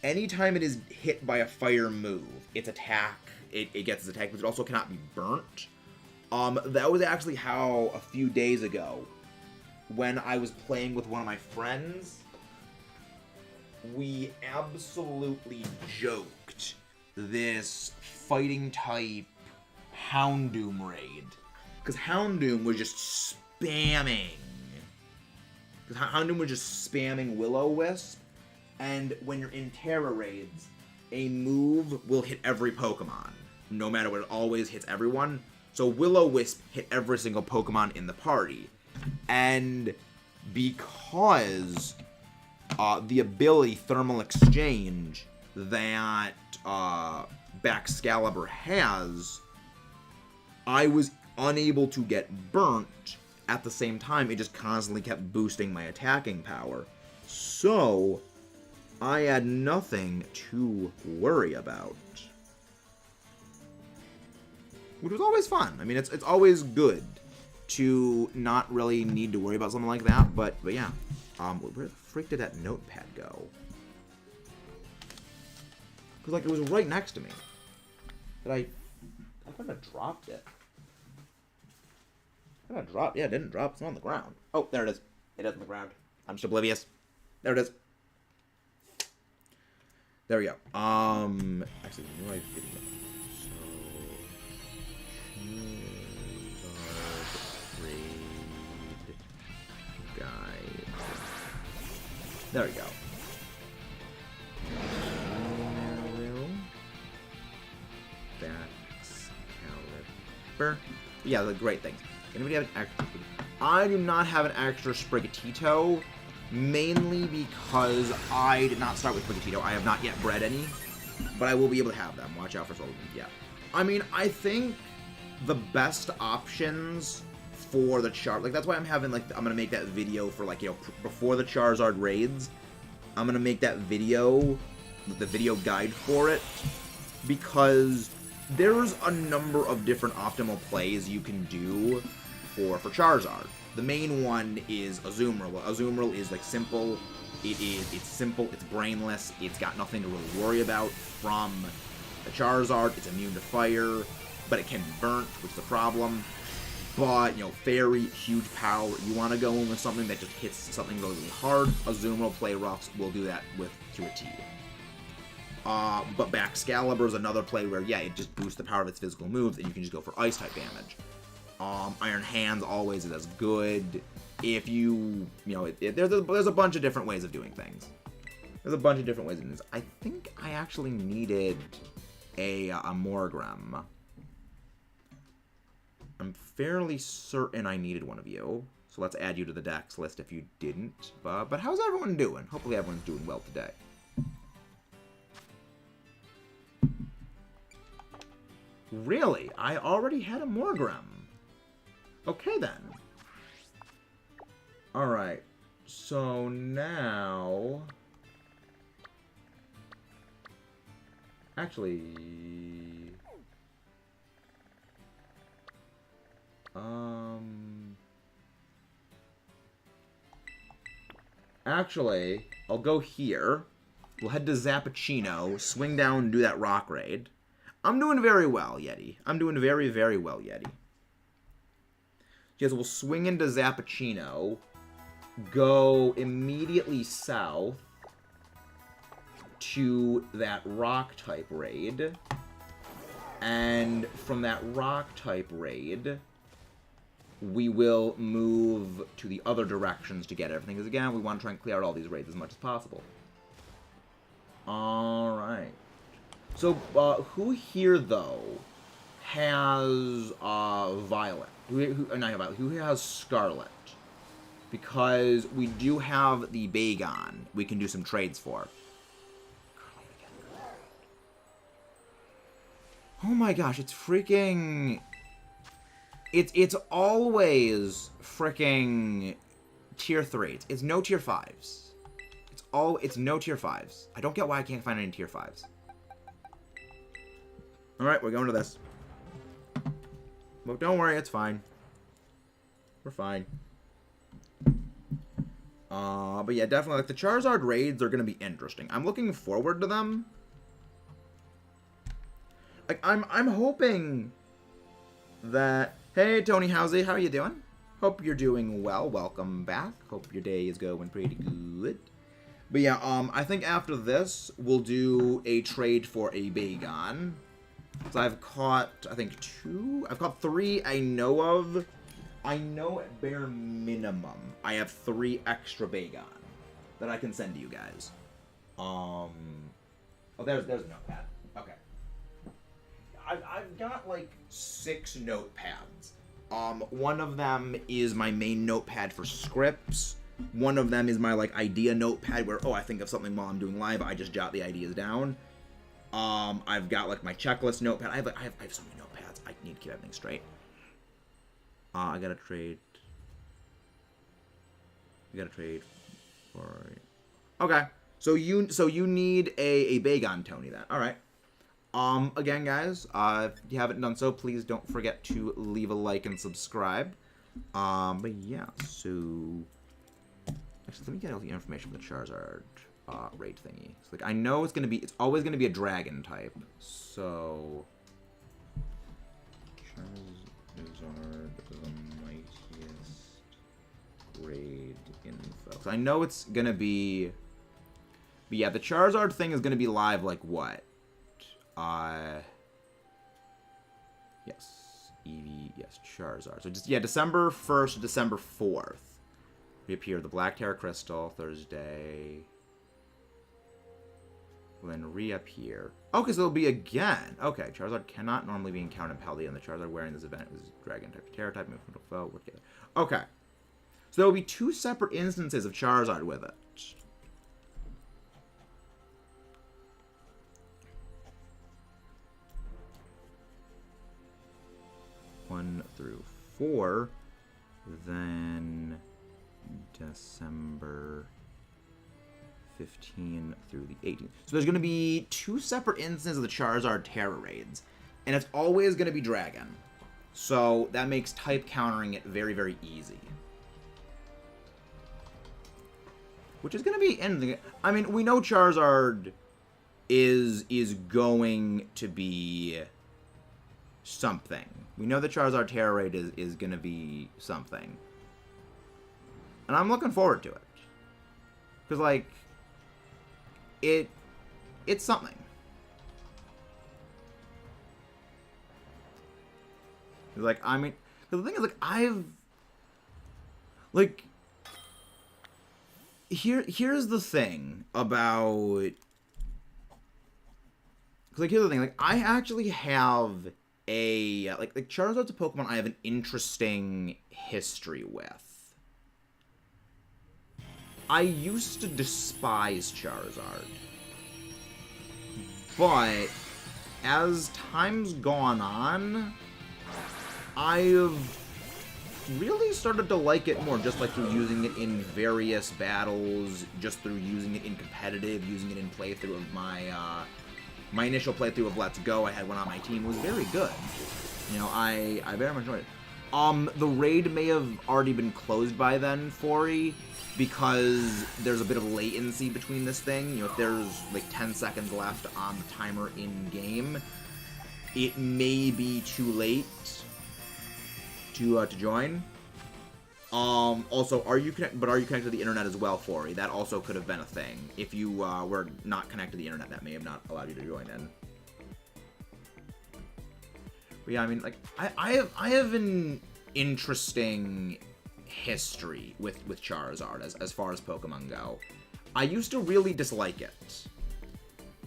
Anytime it is hit by a fire move, its attack, it gets its attack, but it also cannot be burnt. That was actually how, a few days ago, when I was playing with one of my friends, we absolutely joked this fighting-type Houndoom raid. Because Houndoom was just spamming. Because Houndoom was just spamming Will-O-Wisp. And when you're in Terra raids, a move will hit every Pokemon. No matter what, it always hits everyone. So Will-O-Wisp hit every single Pokemon in the party. And because the ability Thermal Exchange that Baxcalibur has, I was unable to get burnt. At the same time, it just constantly kept boosting my attacking power. So I had nothing to worry about. Which was always fun. I mean, it's always good to not really need to worry about something like that. But yeah. Where the freak did that notepad go? Because, like, it was right next to me. But I thought I dropped it. I thought I dropped... Yeah, it didn't drop. It's on the ground. Oh, there it is. It is on the ground. I'm just oblivious. There it is. There we go. Actually, no, I didn't. So, raid guide. There we go. Baxcalibur. Yeah, the great things. Anybody have an extra? I do not have an extra Sprigatito. Mainly because I did not start with Sprigatito. I have not yet bred any, but I will be able to have them. Watch out for Solar Beam. Yeah. I mean, I think the best options for the Charizard, like, that's why I'm having, like, I'm gonna make that video for, like, you know, before the Charizard raids. I'm gonna make that video, the video guide for it, because there's a number of different optimal plays you can do for Charizard. The main one is Azumarill. Azumarill is, like, simple. It's simple, it's brainless, it's got nothing to really worry about from the Charizard. It's immune to fire, but it can be burnt, which is the problem. But, you know, Fairy, huge power. You want to go in with something that just hits something really, really hard. Azumarill play roughs will do that to a T. But Baxcalibur is another play where, yeah, it just boosts the power of its physical moves, and you can just go for Ice-type damage. Iron Hands always is as good. If you know, there's a bunch of different ways of doing things. There's a bunch of different ways of doing this. I think I actually needed a Morgrem. I'm fairly certain I needed one of you. So let's add you to the Dex list if you didn't. But how's everyone doing? Hopefully everyone's doing well today. Really? I already had a Morgrem. Okay, then. Alright. So now... Actually... Actually, I'll go here. We'll head to Zappuccino, swing down and do that rock raid. I'm doing very well, Yeti. I'm doing very, very well, Yeti. Yes, we'll swing into Zappuccino, go immediately south to that rock-type raid. And from that rock-type raid, we will move to the other directions to get everything. Because, again, we want to try and clear out all these raids as much as possible. Alright. So, who here, though, has Violet? Not Violet. Who here has Scarlet? Because we do have the Bagon we can do some trades for. Oh my gosh, it's freaking... It's always freaking tier 3s. It's no tier 5s. It's no tier 5s. I don't get why I can't find any tier 5s. Alright, we're going to this. But don't worry, it's fine. We're fine. But yeah, definitely, like, the Charizard raids are going to be interesting. I'm looking forward to them. Like, I'm hoping that... Hey, Tony Housey, how are you doing? Hope you're doing well. Welcome back. Hope your day is going pretty good. But yeah, I think after this, we'll do a trade for a Bagon. So I've caught, I think, 2? I've caught 3 I know of. I know at bare minimum I have 3 extra Bagon that I can send to you guys. Oh, there's a notepad. Okay. I've got, like, 6 notepads. One of them is my main notepad for scripts. One of them is my, like, idea notepad where, oh, I think of something while I'm doing live, I just jot the ideas down. I've got, like, my checklist notepad. I have so many notepads. I need to keep everything straight. I gotta trade. We gotta trade for... Okay. So you need a Bagon, Tony, then. Alright. Again, guys, if you haven't done so, please don't forget to leave a like and subscribe. But yeah, so... Actually, let me get all the information from the Charizard raid thingy. So, like, I know it's always gonna be a dragon type. So... Charizard, the mightiest raid info. So I know it's gonna be... But yeah, the Charizard thing is gonna be live, like, what? Yes, Eevee, yes, Charizard. So just, yeah, December 1st to December 4th. Reappear the Black Terra Crystal, Thursday. Will then reappear. Okay, so it'll be again. Okay, Charizard cannot normally be encountered in Paldea, and the Charizard wearing this event was Dragon type, Terra type, move from the foe, work together. Okay. So there will be 2 separate instances of Charizard with it. 1 through 4, then December 15 through the 18th. So there's going to be 2 separate instances of the Charizard Terra raids, and it's always going to be Dragon. So that makes type countering it very, very easy. Which is going to be anything. I mean, we know Charizard is going to be something. We know the Charizard Terra raid is going to be something. And I'm looking forward to it. Because, like, it's something. Like, I mean, the thing is, like, here's the thing about, like, here's the thing, like, I actually have like Charizard's a Pokemon I have an interesting history with. I used to despise Charizard, but as time's gone on, I've really started to like it more, just like through using it in various battles, just through using it in competitive, using it in playthrough of my initial playthrough of Let's Go. I had one on my team. It was very good. You know, I very much enjoyed it. The raid may have already been closed by then, Fori, because there's a bit of latency between this thing. You know, if there's like 10 seconds left on the timer in-game, it may be too late to join. Also, are you connected to the internet as well, Fori? That also could have been a thing. If you were not connected to the internet, that may have not allowed you to join in. But yeah, I mean, like, I have an interesting history with Charizard as far as Pokemon go. I used to really dislike it.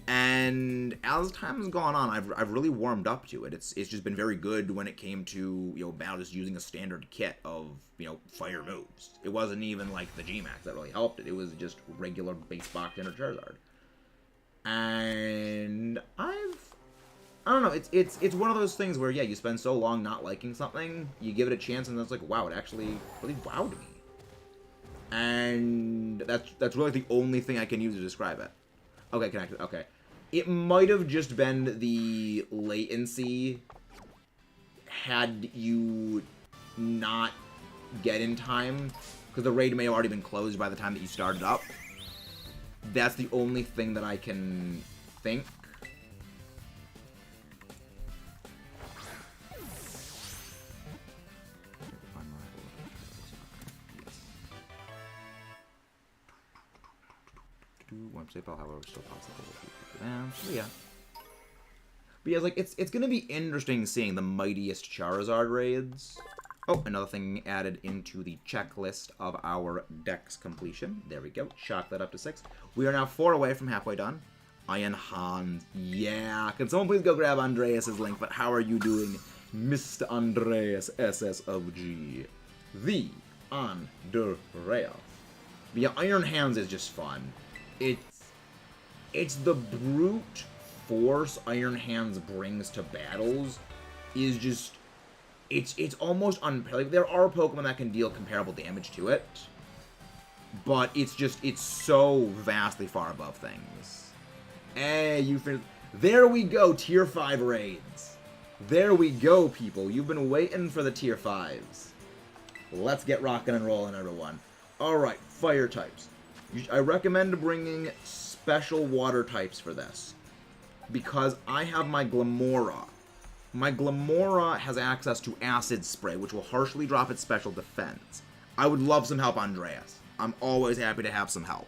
And as time has gone on, I've really warmed up to it. It's just been very good when it came to, you know, battle just using a standard kit of, you know, fire moves. It wasn't even like the G-Max that really helped it. It was just regular base box standard Charizard. And I don't know, it's one of those things where, yeah, you spend so long not liking something, you give it a chance, and then it's like, wow, it actually really wowed me. And that's really the only thing I can use to describe it. Okay, connected. Okay. It might have just been the latency had you not get in time, because the raid may have already been closed by the time that you started up. That's the only thing that I can think. One safe ball, however, still possible. So yeah. But yeah, like it's gonna be interesting seeing the mightiest Charizard raids. Oh, another thing added into the checklist of our dex completion. There we go. Chalk that up to 6. We are now 4 away from halfway done. Iron Hans. Yeah. Can someone please go grab Andreas's link? But how are you doing, Mr. Andreas SS of G? The Andreas. But yeah, Iron Hands is just fun. It's the brute force Iron Hands brings to battles is just it's almost unparalleled. Like, there are Pokemon that can deal comparable damage to it, but it's so vastly far above things. Hey, you finished. There we go, tier 5 raids. There we go, people. You've been waiting for the tier 5s. Let's get rocking and rolling, everyone. Alright, fire types. I recommend bringing special water types for this, because I have my Glamora. My Glamora has access to Acid Spray, which will harshly drop its special defense. I would love some help, Andreas. I'm always happy to have some help.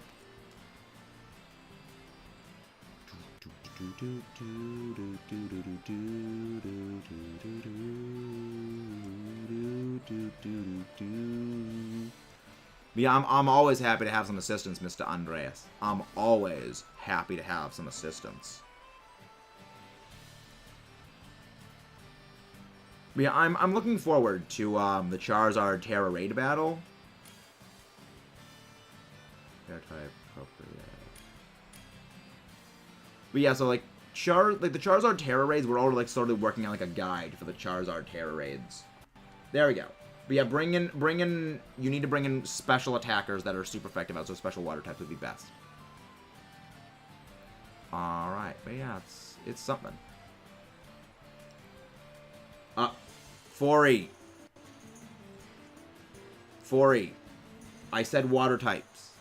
Yeah, I'm always happy to have some assistance, Mr. Andreas. I'm always happy to have some assistance. But yeah, I'm looking forward to the Charizard Terra raid battle. But yeah, so like the Charizard Terra raids, we're already like started working on like a guide for the Charizard Terra raids. There we go. But yeah, bring in. You need to bring in special attackers that are super effective. So special water types would be best. All right, but yeah, it's something. 4E. 4E. I said water types.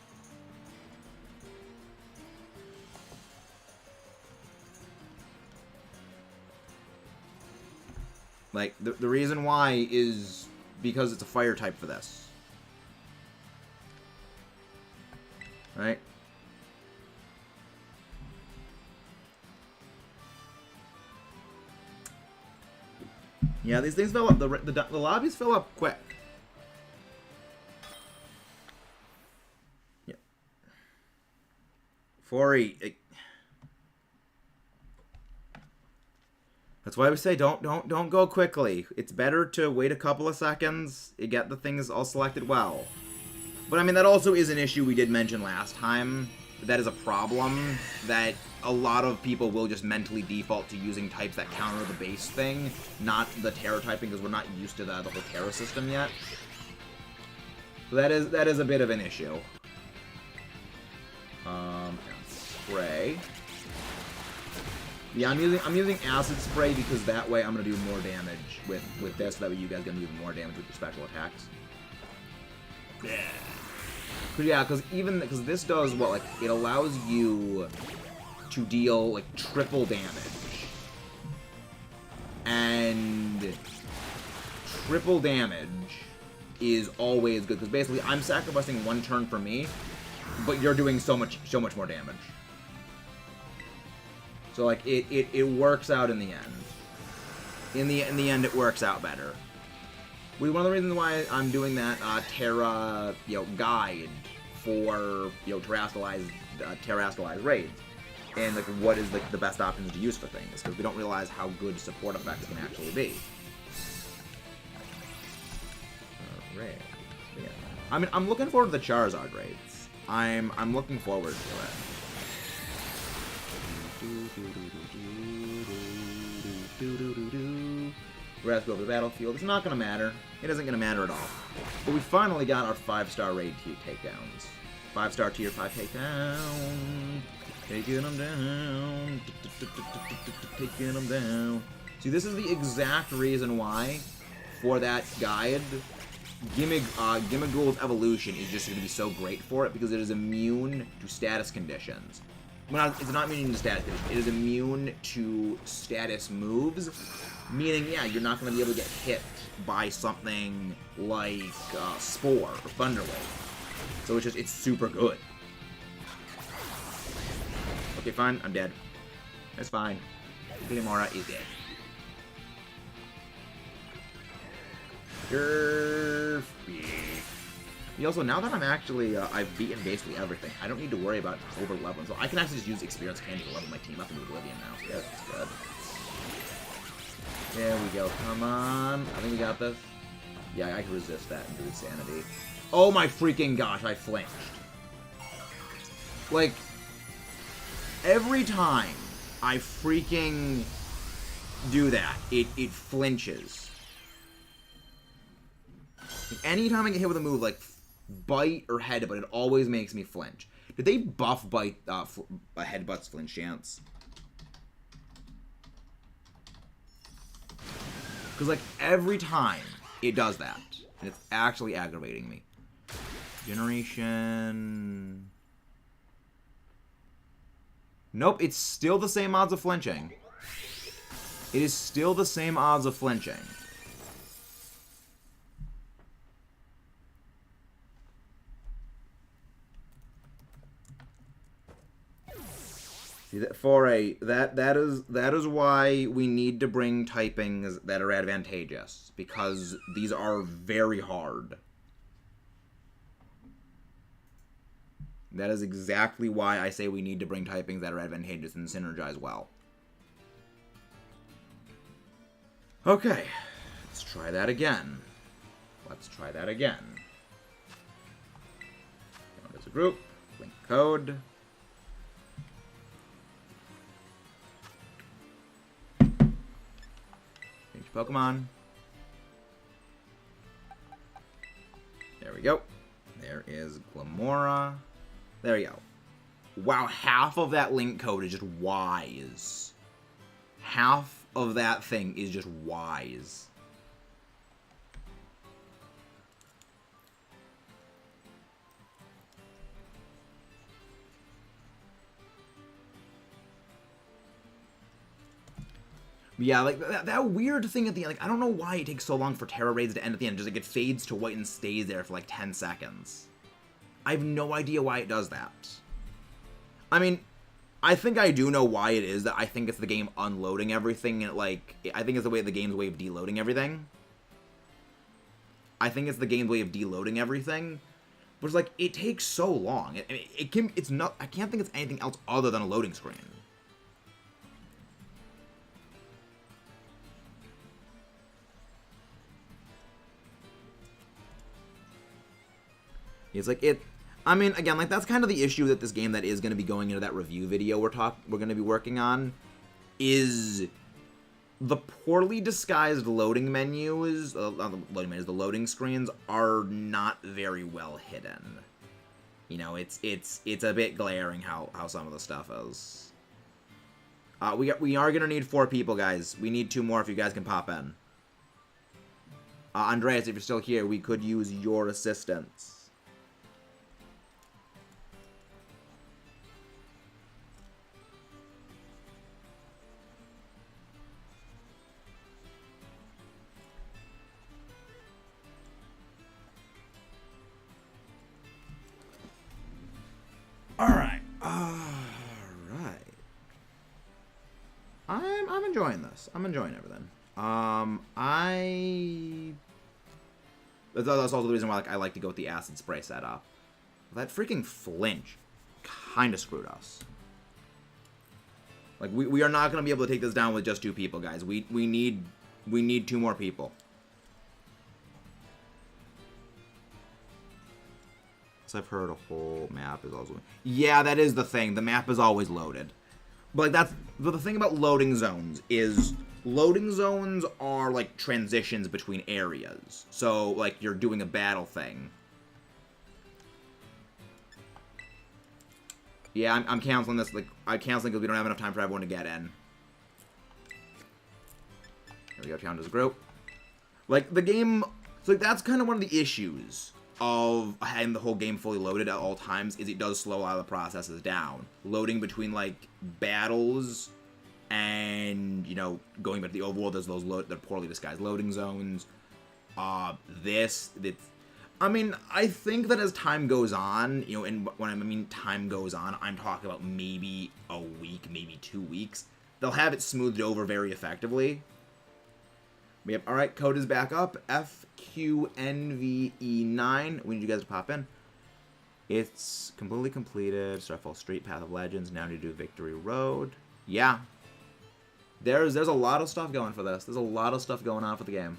Like, the reason why is because it's a fire type for this. Right? Yeah, these things fill up. The lobbies fill up quick. Yeah. 4E. That's why we say don't go quickly. It's better to wait a couple of seconds, get the things all selected well. But I mean, that also is an issue we did mention last time. That is a problem, that a lot of people will just mentally default to using types that counter the base thing, not the Terra typing, because we're not used to the whole Terra system yet. So that is a bit of an issue. Spray. Yeah, I'm using Acid Spray because that way I'm gonna do more damage with this. That way you guys gonna do more damage with your special attacks. Yeah, because this does what, like, it allows you to deal like triple damage, and triple damage is always good because basically I'm sacrificing one turn for me, but you're doing so much more damage. So like it works out in the end. In the end, it works out better. One of the reasons why I'm doing that Terra, guide for terrestrialized raids, and like what is the best options to use for things, because we don't realize how good support effects can actually be. Raids, yeah. I mean, I'm looking forward to the Charizard raids. I'm looking forward to it. Rest over the battlefield. It's not gonna matter. It isn't gonna matter at all. But we finally got our 5-star raid takedowns. 5-star tier 5 takedown. Taking them down. Taking them down. See, this is the exact reason why, for that guide, Gimmighoul's evolution is just going to be so great for it, because it is immune to status conditions. Well, it's not immune to status conditions. It is immune to status moves, meaning, yeah, you're not going to be able to get hit by something like Spore or Thunder Wave. So it's super good. Okay, fine. I'm dead. That's fine. Glimora is dead. Also, now that I'm actually, I've beaten basically everything, I don't need to worry about over-leveling. So I can actually just use experience candy to level my team up into Oblivion now. So yeah, that's good. There we go. Come on. I think we got this. Yeah, I can resist that and do Insanity. Oh my freaking gosh, I flinched. Like, every time I freaking do that, it flinches. Anytime I get hit with a move like Bite or Headbutt, it always makes me flinch. Did they buff Bite, Headbutt's flinch chance? Because, like, every time it does that, and it's actually aggravating me. Generation... Nope, it's still the same odds of flinching. It is still the same odds of flinching. That is why we need to bring typings that are advantageous, because these are very hard. That is exactly why I say we need to bring typings that are advantageous and synergize well. Okay, let's try that again. Let's try that again. As a group, link code. Change Pokemon. There we go. There is Glamora. There we go. Wow, half of that link code is just wise. Half of that thing is just wise. Yeah, like, that weird thing at the end, like, I don't know why it takes so long for Terra Raids to end at the end. Just, like, it fades to white and stays there for, like, 10 seconds. I have no idea why it does that. I mean, I think I do know why it is. That I think it's the game unloading everything, and, like, I think it's the game's way of deloading everything. I think it's the game's way of deloading everything. But it's like, it takes so long. I can't think it's anything else other than a loading screen. It's like I mean, again, like, that's kind of the issue that this game that is going to be going into that review video we're going to be working on, is the poorly disguised loading menus, the loading screens are not very well hidden. You know, it's a bit glaring how some of the stuff is. We are going to need 4 people, guys. We need 2 more if you guys can pop in. Andreas, if you're still here, we could use your assistance. Alright. I'm enjoying this. I'm enjoying everything. That's also the reason why I like to go with the acid spray setup. That freaking flinch kind of screwed us. Like, we are not going to be able to take this down with just 2 people, guys. We need 2 more people. So I've heard a whole map is also... Yeah, that is the thing. The map is always loaded. But, like, but the thing about loading zones is... Loading zones are, like, transitions between areas. So, like, you're doing a battle thing. Yeah, I'm canceling this. Like, I'm canceling because we don't have enough time for everyone to get in. There we go, challenge as a group. Like, the game... So, like, that's kind of one of the issues of having the whole game fully loaded at all times, is it does slow a lot of the processes down. Loading between, like, battles and, you know, going back to the overworld, there's those the poorly disguised loading zones. I mean, I think that as time goes on, you know, and when I mean time goes on, I'm talking about maybe a week, maybe 2 weeks. They'll have it smoothed over very effectively. Yep, alright, code is back up. FQNVE9. We need you guys to pop in. It's completely completed. Starfall Street, Path of Legends. Now need to do Victory Road. Yeah. There's a lot of stuff going for this. There's a lot of stuff going on for the game.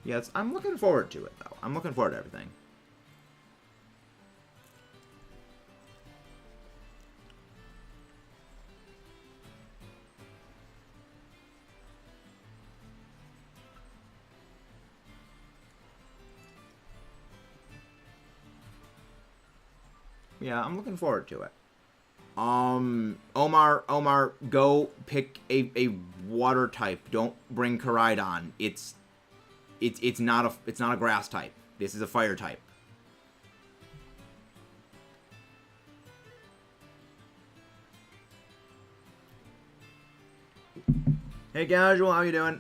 Yeah, I'm looking forward to it, though. I'm looking forward to everything. Yeah, I'm looking forward to it. Omar, go pick a water type. Don't bring Koraidon. It's not a grass type. This is a fire type. Hey Casual, how you doing?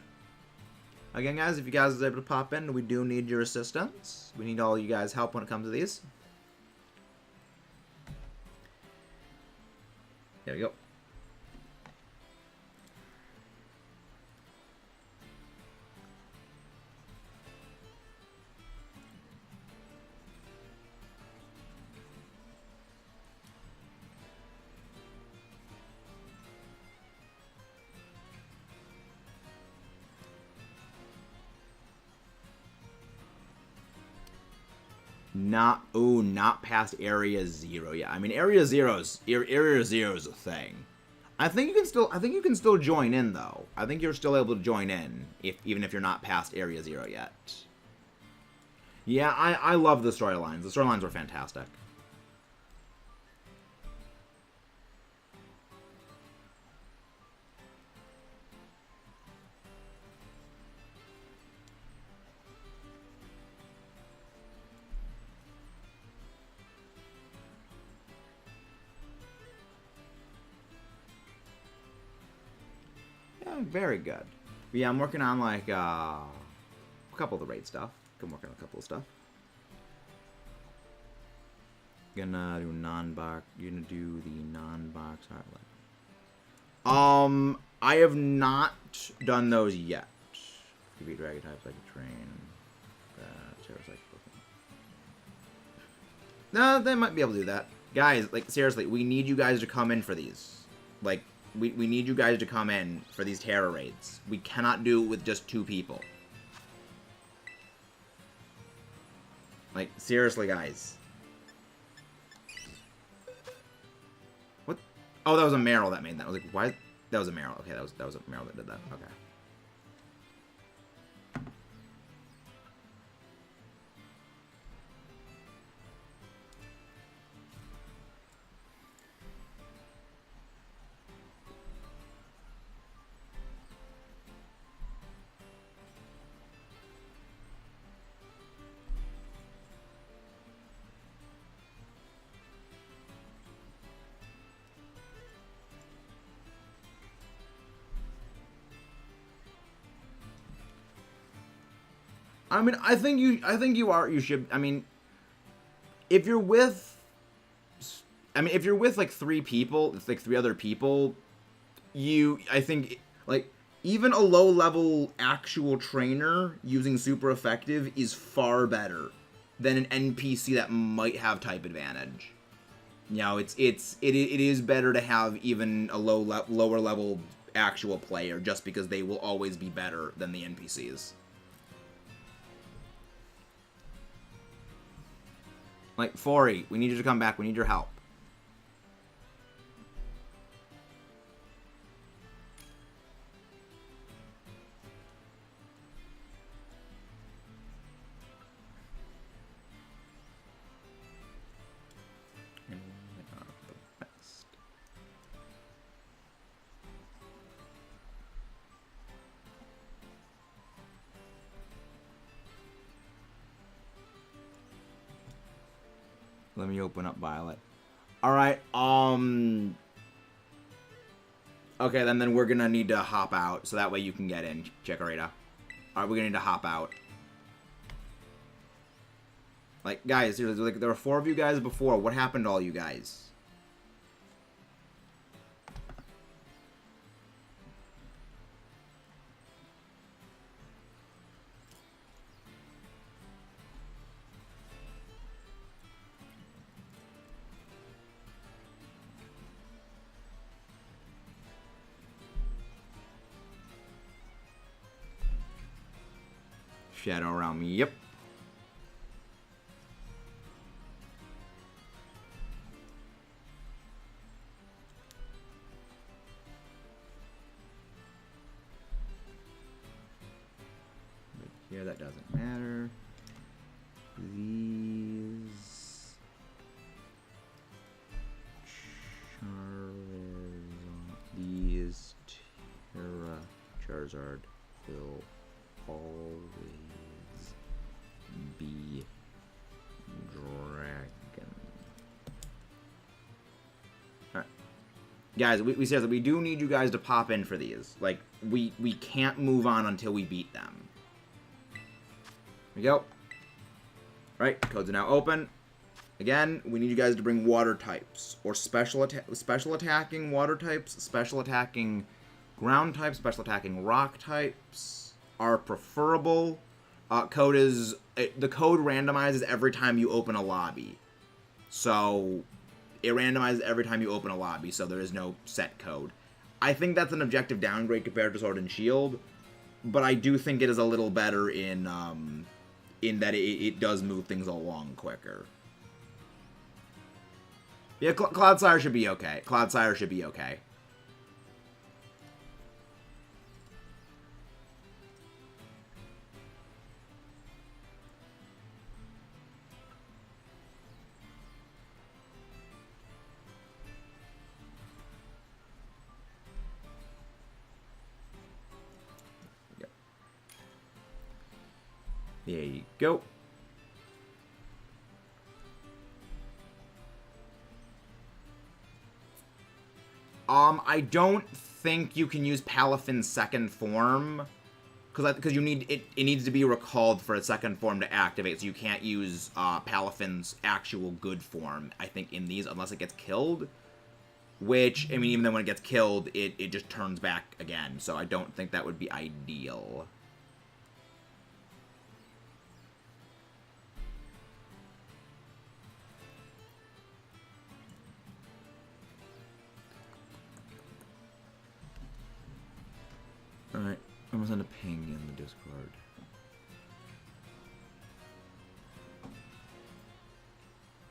Again, guys, if you guys are able to pop in, we do need your assistance. We need all you guys' help when it comes to these. There we go. Not past Area 0. Yeah, I mean Area 0 is a thing. I think you can still join in though. I think you're still able to join in even if you're not past Area 0 yet. Yeah, I love the storylines. The storylines were fantastic. Very good. But yeah, I'm working on like a couple of the raid stuff. I'm working on a couple of stuff. Gonna do non-box. You're gonna do the non-box highlight. I have not done those yet. Could be dragon type, like a train. No, they might be able to do that. Guys, like seriously, we need you guys to come in for these. Like, we need you guys to come in for these terror raids. We cannot do it with just 2 people. Like, seriously, guys. What? Oh, that was a Meryl that made that. I was like, why? That was a Meryl. Okay, that was a Meryl that did that. Okay. I mean, I think you should. I mean, if you're with, if you're with like 3 people, it's like 3 other people, I think, like, even a low-level actual trainer using super effective is far better than an NPC that might have type advantage. You know, it is better to have even a lower level actual player, just because they will always be better than the NPCs. Like, Fori, we need you to come back. We need your help. Let me open up Violet. Alright, okay, then we're gonna need to hop out, so that way you can get in, Chikorita. Alright, we're gonna need to hop out. Like, guys, seriously, like, there were 4 of you guys before. What happened to all you guys? Shadow Realm, yep. Here, that doesn't matter. These Charizard will always be dragon. Alright. Guys, we seriously, we do need you guys to pop in for these. Like, we can't move on until we beat them. Here we go. Right, codes are now open. Again, we need you guys to bring water types, or special attacking water types, special attacking ground types, special attacking rock types are preferable. The code randomizes every time you open a lobby. So it randomizes every time you open a lobby, so there is no set code. I think that's an objective downgrade compared to Sword and Shield, but I do think it is a little better in that it does move things along quicker. Yeah, Cloudsire should be okay. Cloudsire should be okay. Yep. There you go. I don't think you can use Palafin's second form, because you need it needs to be recalled for a second form to activate, so you can't use Palafin's actual good form, I think, in these, unless it gets killed. Which, I mean, even then when it gets killed, it just turns back again, so I don't think that would be ideal. Alright, I'm gonna send a ping in the Discord.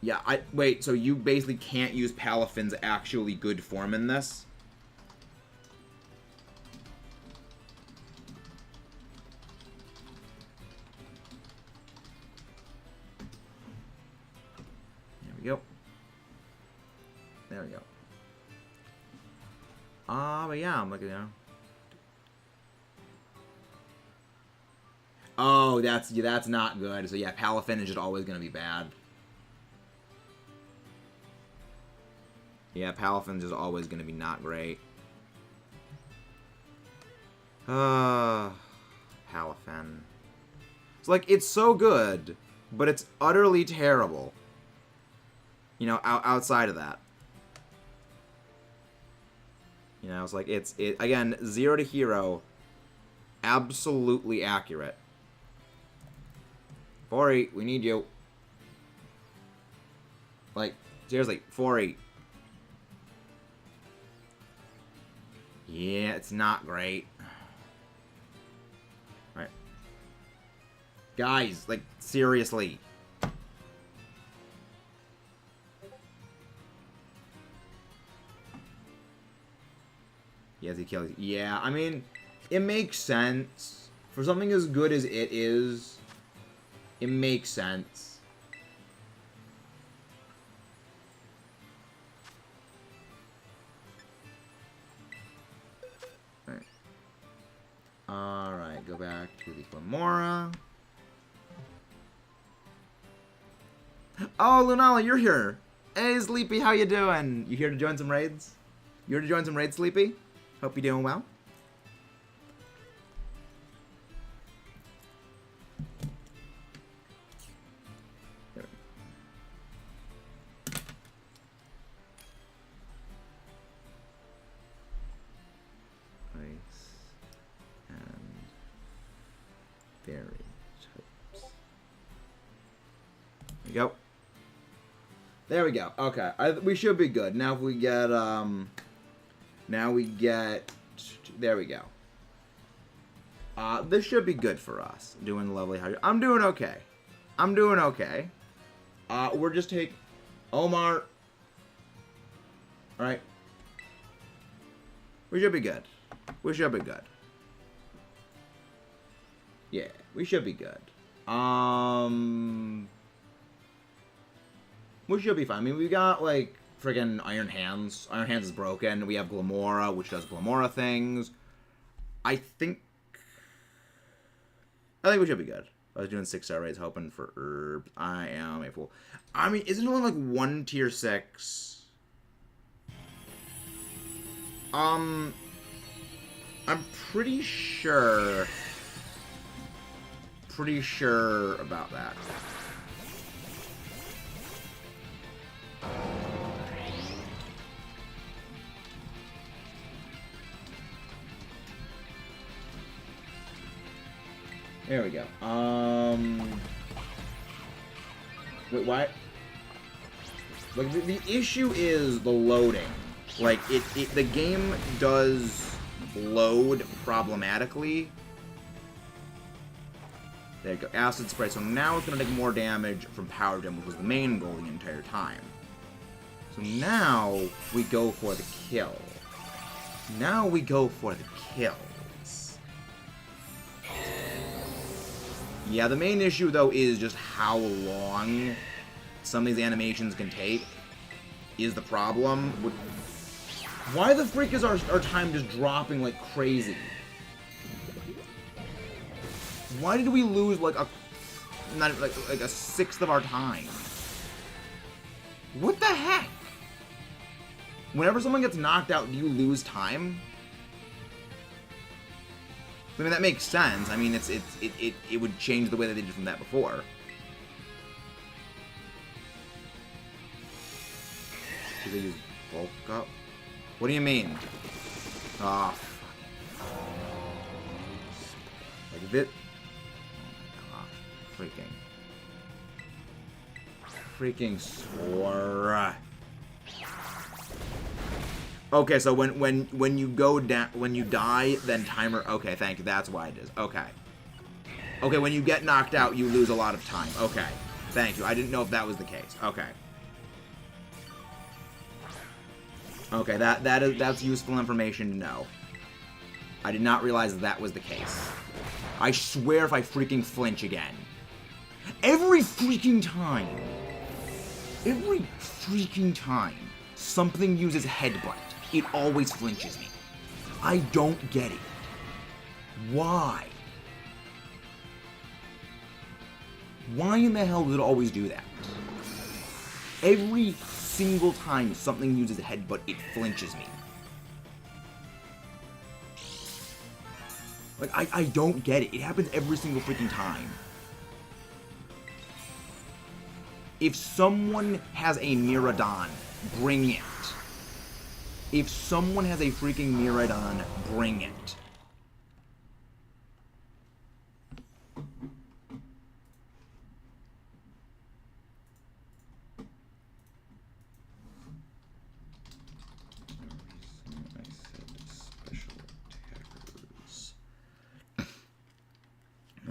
Yeah, wait, so you basically can't use Palafin's actually good form in this? There we go. There we go. But yeah, I'm looking, you know. Oh, that's not good. So yeah, Palafin is just always gonna be bad. Yeah, Palafin's just always gonna be not great. Palafin. It's like, it's so good, but it's utterly terrible. You know, outside of that. You know, it's like, again, 0 to hero, absolutely accurate. 4-8, we need you. Like, seriously, 4-8. Yeah, it's not great. Alright. Guys, like, seriously. Yes, he kills you. Yeah, I mean, it makes sense. For something as good as it is, it makes sense. Alright. Alright, go back to the Glamora. Oh, Lunala, you're here. Hey, Sleepy, how you doing? You here to join some raids? You here to join some raids, Sleepy? Hope you're doing well. There we go. Ice and berry types. There we go. There we go. Okay, we should be good. Now if we get, now we get, there we go. This should be good for us. Doing lovely. I'm doing okay. I'm doing okay. We're just taking, Omar. Alright. We should be good. We should be good. Yeah, we should be good. We should be fine. I mean, we got, like, friggin' Iron Hands. Iron Hands is broken. We have Glamora, which does Glamora things. I think we should be good. I was doing 6-star raids, hoping for herbs. I am a fool. I mean, isn't it only, like, 1 tier 6? I'm pretty sure about that. There we go. Wait, why? Like, the issue is the loading. Like, the game does load problematically. There you go. Acid spray. So now it's going to take more damage from Power Gem, which was the main goal the entire time. So now we go for the kill. Now we go for the kills. Yeah, the main issue, though, is just how long some of these animations can take is the problem. Why the freak is our time just dropping like crazy? Why did we lose like a sixth of our time? What the heck? Whenever someone gets knocked out, do you lose time? I mean, that makes sense. I mean, it would change the way that they did from that before. Do they use bulk up? What do you mean? Ah, oh, like this. Oh my gosh! Freaking swore. Okay, so when you go down, when you die, then timer. Okay, thank you. That's why it is. Okay. Okay, when you get knocked out, you lose a lot of time. Okay, thank you. I didn't know if that was the case. Okay. Okay, that's useful information to know. I did not realize that was the case. I swear if I freaking flinch again. Every freaking time something uses headbutt, it always flinches me. I don't get it. Why? Why in the hell does it always do that? Every single time something uses headbutt, it flinches me. Like, I don't get it. It happens every single freaking time. If someone has a Miraidon, bring it. If someone has a freaking Miraidon, bring it.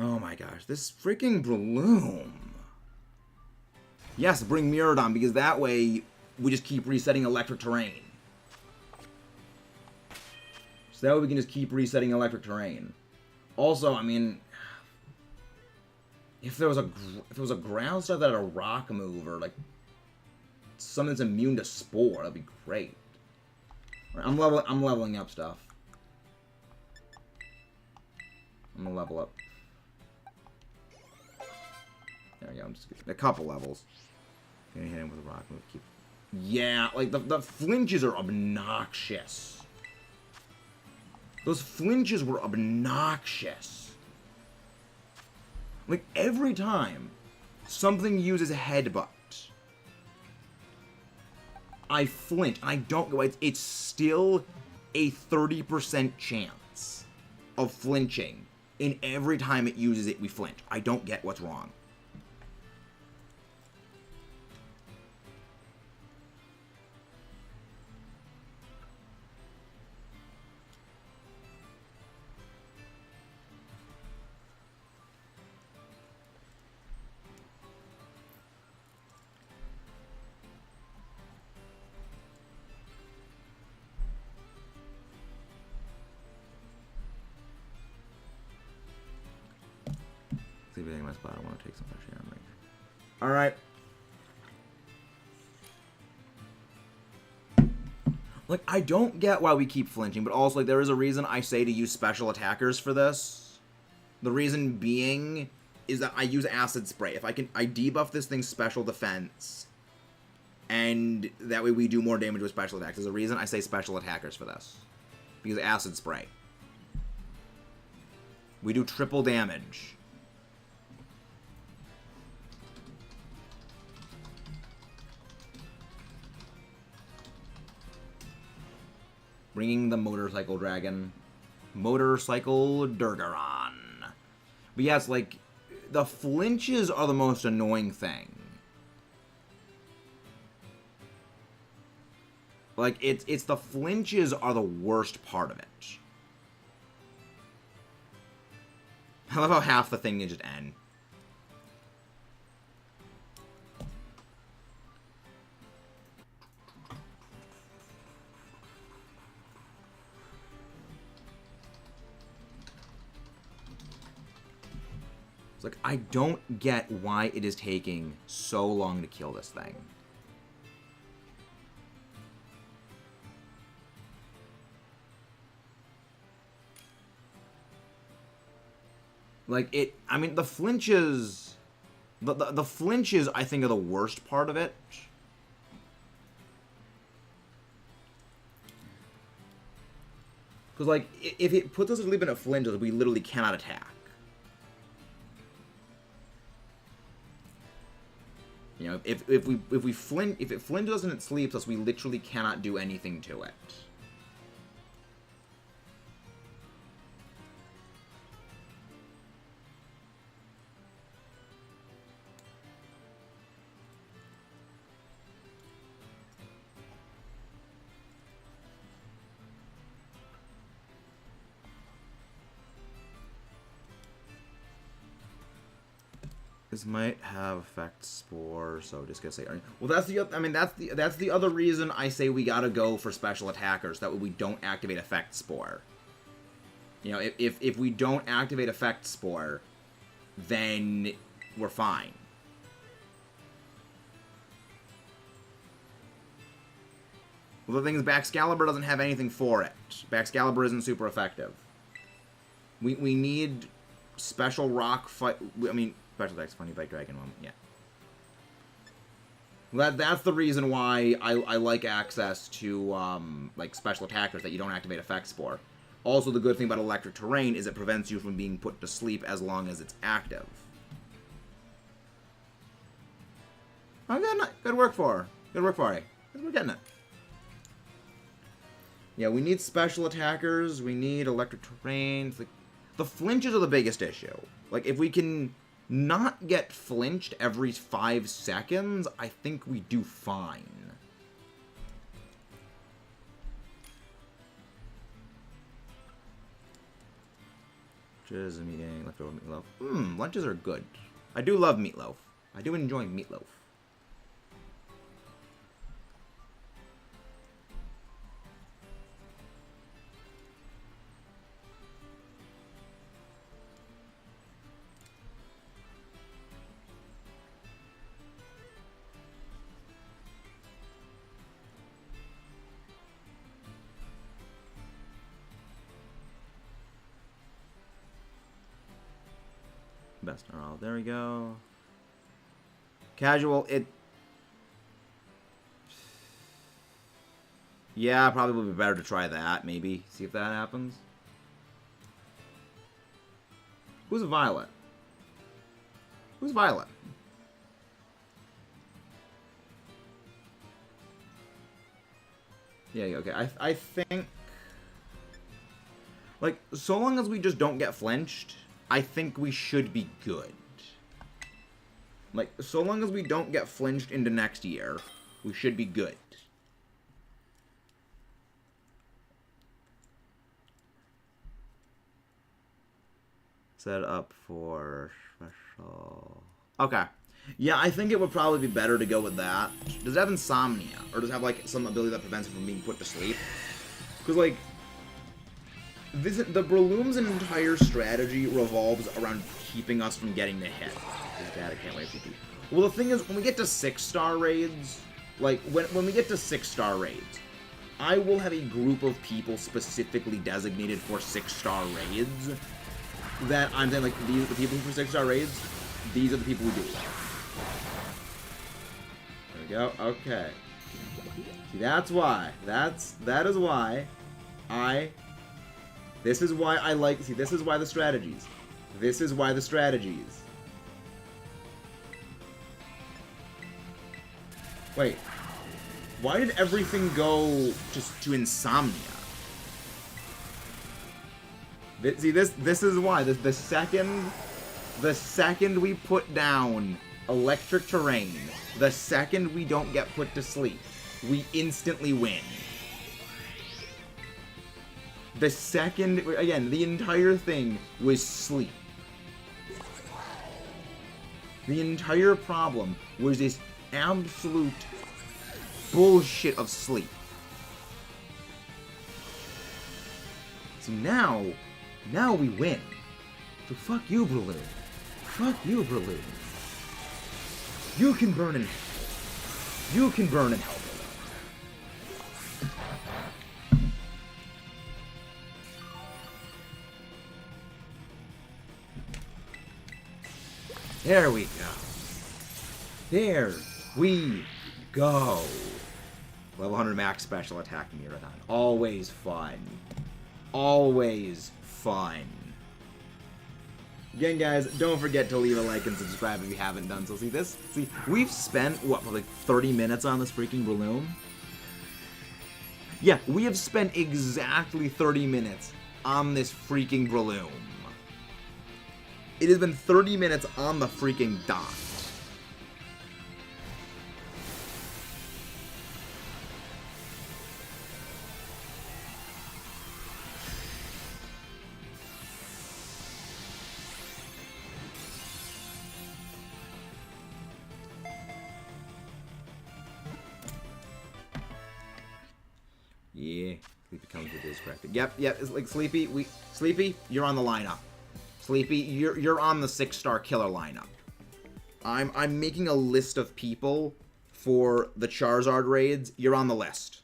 Oh my gosh, this freaking Breloom. Yes, bring Miraidon, because that way we just keep resetting electric terrain. So that way we can just keep resetting electric terrain. Also, I mean, if there was a ground stuff that had a rock move, or like something that's immune to spore, that'd be great. Right, I'm leveling up stuff. I'm gonna level up. There we go. I'm just a couple levels. Gonna hit him with a rock move. Keep. Yeah, like the flinches are obnoxious. Those flinches were obnoxious. Like every time something uses a headbutt, I flinch. I don't go. It's still a 30% chance of flinching. And every time it uses it, we flinch. I don't get what's wrong. Everything in my spot. I want to take some fresh air. All right. Like, I don't get why we keep flinching, but also, like, there is a reason I say to use special attackers for this. The reason being is that I use acid spray. If I debuff this thing's special defense, and that way we do more damage with special attacks. There's a reason I say special attackers for this. Because acid spray. We do triple damage. Bringing the motorcycle dragon. Motorcycle Durgaron. But yes, like, the flinches are the most annoying thing. Like, it's the flinches are the worst part of it. I love how half the thing is just N. It's like, I don't get why it is taking so long to kill this thing. Like, I mean, the flinches... The flinches, I think, are the worst part of it. Because, like, if it puts us a little bit of flinches, we literally cannot attack. You know, if it flinches us and it sleeps us, we literally cannot do anything to it. This might have effect spore, so just gonna say. Well, that's the. I mean, that's the other reason I say we gotta go for special attackers. That way we don't activate effect spore. You know, if we don't activate effect spore, then we're fine. Well, the thing is, Excalibur doesn't have anything for it. Excalibur isn't super effective. We need special rock fight. I mean. Special attacks, funny bite dragon moment, yeah. That's the reason why I like access to like special attackers that you don't activate effect spore. Also, the good thing about electric terrain is it prevents you from being put to sleep as long as it's active. Oh, good work for her. Good work for her. We're getting it. Yeah, we need special attackers. We need electric terrains. Like, the flinches are the biggest issue. Like, if we can not get flinched every 5 seconds, I think we do fine. Lunches, I'm eating leftover meatloaf. Lunches are good. I do love meatloaf. I do enjoy meatloaf. Best all. There we go. Casual, it... Yeah, probably would be better to try that, maybe. See if that happens. Who's Violet? Who's Violet? Yeah, okay. I think... Like, so long as we just don't get flinched, I think we should be good. Like, so long as we don't get flinched into next year, we should be good. Set up for special... Okay. Yeah, I think it would probably be better to go with that. Does it have insomnia? Or does it have, like, some ability that prevents it from being put to sleep? Because, like... the Breloom's entire strategy revolves around keeping us from getting the hit. Dad, I can't wait for you. Well, the thing is, when we get to 6-star raids, like, when we get to 6-star raids, I will have a group of people specifically designated for 6-star raids that I'm saying, like, these are the people for 6-star raids, these are the people who do it. There we go, okay. See, that's why. That is why this is why I like... See, this is why the strategies. This is why the strategies. Wait. Why did everything go just to insomnia? See, this is why. The second we put down electric terrain, the second we don't get put to sleep, we instantly win. The second, again, the entire thing was sleep. The entire problem was this absolute bullshit of sleep. So now we win. So fuck you, Breloom. Fuck you, Breloom. You can burn in hell. You can burn in hell. There we go. There we go. Level 100 max special attack Mirathon. Always fun. Always fun. Again, guys, don't forget to leave a like and subscribe if you haven't done so. See, we've spent, what, like 30 minutes on this freaking Breloom? Yeah, we have spent exactly 30 minutes on this freaking Breloom. It has been 30 minutes on the freaking dot. Yeah, Sleepy comes with this corrected. Yep, it's like Sleepy, you're on the lineup. Sleepy, you're on the 6-star killer lineup. I'm making a list of people for the Charizard raids. You're on the list.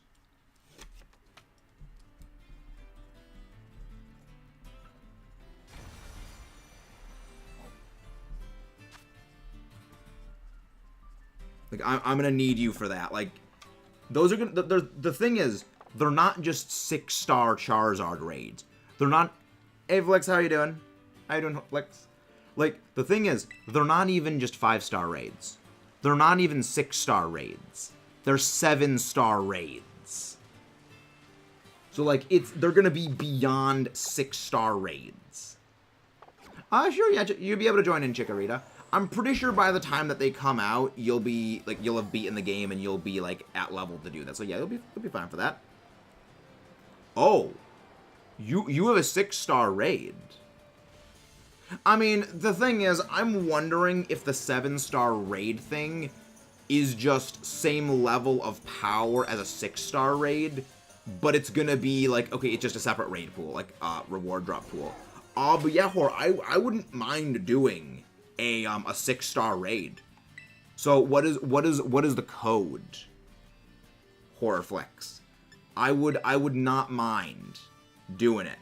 Like I'm gonna need you for that. Like those are gonna. The thing is, they're not just 6-star Charizard raids. They're not. Hey Flex, how you doing? How you doing, Flex? Like, the thing is, they're not even just 5-star raids. they're not even 6-star raids. They're 7-star raids. So, like, they're gonna be beyond 6-star raids. Sure, yeah, you'll be able to join in, Chikorita. I'm pretty sure by the time that they come out, you'll have beaten the game and you'll be, like, at level to do that. So, yeah, you'll be fine for that. Oh. You have a 6-star raid. I mean, the thing is, I'm wondering if the 7-star raid thing is just same level of power as a 6-star raid, but it's gonna be like, okay, it's just a separate raid pool, like reward drop pool. But yeah, Hor, I wouldn't mind doing a 6-star raid. So what is the code? Horrorflix. I would not mind doing it.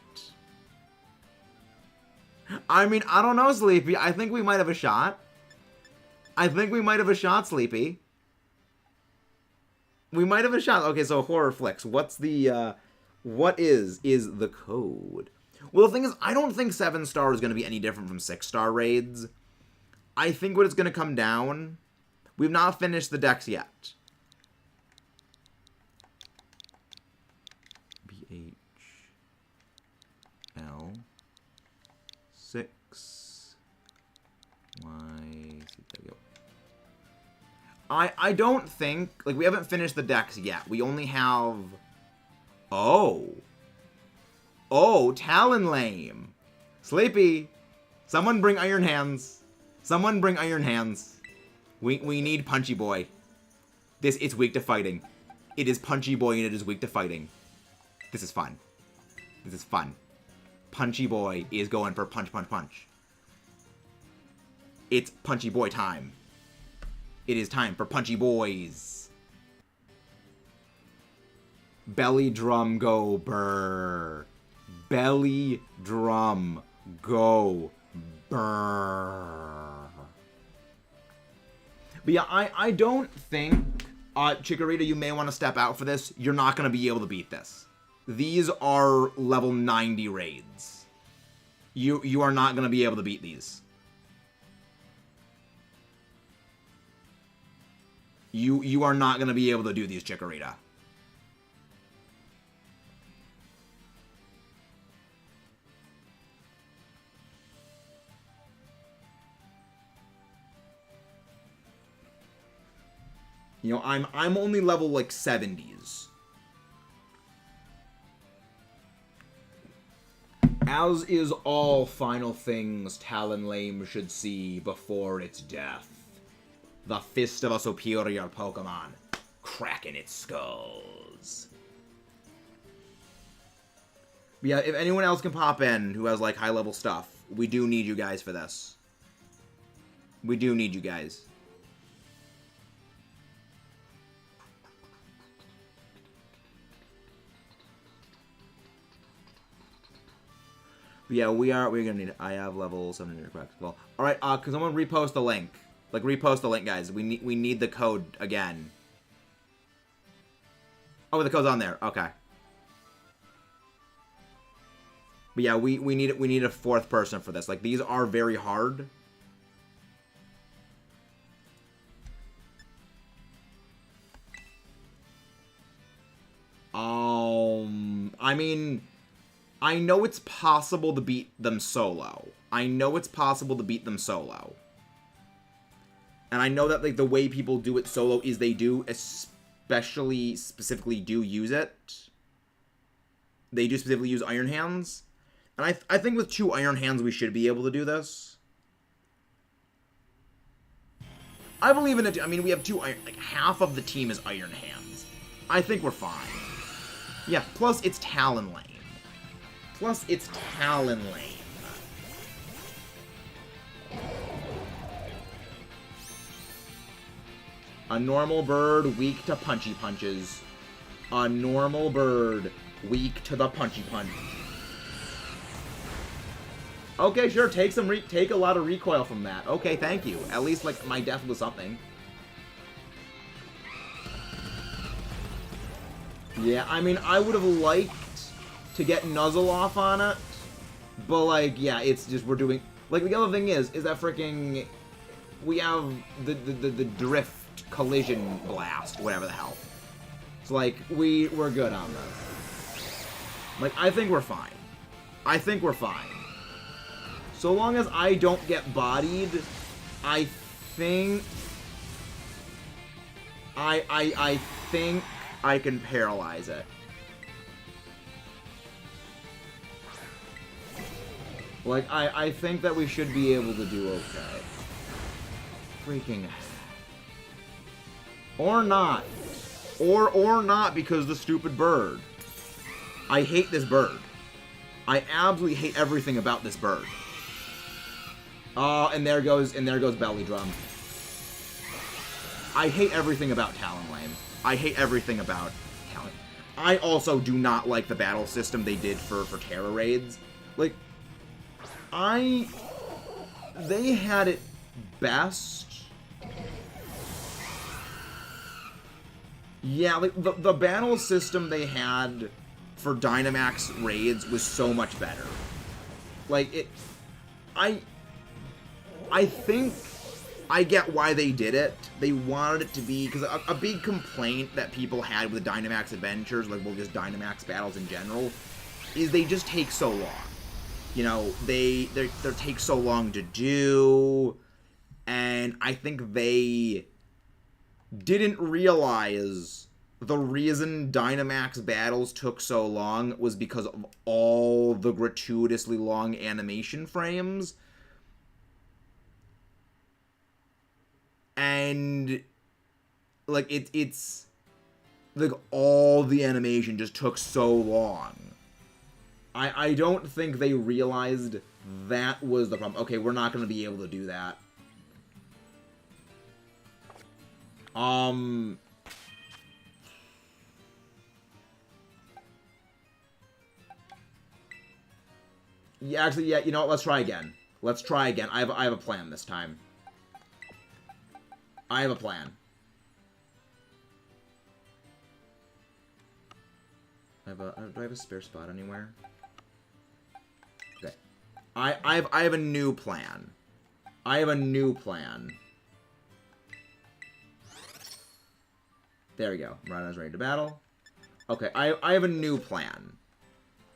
I mean, I don't know, Sleepy. I think we might have a shot. Sleepy. We might have a shot. Okay, so Horrorflix. What is the code? Well, the thing is, I don't think 7-star is going to be any different from 6-star raids. I think what it's going to come down... We've not finished the decks yet. BHL 6 Y. There we go. I don't think, like, we haven't finished the decks yet. We only have... Oh, Talonlame. Sleepy. Someone bring Iron Hands. We need Punchy Boy. It's weak to fighting. It is Punchy Boy and it is weak to fighting. This is fun. Punchy Boy is going for punch. It's Punchy Boy time. It is time for Punchy Boys. Belly drum go burr. Belly drum go burr. But yeah, I don't think, Chikorita, you may want to step out for this. You're not going to be able to beat this. These are level 90 raids. You are not going to be able to beat these. You are not going to be able to do these, Chikorita. You know, I'm only level like 70s. As is all final things Talonlame should see before its death. The fist of a superior Pokemon, cracking its skulls. But yeah, if anyone else can pop in who has, like, high-level stuff, we do need you guys for this. We do need you guys. But yeah, we're gonna need it. I have level 700 practical. Alright, cause someone repost the link. Like, repost the link, guys. We need the code again. Oh, the code's on there. Okay. But yeah, we need a fourth person for this. Like, these are very hard. I mean, I know it's possible to beat them solo. And I know that, like, the way people do it solo is they do specifically do use it. They do specifically use Iron Hands. And I think with 2 Iron Hands we should be able to do this. I believe in it. I mean, we have 2 Iron... Like, half of the team is Iron Hands. I think we're fine. Yeah, plus it's Talonlame. A normal bird, weak to punchy punches. A normal bird, weak to the punchy punch. Okay, sure, take a lot of recoil from that. Okay, thank you. At least, like, my death was something. Yeah, I mean, I would have liked to get Nuzzle off on it. But, like, yeah, it's just, we're doing... Like, the other thing is that freaking... we have the drift collision blast, whatever the hell. So like we're good on this. Like I think we're fine. I think we're fine. So long as I don't get bodied, I think I think I can paralyze it. Like, I think that we should be able to do okay. Freaking... Or not. Or not because the stupid bird. I hate this bird. I absolutely hate everything about this bird. And there goes Belly Drum. I hate everything about Talonlane. I hate everything about Talon. I also do not like the battle system they did for Terra raids. Like, they had it best. Yeah, like, the battle system they had for Dynamax raids was so much better. Like, I think I get why they did it. They wanted it to be, because a big complaint that people had with Dynamax adventures, like, well, just Dynamax battles in general, is they just take so long. You know, they take so long to do, and I think they didn't realize the reason Dynamax battles took so long was because of all the gratuitously long animation frames. And like it's like all the animation just took so long. I don't think they realized that was the problem. Okay, we're not going to be able to do that. Yeah, actually, yeah, you know what? Let's try again. Let's try again. I have a plan this time. I have a plan. Do I have a spare spot anywhere? Okay. I have a new plan. I have a new plan. There we go. Rhino's ready to battle. Okay, I have a new plan.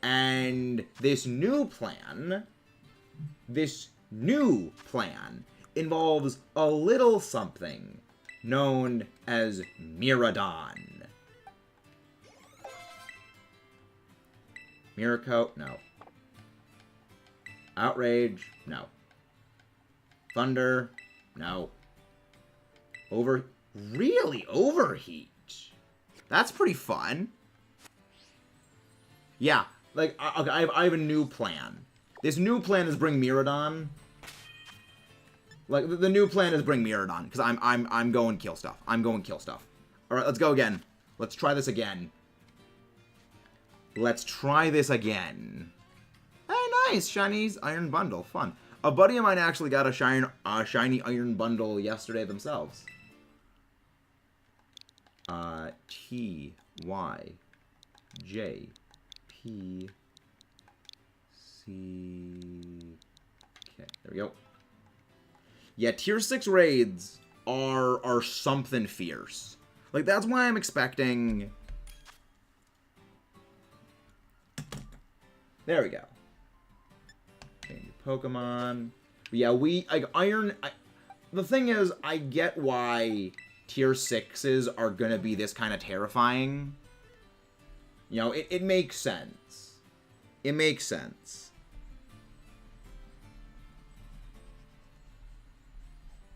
And this new plan involves a little something known as Miraidon. Miracle, no. Outrage, no. Thunder, no. Really? Overheat? That's pretty fun. Yeah, like, okay, I have a new plan. This new plan is bring Miraidon. Like, the new plan is bring Miraidon, because I'm going kill stuff. I'm going kill stuff. Alright, let's go again. Let's try this again. Let's try this again. Hey, nice! Shiny's Iron Bundle. Fun. A buddy of mine actually got a shiny Iron Bundle yesterday themselves. T, Y, J, P, C, K. There we go. Yeah, tier 6 raids are something fierce. Like, that's why I'm expecting... There we go. Change Pokemon. Yeah, the thing is, I get why tier 6s are gonna be this kind of terrifying. You know, it makes sense. It makes sense.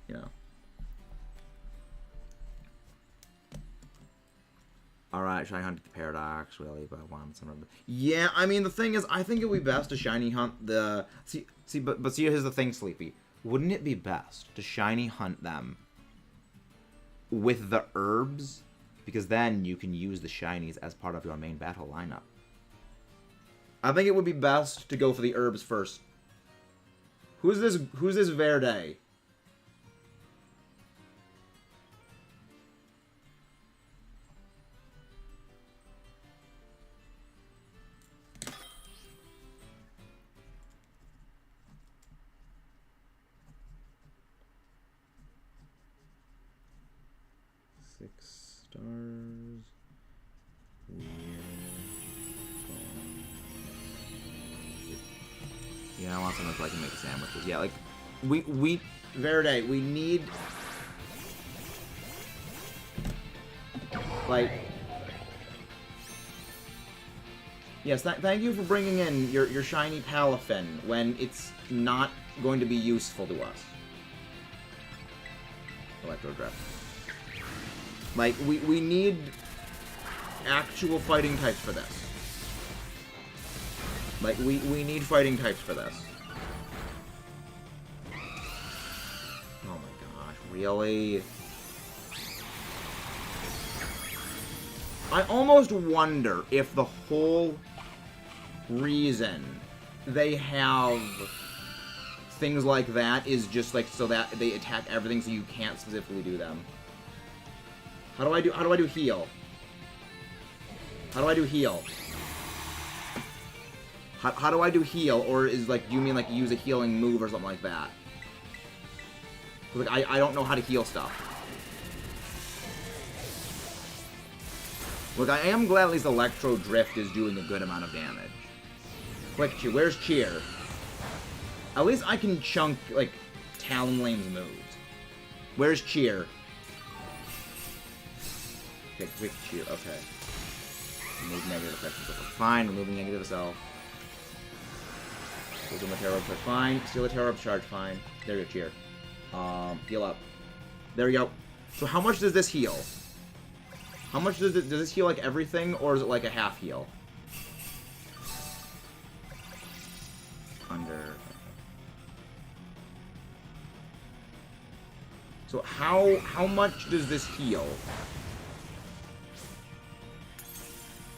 You know. Alright, shiny hunt the Paradox, really, but I want some of it. Yeah, I mean, the thing is, I think it would be best to shiny hunt the... But see, here's the thing, Sleepy. Wouldn't it be best to shiny hunt them with the herbs? Because then you can use the shinies as part of your main battle lineup. I think it would be best to go for the herbs first. Who's this Verde? 6 stars. Yeah, I want something so I can make sandwiches. Yeah, like, we Verde, we need, like, yes, thank you for bringing in your shiny Palafin when it's not going to be useful to us. Electro Drift. Like, we need actual fighting types for this. Like, we need fighting types for this. Oh my gosh, really? I almost wonder if the whole reason they have things like that is just like so that they attack everything so you can't specifically do them. How do I do heal? How do I do heal? How do I do heal? Or is, like, do you mean, like, use a healing move or something like that? Like, I don't know how to heal stuff. Look, I am glad at least Electro Drift is doing a good amount of damage. Quick Cheer. Where's Cheer? At least I can chunk, like, Talonflame's moves. Where's Cheer? Okay, Quick Cheer. Okay. Remove negative effects. Fine, removing negative self. Steal the Terror Charge, fine. Steal the Terror Charge, fine. There you go, Cheer. Heal up. There we go. So how much does this heal? How much does this heal, like, everything, or is it like a half heal? Under. So how much does this heal?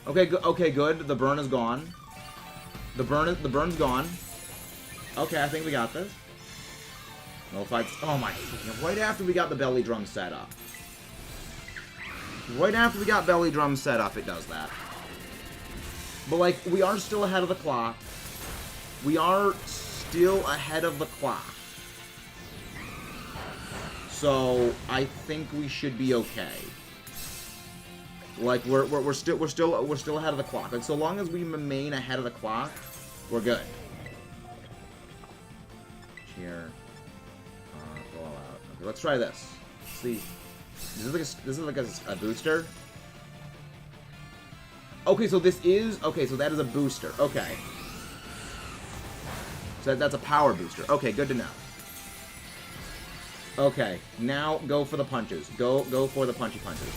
Okay, okay, good. The burn is gone. The burn's gone. Okay, I think we got this. Nullified. Oh my! Right after we got the belly drum set up. Right after we got belly drum set up, it does that. But, like, we are still ahead of the clock. We are still ahead of the clock. So I think we should be okay. Like, we're still ahead of the clock. Like, so long as we remain ahead of the clock, we're good. Cheer. Go all out. Okay, let's try this. Let's see. This is like a booster. Okay, so this is so that is a booster. Okay. So that's a power booster. Okay, good to know. Okay, now go for the punches. Go for the punchy punches.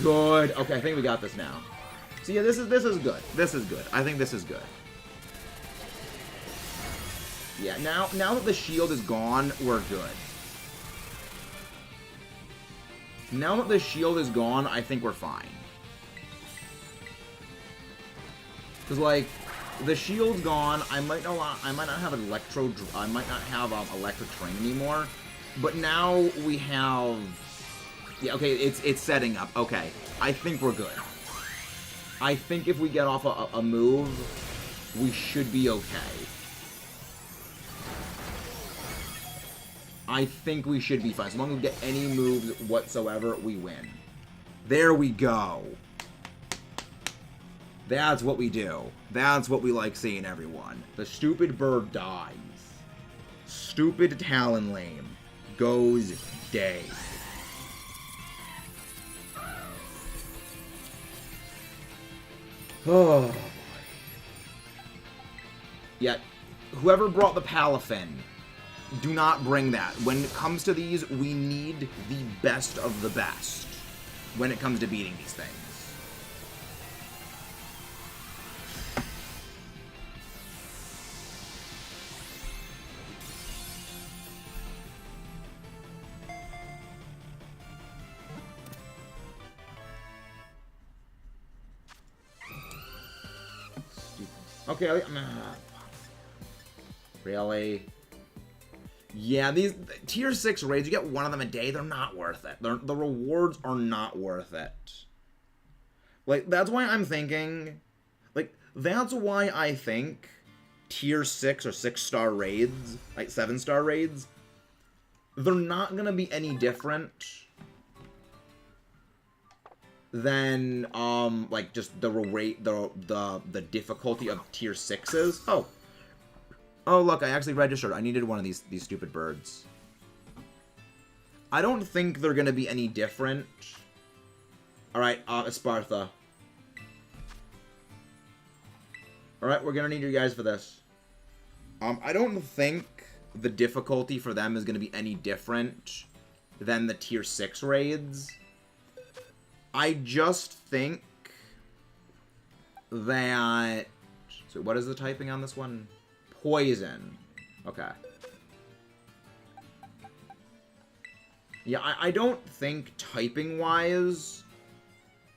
Good. Okay, I think we got this now. So yeah, this is good. This is good. I think this is good. Yeah, now that the shield is gone, we're good. Now that the shield is gone, I think we're fine. Cause like, the shield's gone. I might not have electric train anymore, but now we have. Yeah, okay, it's setting up. Okay, I think we're good. I think if we get off a move, we should be okay. I think we should be fine. As long as we get any moves whatsoever, we win. There we go. That's what we do. That's what we like seeing, everyone. The stupid bird dies. Stupid Talonflame goes day. Oh. Yeah, whoever brought the Palafin, do not bring that. When it comes to these, we need the best of the best when it comes to beating these things. Okay, really? Yeah, these tier 6 raids, you get one of them a day, they're not worth it. The rewards are not worth it. Like, that's why I'm thinking, like, that's why I think tier 6 or 6-star raids, like 7-star raids, they're not gonna be any different than like just the rate the difficulty of tier 6s. Oh look, I actually registered. I needed one of these stupid birds. I don't think they're gonna be any different. All right, Espartha. All right, we're gonna need you guys for this. I don't think the difficulty for them is gonna be any different than the tier 6 raids. I just think that... So what is the typing on this one? Poison. Okay. Yeah, I don't think typing-wise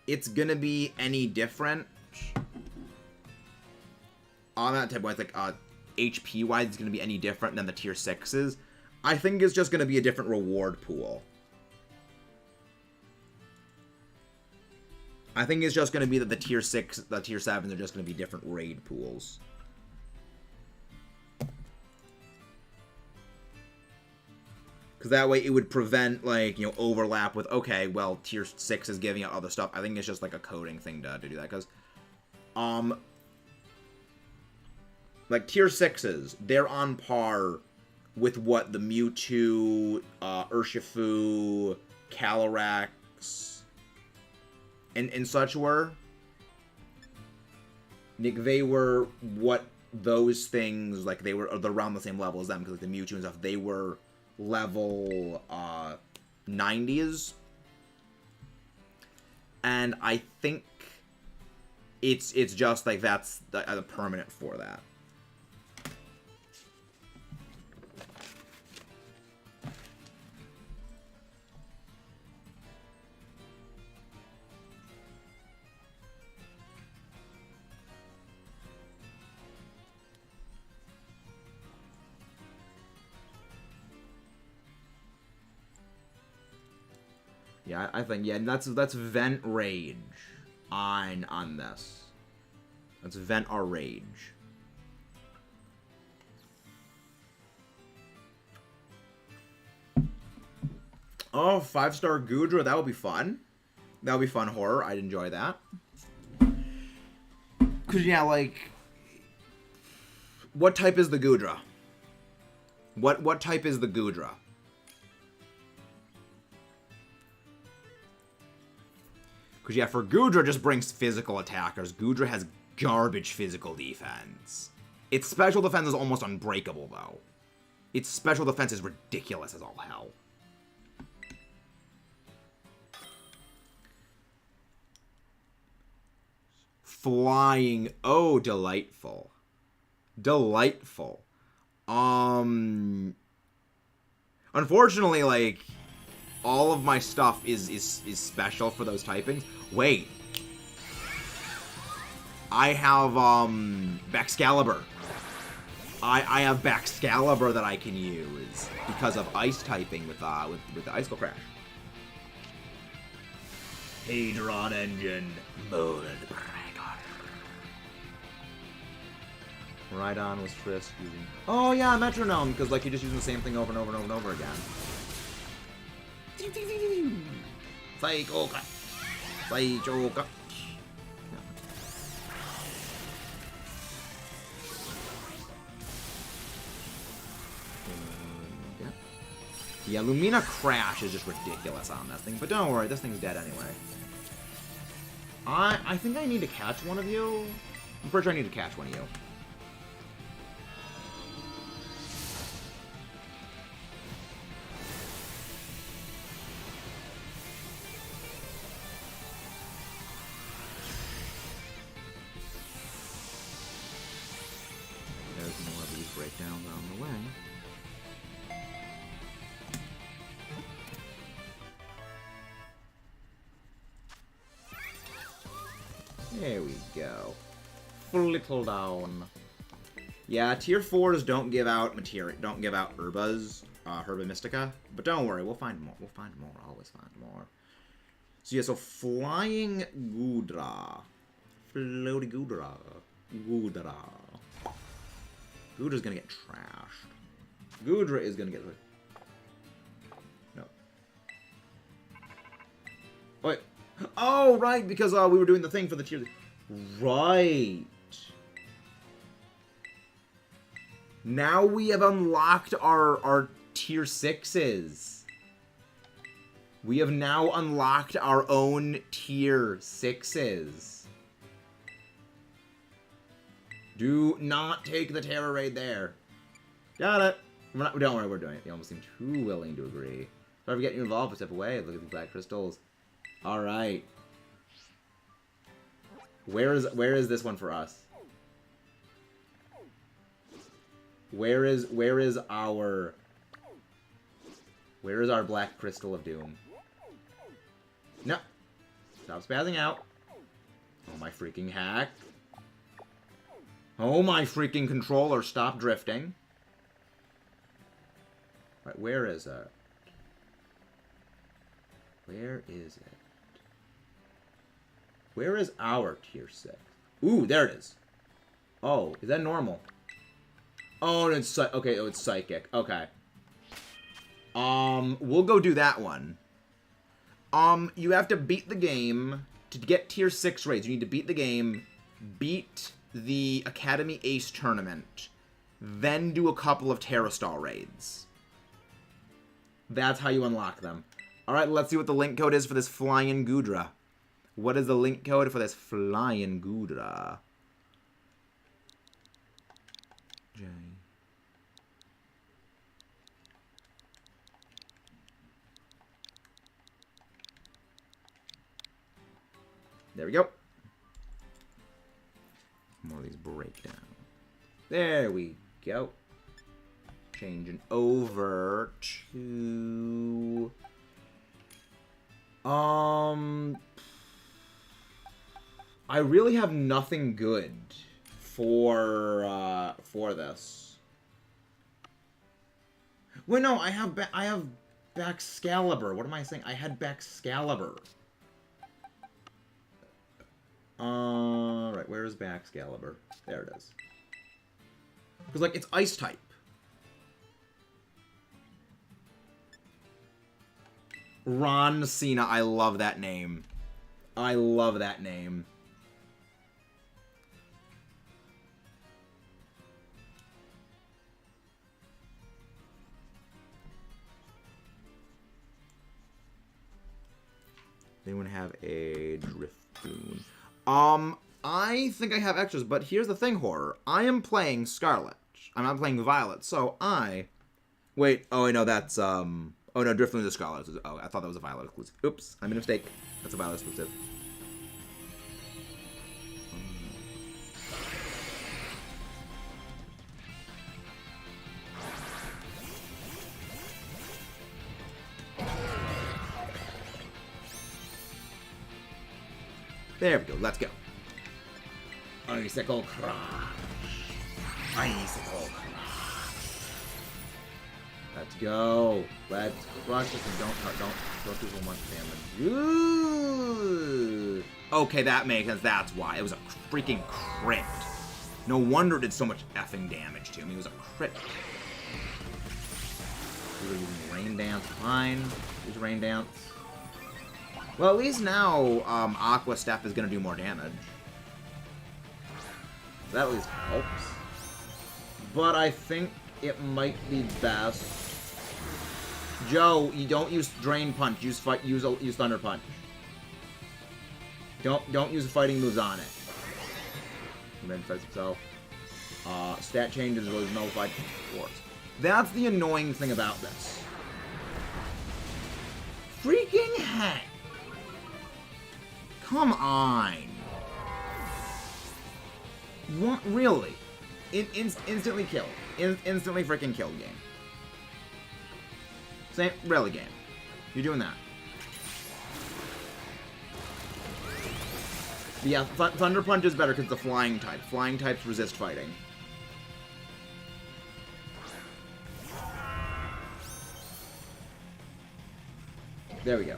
it's gonna be any different. On that type-wise, like, HP-wise, it's gonna be any different than the tier 6s. I think it's just gonna be a different reward pool. I think it's just going to be that the tier 6, the tier 7s are just going to be different raid pools. Because that way it would prevent, like, you know, overlap with, okay, well, tier 6 is giving out other stuff. I think it's just, like, a coding thing to do that. Because, like, tier 6s, they're on par with what the Mewtwo, Urshifu, Calyrex... And such were. Nick, they were what those things, like, they're around the same level as them, because like, the Mewtwo and stuff, they were level 90s. And I think it's just like that's a permanent for that. Yeah, I think, yeah, that's vent rage on this. Let's vent our rage. Oh, 5-star Goodra, that would be fun. That would be fun horror. I'd enjoy that. Cause yeah, like, what type is the Goodra? What type is the Goodra? Because, yeah, for Goodra just brings physical attackers. Goodra has garbage physical defense. Its special defense is almost unbreakable, though. Its special defense is ridiculous as all hell. Flying. Oh, delightful. Delightful. Unfortunately, like... all of my stuff is special for those typings. Wait. I have, Baxcalibur. I have Baxcalibur that I can use because of ice typing with the Icicle Crash. Hadron Engine. Mode Breaker. Rhydon was Frisk using... oh, yeah, Metronome, because, like, you're just using the same thing over and over and over and over again. Psychoka. Psychoka. Yeah, Lumina Crash is just ridiculous on this thing, but don't worry, this thing's dead anyway. I think I need to catch one of you. I'm pretty sure I need to catch one of you. Breakdowns on the way. There we go. Little down. Yeah, tier 4s don't give out material, don't give out Herbas, Herba Mystica. But don't worry, we'll find more. We'll find more. Always find more. So yeah, so Flying Goodra. Floaty Goodra. Goodra. Goodra's gonna get trashed. Goodra is gonna get... no. Wait. Oh, right, because we were doing the thing for the tier... Right. Now we have unlocked our tier 6s. We have now unlocked our own tier 6s. Do not take the terror raid there. Got it. Don't worry, we're doing it. You almost seem too willing to agree. Sorry for getting you involved, but step away. Look at these black crystals. Alright. Where is this one for us? Where is our black crystal of doom? No. Stop spazzing out. Oh my freaking hack. Oh my freaking controller, stop drifting. Right, where is it? Where is it? Where is our tier 6? Ooh, there it is. Oh, is that normal? Oh, and it's okay. Oh, it's psychic. Okay. We'll go do that one. You have to beat the game to get tier 6 raids. You need to beat the game, beat the Academy Ace tournament, then do a couple of Terrastal raids. That's how you unlock them. All right, let's see what the link code is for this Flying Gudra. What is the link code for this Flying Gudra? J. There we go. More of these breakdowns. There we go. Changing over to... I really have nothing good for this. Wait, no, I have Baxcalibur. What am I saying? I had Baxcalibur. Right, where is Baxcalibur? There it is. Because, like, it's ice type. Ron Cena, I love that name. I love that name. Anyone have a Driftoon? I think I have extras, but here's the thing, Horror. I am playing Scarlet. I'm not playing Violet, so Wait, oh, I know that's, Oh, no, Driftoon is Scarlet. Oh, I thought that was a Violet exclusive. Oops, I made a mistake. That's a Violet exclusive. There we go, let's go. Icicle Crush. Icicle Crush. Let's go. Let's crush this and don't do so much damage. Ooh. Okay, that makes sense. That's why. It was a freaking crit. No wonder it did so much effing damage to me. It was a crit. We were using Rain Dance. Fine. Use Rain Dance. Well, at least now, Aqua Step is going to do more damage. That at least helps. But I think it might be best. Joe, you don't use Drain Punch. Use Thunder Punch. Don't use the fighting moves on it. And then fights himself. Stat changes was nullified. Force. That's the annoying thing about this. Freaking heck! Come on. What? Really? Instantly killed. Instantly freaking killed game. Same, really game. You're doing that. Yeah, Thunder Punch is better because it's a flying type. Flying types resist fighting. There we go.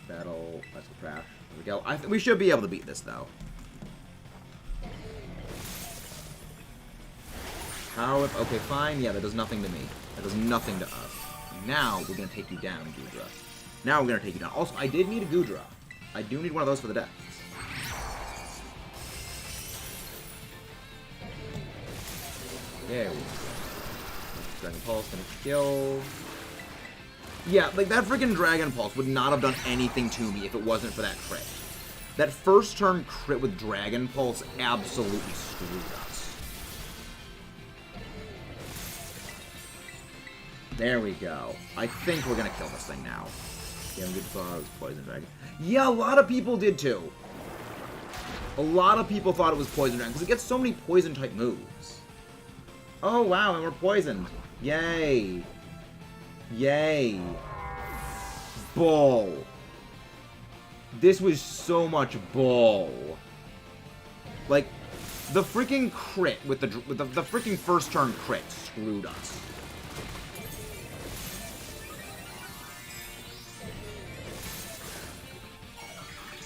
Battle. Let's crash. There we go. We should be able to beat this though. Power Whip. Okay, fine. Yeah, that does nothing to me. That does nothing to us. Now we're gonna take you down, Gudra. Now we're going to take you down. Also, I did need a Gudra. I do need one of those for the deaths. There we go. Dragon Pulse gonna kill. Yeah, like that freaking Dragon Pulse would not have done anything to me if it wasn't for that crit. That first turn crit with Dragon Pulse absolutely screwed us. There we go. I think we're gonna kill this thing now. Yeah, good thought it was Poison Dragon. Yeah, a lot of people did too. A lot of people thought it was Poison Dragon because it gets so many poison type moves. Oh wow, and we're poisoned. Yay. Yay. Bull. This was so much bull. Like, the freaking crit with the freaking first turn crit screwed us.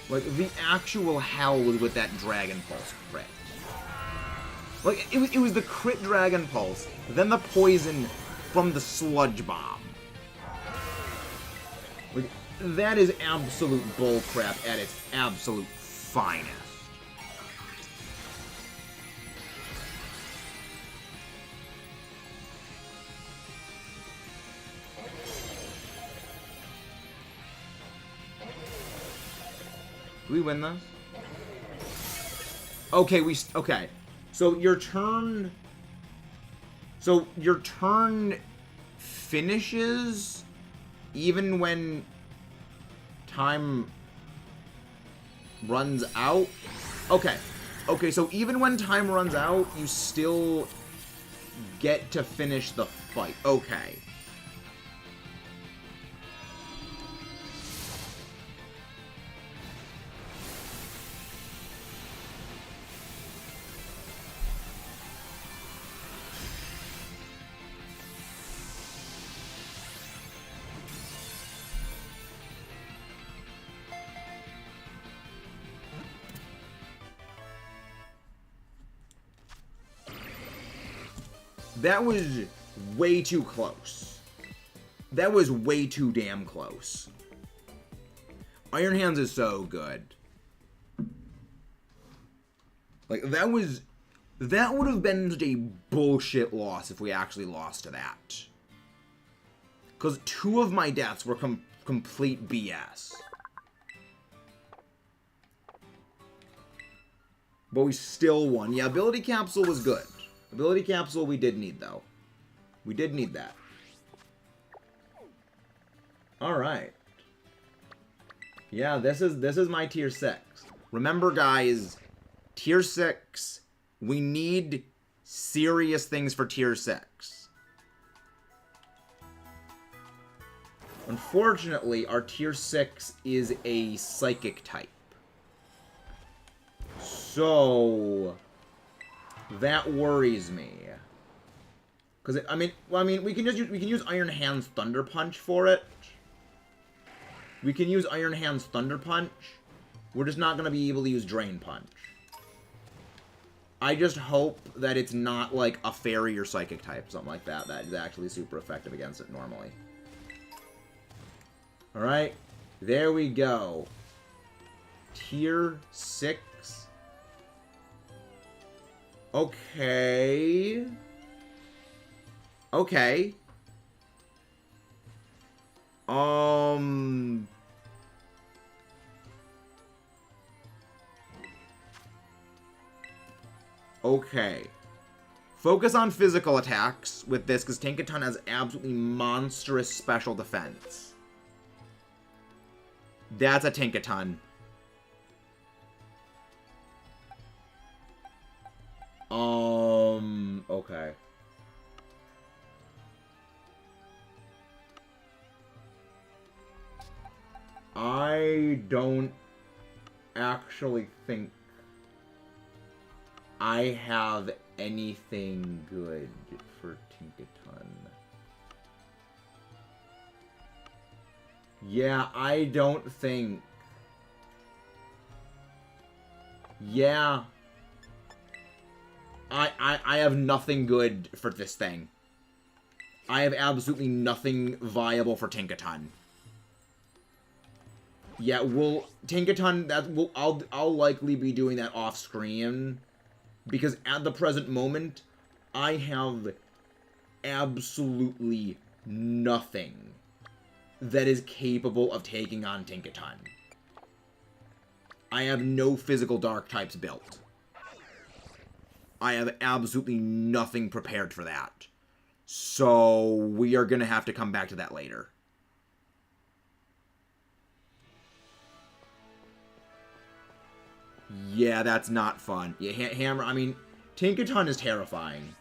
Like, the actual hell was with that Dragon Pulse crit. Like, it was the crit Dragon Pulse, then the poison from the Sludge Bomb. Like, that is absolute bullcrap at its absolute finest. Do we win this? Okay, okay. So your turn finishes even when time runs out? Okay. Okay, so even when time runs out, you still get to finish the fight. Okay. That was way too close. That was way too damn close. Iron Hands is so good. Like, that would have been such a bullshit loss if we actually lost to that. Because 2 of my deaths were complete BS. But we still won. Yeah, Ability Capsule was good. Ability Capsule we did need, though. We did need that. Alright. Yeah, this is my tier 6. Remember, guys, tier 6, we need serious things for tier 6. Unfortunately, our tier 6 is a psychic type. So that worries me. Because I mean, we can use Iron Hands Thunder Punch for it. We can use Iron Hands Thunder Punch. We're just not gonna be able to use Drain Punch. I just hope that it's not like a fairy or psychic type, something like that. That is actually super effective against it normally. All right, there we go. Tier 6. Okay. Okay. Okay. Focus on physical attacks with this, because Tinkaton has absolutely monstrous special defense. That's a Tinkaton. Okay. I don't actually think I have anything good for Tinkaton. Yeah, I don't think. Yeah. I have nothing good for this thing. I have absolutely nothing viable for Tinkaton. Yeah, Tinkaton, I'll likely be doing that off screen, because at the present moment, I have absolutely nothing that is capable of taking on Tinkaton. I have no physical dark types built. I have absolutely nothing prepared for that. So we are going to have to come back to that later. Yeah, that's not fun. Yeah, Hammer, I mean, Tinkaton is terrifying.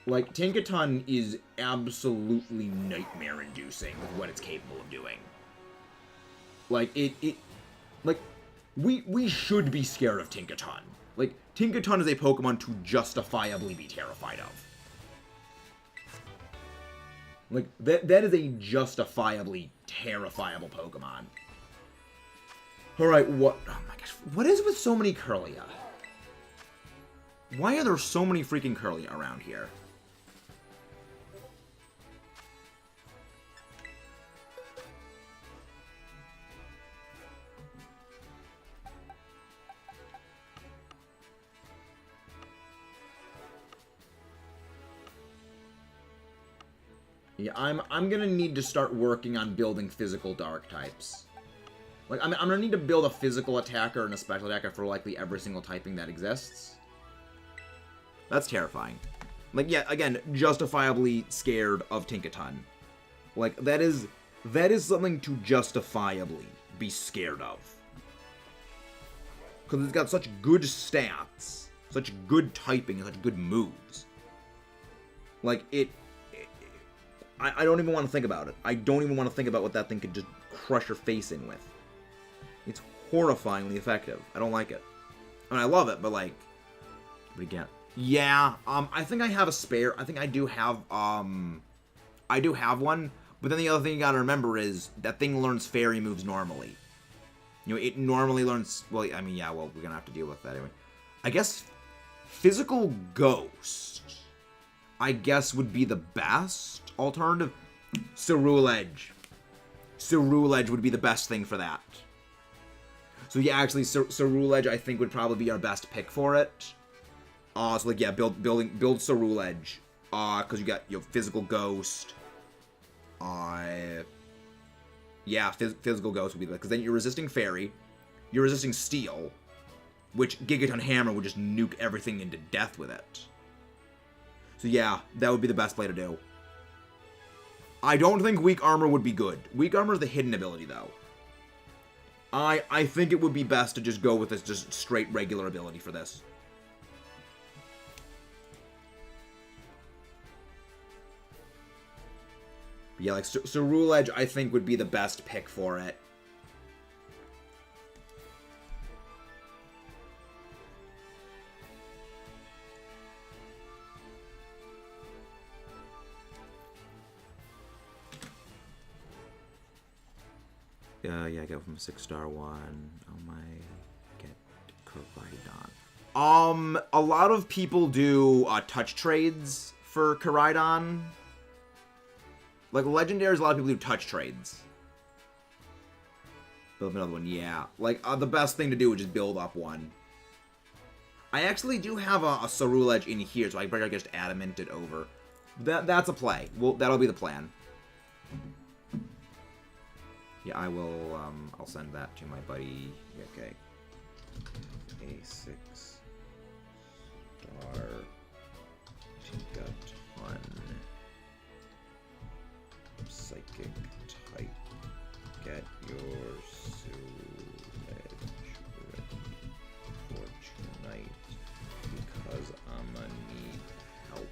Like, Tinkaton is absolutely nightmare-inducing with what it's capable of doing. Like, like, we should be scared of Tinkaton. Like, Tinkaton is a Pokemon to justifiably be terrified of. Like, that is a justifiably terrifiable Pokemon. Alright, what... Oh my gosh. What is with so many Curlia? Why are there so many freaking Curlia around here? Yeah, I'm gonna need to start working on building physical dark types. Like, I'm gonna need to build a physical attacker and a special attacker for likely every single typing that exists. That's terrifying. Like, yeah, again, justifiably scared of Tinkaton. Like, that is something to justifiably be scared of. Because it's got such good stats, such good typing, and such good moves. Like, I don't even want to think about it. I don't even want to think about what that thing could just crush your face in with. It's horrifyingly effective. I don't like it. I mean, I love it, but like, what do you get? Yeah, I think I have a spare. I think I do have one. But then the other thing you gotta remember is that thing learns fairy moves normally. You know, it normally learns. Well, I mean, yeah. Well, we're gonna have to deal with that anyway. I guess physical ghost, I guess, would be the best alternative. Ceruledge. Ceruledge would be the best thing for that. So yeah, actually, Ceruledge I think would probably be our best pick for it. So like, yeah, build Ceruledge. Because you got physical ghost. Yeah, physical ghost would be because then you're resisting fairy, you're resisting steel, which Gigaton Hammer would just nuke everything into death with it. So yeah, that would be the best play to do. I don't think weak armor would be good. Weak armor is the hidden ability, though. I think it would be best to just go with this just straight regular ability for this. But yeah, like Ceruledge, I think would be the best pick for it. Yeah, go from 6-star 1. Oh my, get Koraidon. A lot of people do touch trades for Koraidon. Like, legendaries, a lot of people do touch trades. Build another one, yeah. Like, the best thing to do is just build up one. I actually do have a Ceruledge in here, so I better just adamant it over. That's a play. Well, that'll be the plan. Yeah, I will, I'll send that to my buddy. Okay. A 6-star Tinkaton. Psychic type. Get your Ceruledge ready for tonight because I'ma need help.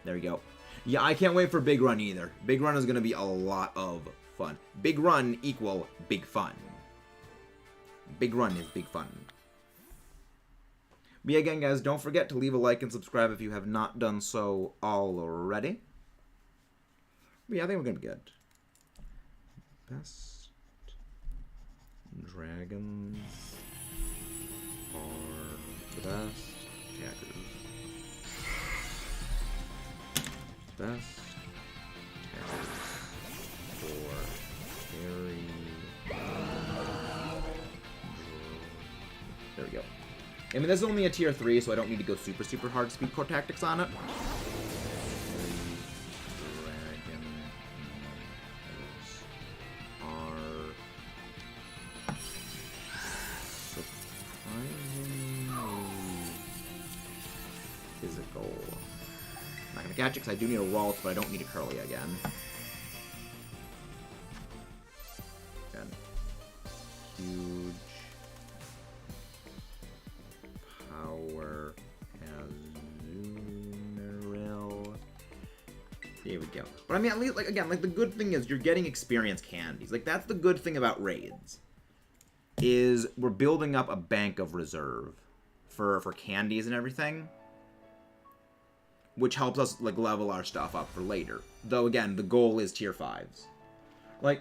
There we go. Yeah, I can't wait for Big Run either. Big Run is gonna be a lot of fun. Big Run equal big fun. Big Run is big fun. But yeah, again, guys, don't forget to leave a like and subscribe if you have not done so already. But yeah, I think we're gonna be good. Best dragons are the best attackers. Best attackers for I mean, this is only a tier 3, so I don't need to go super hard speed core tactics on it. Physical. I'm not gonna catch it because I do need a Waltz, but I don't need a Curly again. Again. Huge power Azumarill. There we go. But I mean, at least, like, again, like, the good thing is you're getting experience candies. Like, that's the good thing about raids. Is we're building up a bank of reserve for candies and everything, which helps us, like, level our stuff up for later. Though, again, the goal is tier 5s. Like,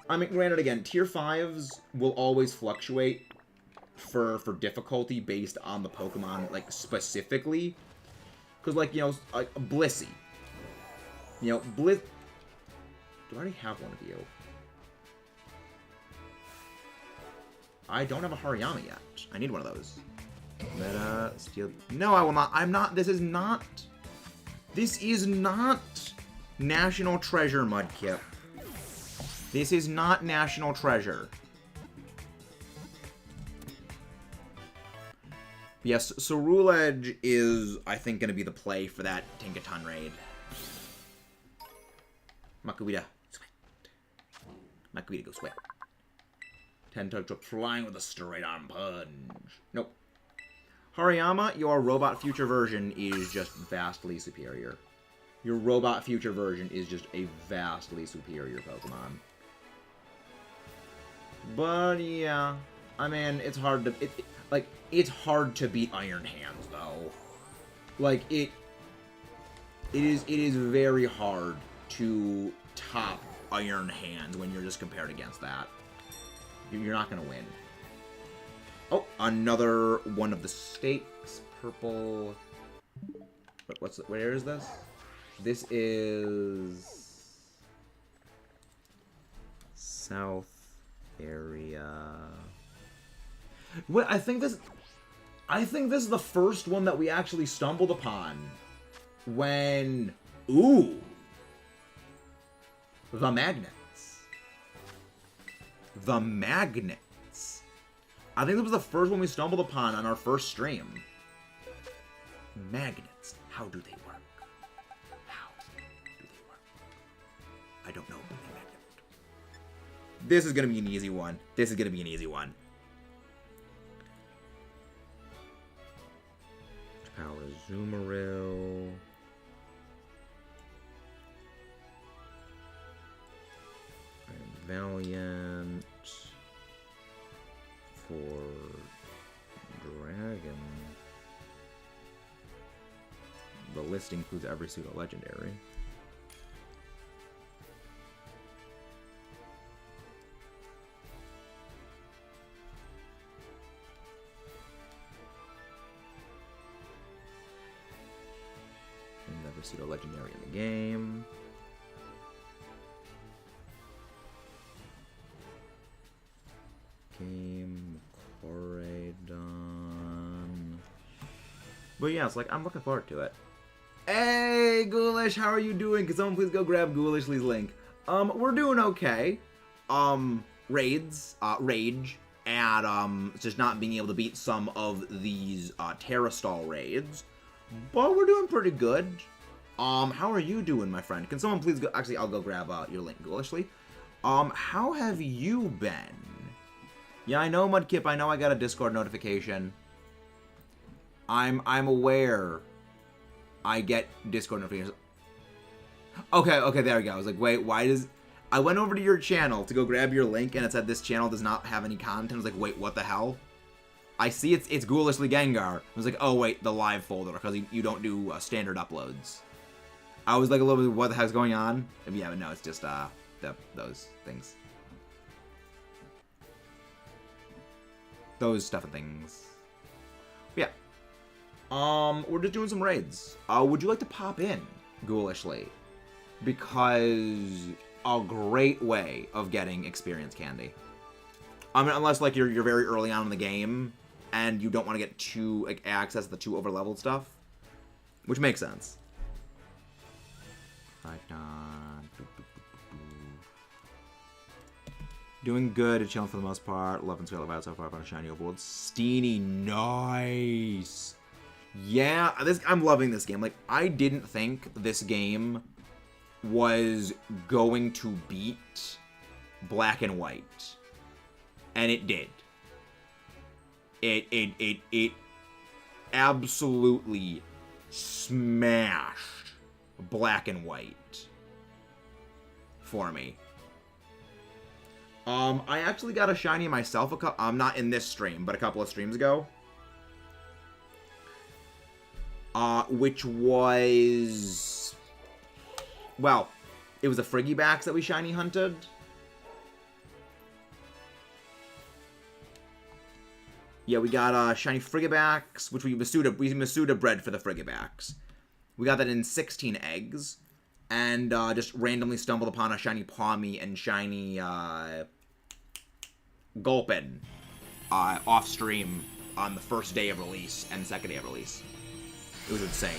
I mean, granted, again, tier 5s will always fluctuate for difficulty based on the Pokemon, like, specifically. Because, like, you know, like, Blissey. You know, do I already have one of you? I don't have a Hariyama yet. I need one of those. Meta, Steel... No, I will not. I'm not... This is not National Treasure, Mudkip. This is not National Treasure. Yes, so Rule Edge is, I think, going to be the play for that Tinkaton raid. Makuita, sweat. Makuita, go sweat. Tentug drop flying with a straight arm punch. Nope. Hariyama, your robot future version is just vastly superior. Your robot future version is just a vastly superior Pokemon. But yeah, I mean, it's hard to it's hard to beat Iron Hands though. Like it is very hard to top Iron Hands when you're just compared against that. You're not gonna win. Oh, another one of the stakes. Purple. Where is this? This is South area. What I think this is the first one that we actually stumbled upon when the magnets. The magnets. I think this was the first one we stumbled upon on our first stream. Magnets. How do they work? How do they work? I don't know, but they magnet. This is going to be an easy one. This is going to be an easy one. Power Azumarill. Valiant. For Dragon. The list includes every pseudo legendary. And every pseudo legendary in the game. Coraidon. But yeah, it's like, I'm looking forward to it. Hey, Ghoulish, how are you doing? Can someone please go grab Ghoulishly's link? We're doing okay. Raids, rage, and, just not being able to beat some of these, Terrastall raids. But we're doing pretty good. How are you doing, my friend? Can someone please go, actually, I'll go grab, your link, Ghoulishly. How have you been? Yeah, I know, Mudkip. I know I got a Discord notification. I'm aware I get Discord notifications. Okay, there we go. I was like, wait, why does... I went over to your channel to go grab your link, and it said this channel does not have any content. I was like, wait, what the hell? I see it's Ghoulishly Gengar. I was like, oh, wait, the live folder, because you don't do standard uploads. I was like a little bit, what the heck's going on? Yeah, but no, it's just those things. Those stuff and things. But yeah. We're just doing some raids. Would you like to pop in, Ghoulishly? Because a great way of getting experience candy. I mean, unless like you're very early on in the game and you don't want to get too, like, access to the too over-leveled stuff. Which makes sense. Doing good, chilling for the most part. Loving Scarlet Violet so far on a shiny overworld. Steenie, nice. Yeah, I'm loving this game. Like, I didn't think this game was going to beat Black and White, and it did. It absolutely smashed Black and White for me. I actually got a shiny myself not in this stream, but a couple of streams ago. Which was, well, it was the Frigibacks that we shiny hunted. Yeah, we got shiny Frigibacks, which we Masuda bred for the Frigibacks. We got that in 16 eggs, and just randomly stumbled upon a shiny Pawmi and shiny Gulpin off stream on the first day of release and second day of release. It was insane.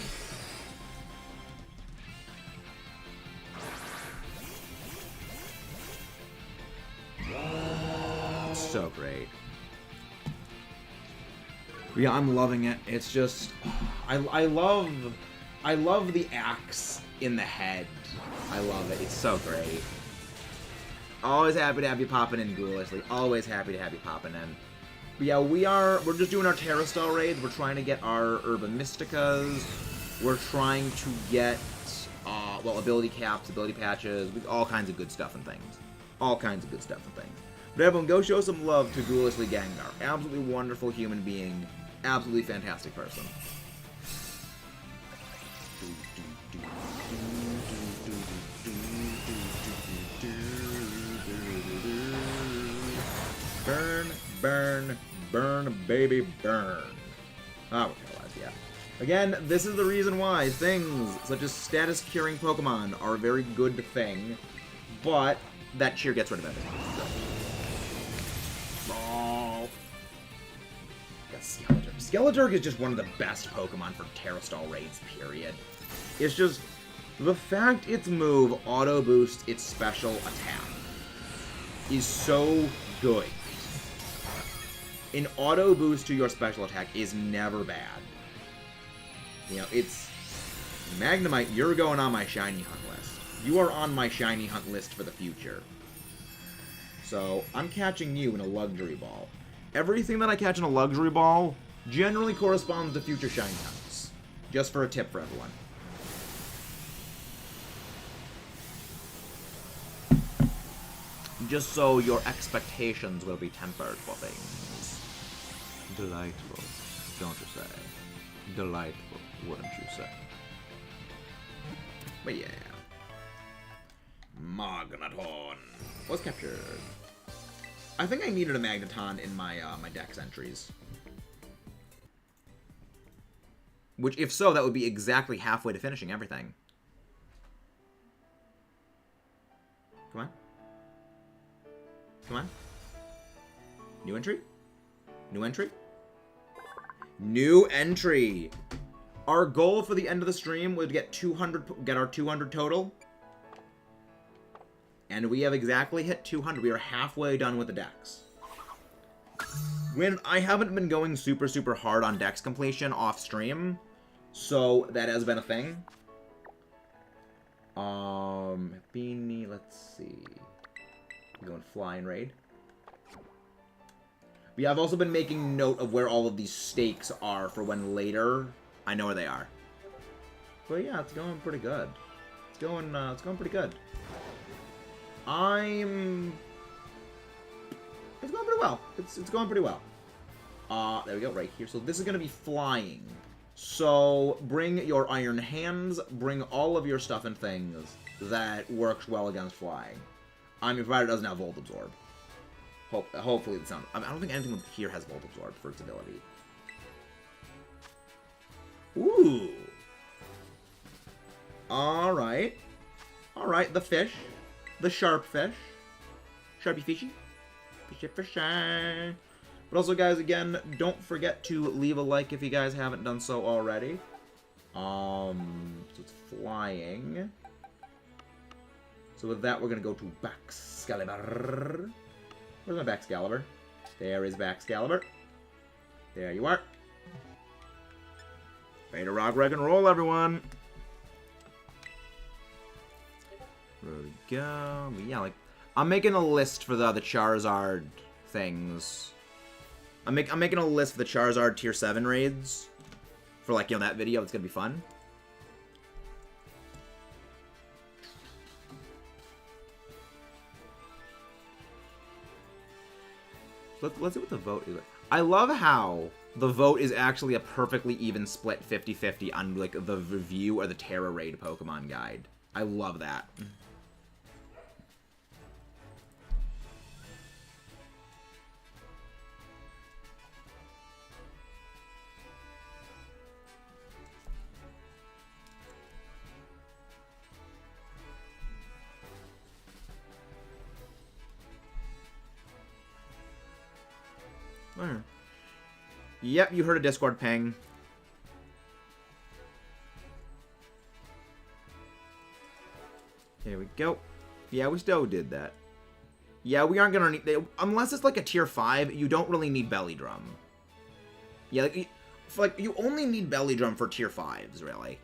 So great. Yeah, I'm loving it. It's just, I love the axe in the head. I love it. It's so great. Always happy to have you popping in, Ghoulishly. Always happy to have you popping in. But yeah, we're just doing our Terra Style raids. We're trying to get our Urban Mysticas. We're trying to get, well, ability caps, ability patches, all kinds of good stuff and things. All kinds of good stuff and things. But everyone, go show some love to Ghoulishly Gengar. Absolutely wonderful human being. Absolutely fantastic person. Burn, burn, burn, baby, burn. Ah, we're realize, yeah. Again, this is the reason why things such as status curing Pokemon are a very good thing, but that cheer gets rid of everything. Oh. Got Skeleturk. Skeleturk is just one of the best Pokemon for Terra Style raids, period. It's just the fact its move auto boosts its special attack is so good. An auto boost to your special attack is never bad. You know, it's Magnemite, you're going on my shiny hunt list. You are on my shiny hunt list for the future. So, I'm catching you in a luxury ball. Everything that I catch in a luxury ball generally corresponds to future shiny hunts. Just for a tip for everyone. Just so your expectations will be tempered for things. Delightful, don't you say? Delightful, wouldn't you say? But yeah. Magneton was captured. I think I needed a Magneton in my my Dex entries. Which, if so, that would be exactly halfway to finishing everything. Come on. Come on. New entry? New entry? New entry! Our goal for the end of the stream was to get our 200 total. And we have exactly hit 200. We are halfway done with the Dex. When I haven't been going super, super hard on Dex completion off stream, so that has been a thing. Beanie, let's see. Going flying raid. But yeah, I've also been making note of where all of these stakes are for when later I know where they are. But yeah, it's going pretty good. It's going pretty good. It's going pretty well. It's going pretty well. There we go, right here. So this is gonna be flying. So bring your iron hands, bring all of your stuff and things that works well against flying. I mean, provided it doesn't have Volt Absorb. Hopefully the sound. I don't think anything here has Volt Absorb for its ability. Ooh. Alright. Alright, the fish. The sharp fish. Sharpy fishy. Fishy fishy. But also, guys, again, don't forget to leave a like if you guys haven't done so already. So it's flying. So with that, we're going to go to Baxcalibur. Where's my Baxcalibur? There is Baxcalibur. There you are. Ready to rock, wreck, and roll, everyone. There we go. But yeah, like, I'm making a list for the Charizard things. I'm making a list for the Charizard Tier 7 raids. For, like, you know, that video. It's gonna be fun. Let's see what the vote is. I love how the vote is actually a perfectly even split 50-50 on, like, the review or the Terra Raid Pokemon guide. I love that. Where? Yep, you heard a Discord ping. Here we go. Yeah, we still did that. Yeah, we aren't gonna need... unless it's like a Tier 5, you don't really need Belly Drum. Yeah, like you only need Belly Drum for Tier 5s, really.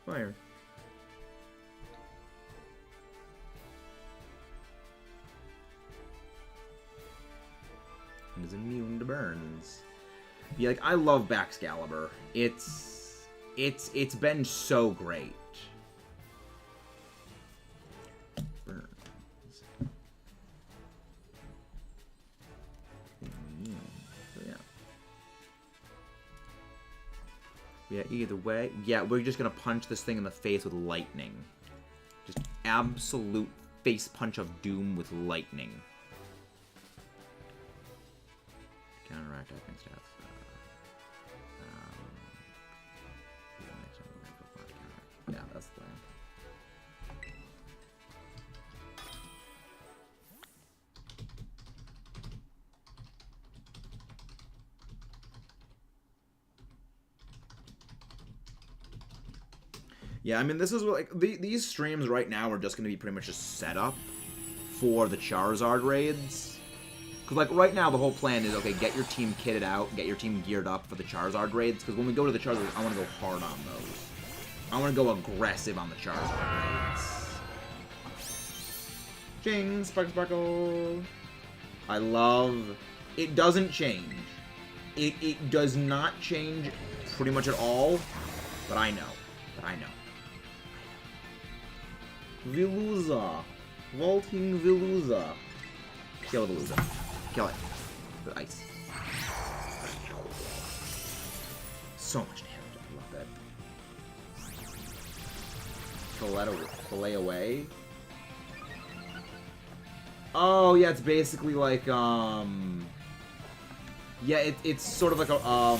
Fire. It is immune to burns. Yeah, like, I love Baxcalibur. It's been so great. Burns. Immune. So, yeah. Yeah, either way. Yeah, we're just gonna punch this thing in the face with lightning. Just absolute face punch of doom with lightning. Counteract typing stats. Yeah, that's the plan. Yeah, I mean, this is like these streams right now are just going to be pretty much just set up for the Charizard raids. Because, like, right now the whole plan is, okay, get your team kitted out, get your team geared up for the Charizard raids. Because when we go to the Charizard, I want to go hard on those. I want to go aggressive on the Charizard raids. Ching, Spark Sparkle. I love... It doesn't change. It does not change pretty much at all. But I know. But I know. Veluza. Vaulting Veluza. Kill Veluza. Kill it. With ice. So much damage. I love that. Fillet away. Oh, yeah, it's basically like, yeah, it's sort of like a,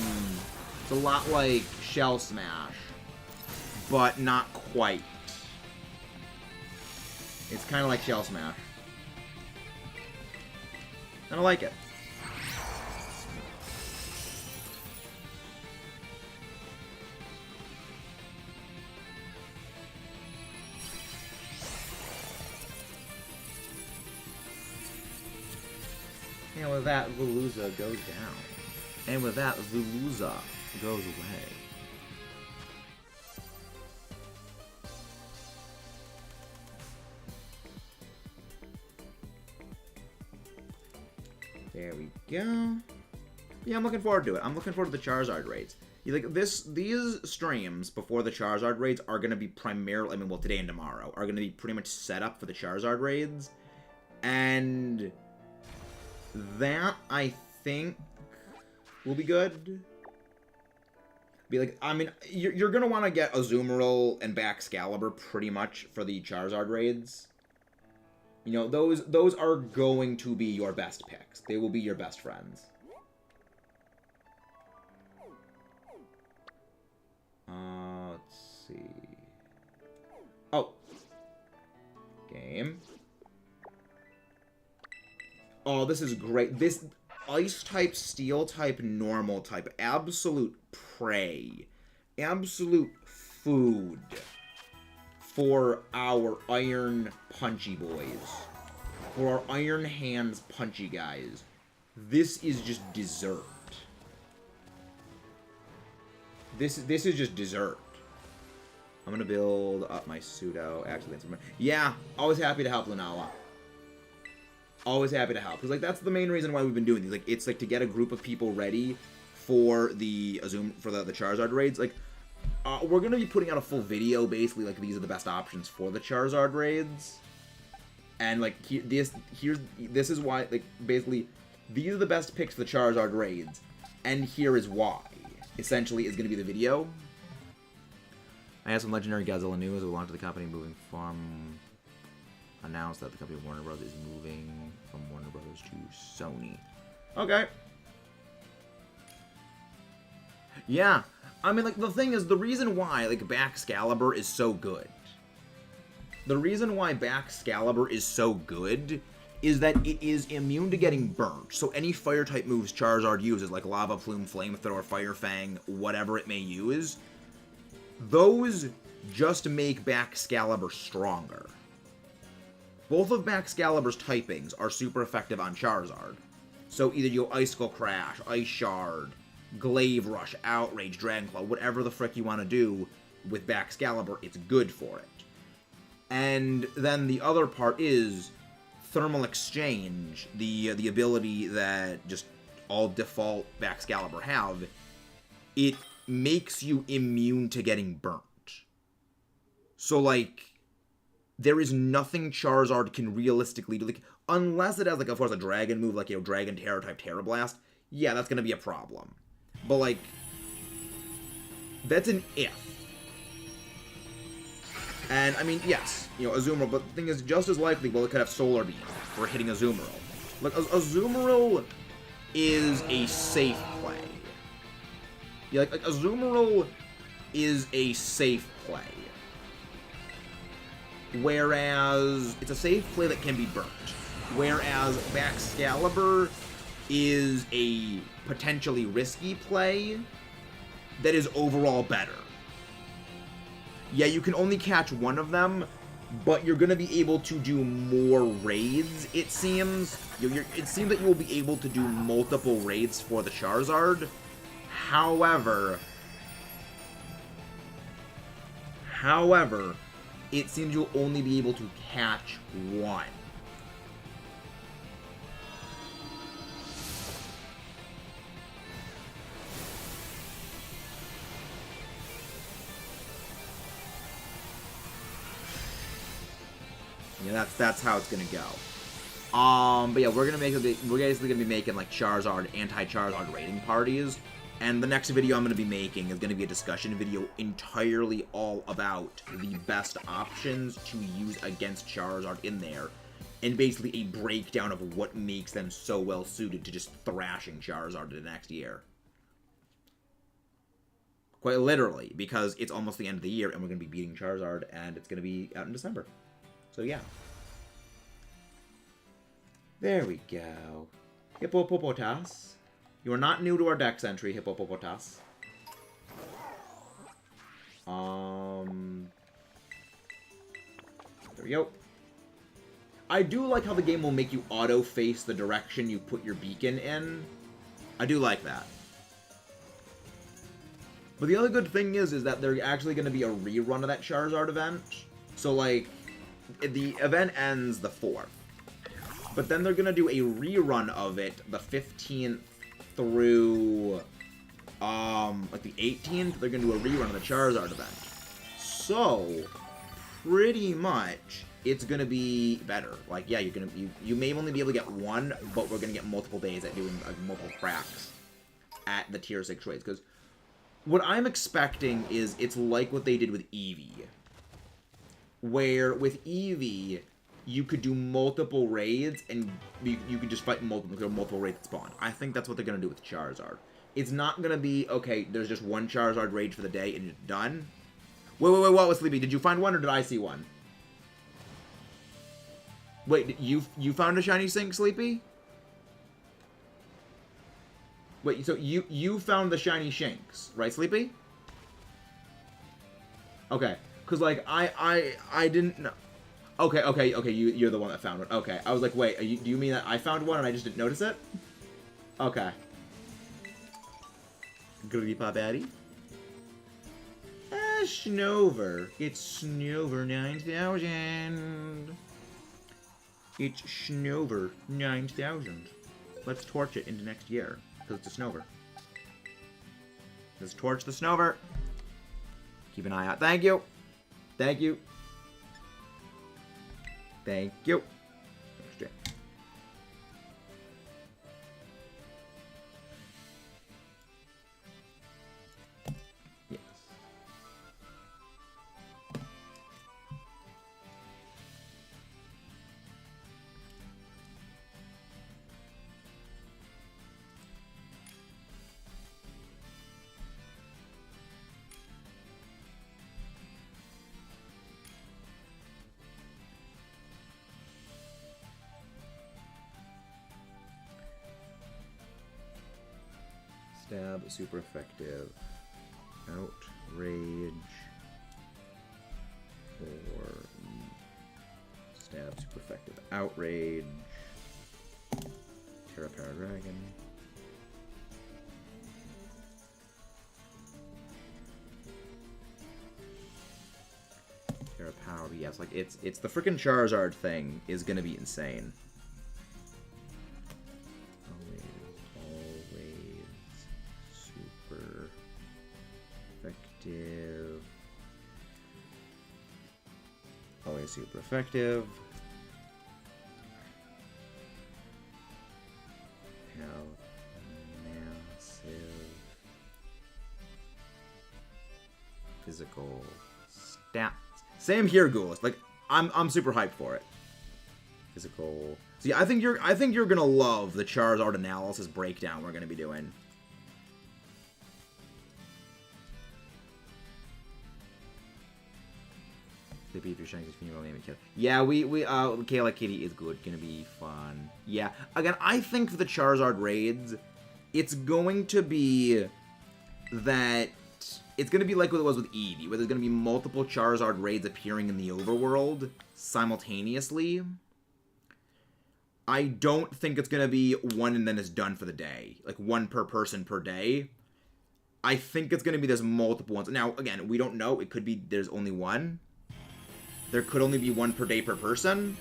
it's a lot like Shell Smash, but not quite. It's kind of like Shell Smash. And I like it. And with that, Veluza goes down. And with that, Veluza goes away. There we go. Yeah, I'm looking forward to it. I'm looking forward to the Charizard raids. Like these streams before the Charizard raids are going to be primarily, I mean, well, today and tomorrow are going to be pretty much set up for the Charizard raids, and that I think will be good. Be like, I mean, you're going to want to get Azumarill and Baxcalibur pretty much for the Charizard raids. You know, those are going to be your best picks. They will be your best friends. Let's see. Oh. Game. Oh, this is great. This ice type, steel type, normal type. Absolute prey. Absolute food for our iron punchy boys. For our iron hands punchy guys. This is just dessert. This is just dessert. I'm gonna build up my pseudo. Actually, yeah, always happy to help Lunala. Always happy to help, because like that's the main reason why we've been doing these. Like it's like to get a group of people ready for the the Charizard raids. Like we're gonna be putting out a full video, basically like these are the best options for the Charizard raids, and like this is why, like basically these are the best picks for the Charizard raids, and here is why. Essentially, is gonna be the video. I have some legendary Godzilla news that belong to the company moving from. Announced that the company of Warner Bros. Is moving from Warner Bros. To Sony. Okay. Yeah. I mean, like, the thing is, the reason why, like, Baxcalibur is so good. The reason why Baxcalibur is so good is that it is immune to getting burnt. So any fire-type moves Charizard uses, like Lava Plume, Flamethrower, Fire Fang, whatever it may use, those just make Baxcalibur stronger. Both of Baxcalibur's typings are super effective on Charizard. So either you Icicle Crash, Ice Shard, Glaive Rush, Outrage, Dragon Claw, whatever the frick you want to do with Baxcalibur, it's good for it. And then the other part is Thermal Exchange, the ability that just all default Baxcalibur have. It makes you immune to getting burnt. So like, there is nothing Charizard can realistically do, like, unless it has, like, of course, a dragon move, like, you know, Dragon Terror type Terra Blast. Yeah, that's gonna be a problem. But, like, that's an if. And, I mean, yes, you know, Azumarill, but the thing is, just as likely, well, it could have Solar Beam for hitting Azumarill. Like, Azumarill is a safe play. Yeah, like Azumarill is a safe play. Whereas, it's a safe play that can be burnt. Whereas Baxcalibur is a potentially risky play that is overall better. Yeah, you can only catch one of them, but you're going to be able to do more raids, it seems. It seems that you will be able to do multiple raids for the Charizard. However, it seems you'll only be able to catch one. Yeah, that's how it's gonna go. But yeah, we're basically gonna be making like Charizard, anti-Charizard raiding parties. And the next video I'm going to be making is going to be a discussion video entirely all about the best options to use against Charizard in there. And basically a breakdown of what makes them so well suited to just thrashing Charizard the next year. Quite literally, because it's almost the end of the year and we're going to be beating Charizard and it's going to be out in December. So yeah. There we go. Hippopotas. You are not new to our dex entry, Hippopotas. There we go. I do like how the game will make you auto-face the direction you put your beacon in. I do like that. But the other good thing is that there's actually going to be a rerun of that Charizard event. So, like, the event ends the 4th. But then they're going to do a rerun of it the 15th through, like the 18th, they're going to do a rerun of the Charizard event. So, pretty much, it's going to be better. Like, yeah, you may only be able to get one, but we're going to get multiple days at doing multiple cracks at the Tier 6 raids. Because what I'm expecting is it's like what they did with Eevee. Where, with Eevee, you could do multiple raids, and you could just fight multiple raids that spawn. I think that's what they're going to do with Charizard. It's not going to be, okay, there's just one Charizard raid for the day, and it's done. Wait, what was Sleepy? Did you find one, or did I see one? Wait, you found a shiny Sink, Sleepy? Wait, so you found the shiny Shanks, right, Sleepy? Okay, because, like, I didn't know. Okay, you're the one that found it. Okay, I was like, wait, do you mean that I found one and I just didn't notice it? Okay. Goody Daddy. Snover. It's Snover 9000. It's Snover 9000. Let's torch it into next year, because it's a Snover. Let's torch the Snover. Keep an eye out. Thank you. Thank you. Thank you. Yes. Stab, super effective. Outrage. Or stab, super effective. Outrage. Terra Power Dragon. Terra Power, yes, like it's the freaking Charizard thing is gonna be insane. Always super effective. Massive physical stats. Same here, Ghoulish. Like I'm super hyped for it. Physical. See, I think you're gonna love the Charizard analysis breakdown we're gonna be doing. If you're showing this female name and kill. Yeah, Kayla Kitty is good. Gonna be fun. Yeah. Again, I think for the Charizard raids, it's going to be that it's gonna be like what it was with Eevee, where there's gonna be multiple Charizard raids appearing in the overworld simultaneously. I don't think it's gonna be one and then it's done for the day. Like one per person per day. I think it's gonna be there's multiple ones. Now, again, we don't know. It could be there's only one. There could only be one per day per person,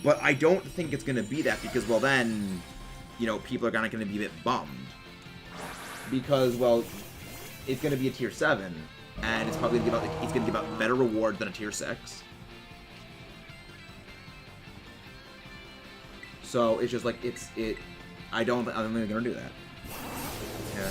but I don't think it's going to be that because, well, then, you know, people are kind of going to be a bit bummed because, well, it's going to be a tier 7, and it's probably going to give out better rewards than a tier 6. So it's just like I don't think they're going to do that. Yeah.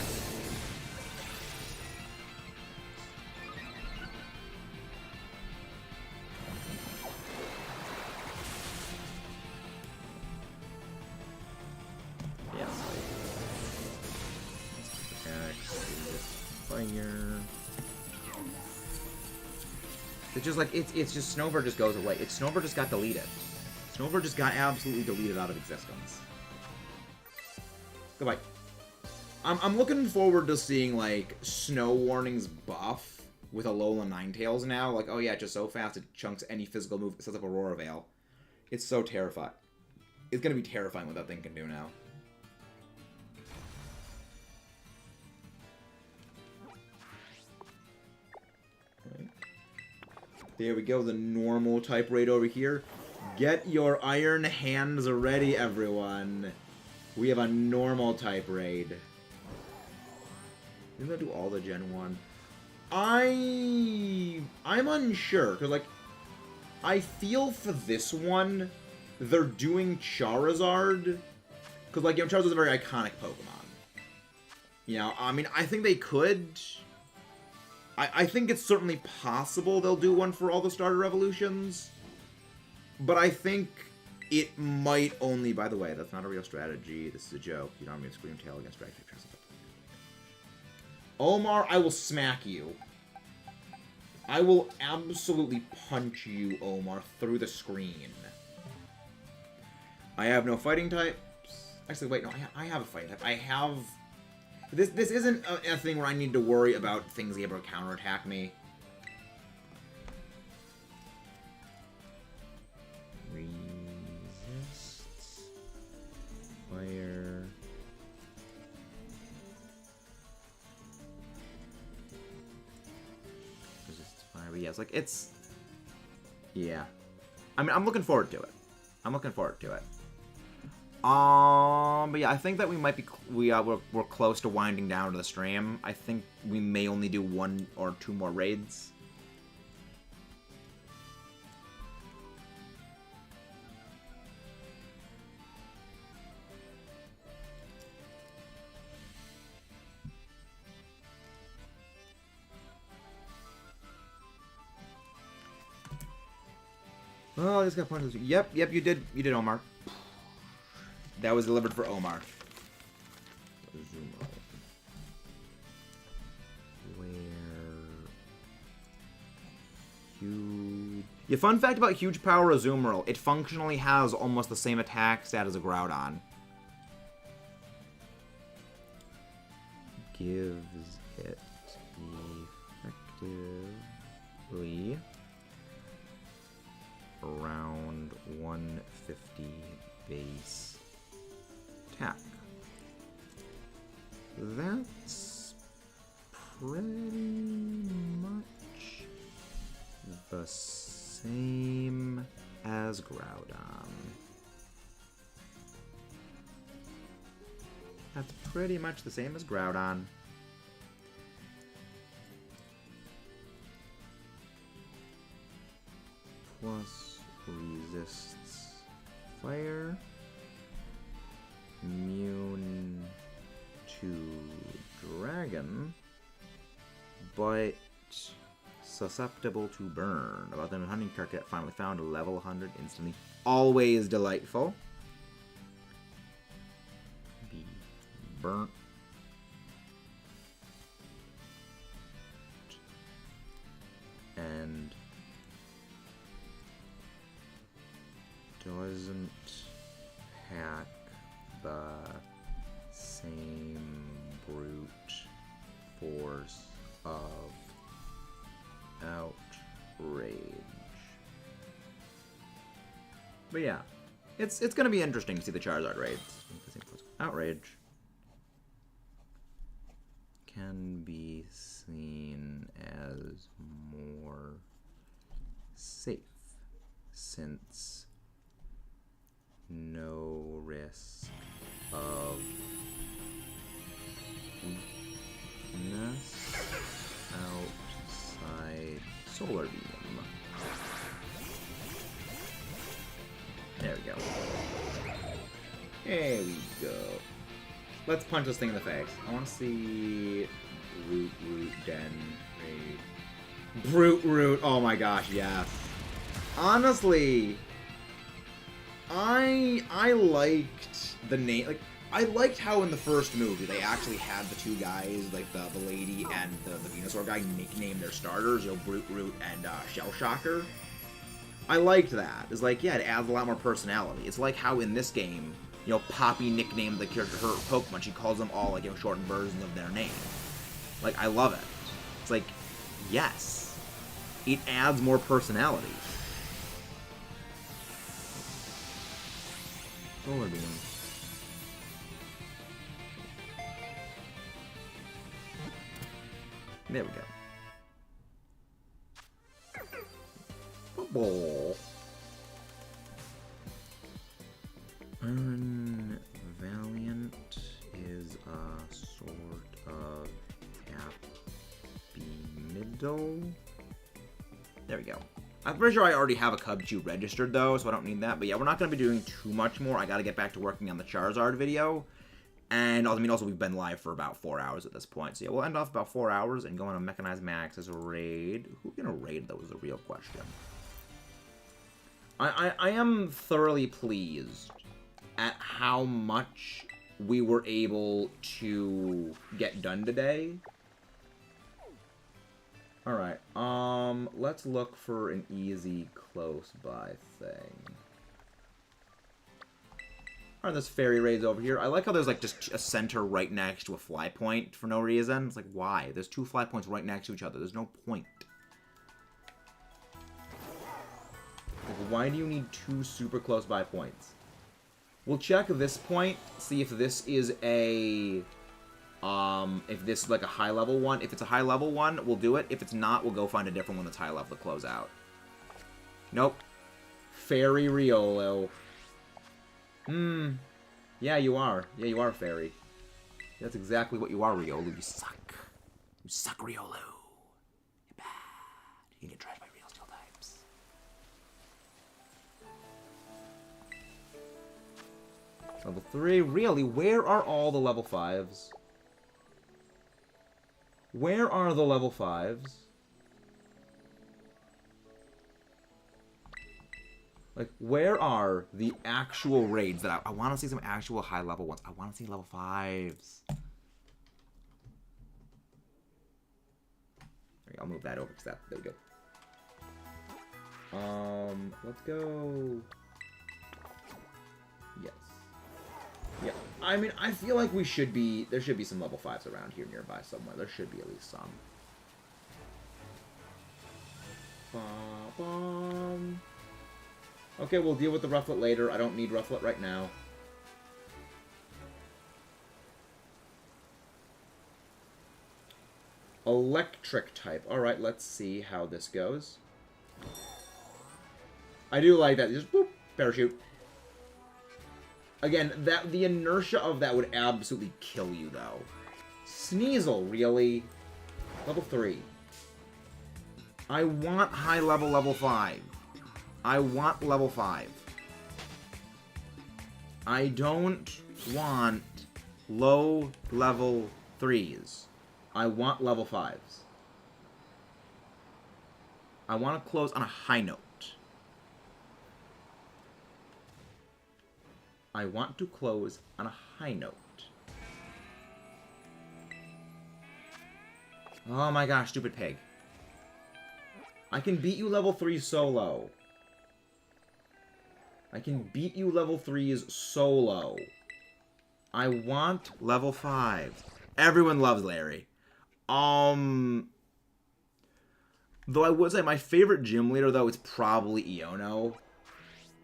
It's just like it's just Snover just goes away. Snover just got deleted. Snover just got absolutely deleted out of existence. Goodbye. I'm looking forward to seeing like Snow Warning's buff with Alola Ninetales now. Like, oh yeah, just so fast it chunks any physical move, it sets up Aurora Veil. It's so terrifying. It's gonna be terrifying what that thing can do now. There we go, the normal type raid over here. Get your iron hands ready, everyone. We have a normal type raid. We're gonna do all the Gen 1. I'm unsure, because, like, I feel for this one, they're doing Charizard. Because, like, you know, Charizard's a very iconic Pokemon. You know, I mean, I think they could... I think it's certainly possible they'll do one for all the starter evolutions. But I think it might only... By the way, that's not a real strategy. This is a joke. You don't have to scream tail against drag pictures. Omar, I will smack you. I will absolutely punch you, Omar, through the screen. I have no fighting types. Actually, wait, no, I have a fighting type. I have... This isn't a thing where I need to worry about things able to counterattack me. Resists. Fire. Resists fire. Yeah, it's like, it's... Yeah. I mean, I'm looking forward to it. But yeah, I think that we might be we're close to winding down to the stream. I think we may only do 1 or 2 more raids. Oh, I just got punched. Yep, you did, Omar. That was delivered for Omar. Where... Huge... Yeah, fun fact about Huge Power Azumarill. It functionally has almost the same attack stat as a Groudon. Gives it effectively around 150 base attack. That's pretty much the same as Groudon. That's pretty much the same as Groudon. Plus resists fire. Immune to dragon, but susceptible to burn. About them hunting target finally found a level 100 instantly. Always delightful. Be burnt. And doesn't hack the same brute force of outrage. But yeah, it's gonna be interesting to see the Charizard raids. Outrage can be seen as more safe since no risk of weakness outside Solar Beam. There we go. There we go. Let's punch this thing in the face. I want to see Root, Den, Raid. Root. Oh my gosh, yes. Honestly, I liked the name. Like, I liked how in the first movie they actually had the two guys, like the lady and the Venusaur guy, nickname their starters, you know, Root, and Shell Shocker. I liked that. It's like, yeah, it adds a lot more personality. It's like how in this game, you know, Poppy nicknamed the character her Pokemon. She calls them all, like, you know, shortened versions of their name. Like, I love it. It's like, yes, it adds more personality. Solar Beam. There we go. Football. Valiant is a sort of happy middle. There we go. I'm pretty sure I already have a Cubchoo registered, though, so I don't need that. But yeah, we're not going to be doing too much more. I got to get back to working on the Charizard video. And, I mean, also, we've been live for about 4 hours at this point. So yeah, we'll end off about 4 hours and go on a Mechanized Max as a raid. Who's going to raid, though, is the real question. I am thoroughly pleased at how much we were able to get done today. Alright, let's look for an easy close-by thing. Alright, there's fairy raids over here. I like how there's, like, just a center right next to a fly point for no reason. It's like, why? There's 2 fly points right next to each other. There's no point. Like, why do you need 2 super close-by points? We'll check this point, see if this is a... if this is like a high-level one. If it's a high-level one, we'll do it. If it's not, we'll go find a different one that's high-level to close out. Nope. Fairy Riolo. Yeah, you are. Yeah, you are Fairy. That's exactly what you are, Riolu. You suck. You suck, Riolu. You're bad. You get trashed by real steel types. Level 3. Really? Where are all the level 5s? Where are the level 5s? Like, where are the actual raids that I want to see some actual high-level ones. I want to see level 5s. Okay, I'll move that over, because that, there we go. Let's go... Yes. Yeah, I mean, I feel like we should be... There should be some level 5s around here nearby somewhere. There should be at least some. Ba-bum. Okay, we'll deal with the Rufflet later. I don't need Rufflet right now. Electric type. Alright, let's see how this goes. I do like that. Just, whoop, parachute. Again, the inertia of that would absolutely kill you, though. Sneasel, really? Level 3. I want high level, level 5. I want level 5. I don't want low level 3s. I want level 5s. I want to close on a high note. I want to close on a high note. Oh my gosh, stupid pig. I can beat you level 3 solo. I can beat you level 3s solo. I want level 5s. Everyone loves Larry. Though I would say my favorite gym leader, though, is probably Iono.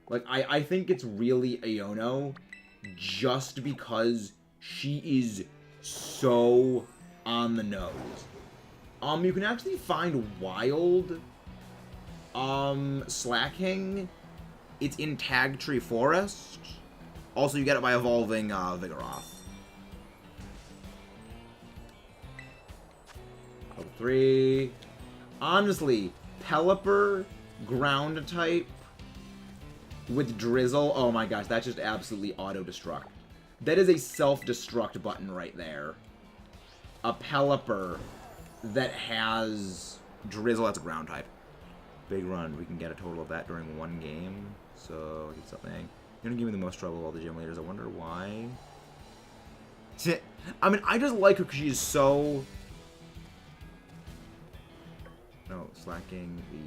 Like, I think it's really Iono just because she is so on the nose. You can actually find wild slacking. It's in Tag Tree Forest. Also, you get it by evolving Vigoroth. Level 3. Honestly, Pelipper, ground type, with Drizzle. Oh my gosh, that's just absolutely auto-destruct. That is a self-destruct button right there. A Pelipper that has Drizzle, that's a ground type. Big run. We can get a total of that during one game. So, get something. You're gonna give me the most trouble of all the gym leaders. I wonder why. I mean, I just like her because she's so... No, slacking the...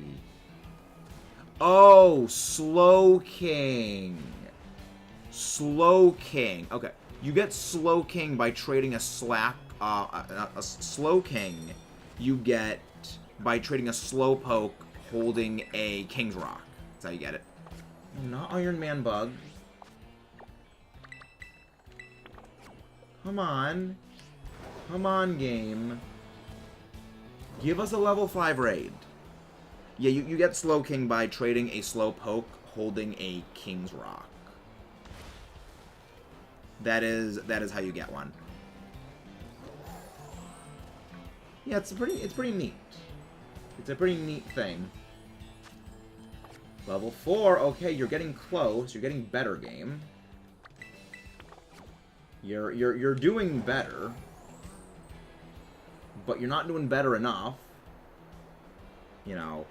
Oh, Slow King. Slow King. Okay. You get Slow King by trading a Slow King. You get by trading a Slowpoke holding a King's Rock. That's how you get it. Not Iron Man Bug. Come on. Come on, game. Give us a level 5 raid. Yeah, you get Slow King by trading a Slowpoke holding a King's Rock. That is how you get one. Yeah, it's pretty neat. It's a pretty neat thing. Level 4, okay, you're getting close. You're getting better, game. You're doing better. But you're not doing better enough. You know.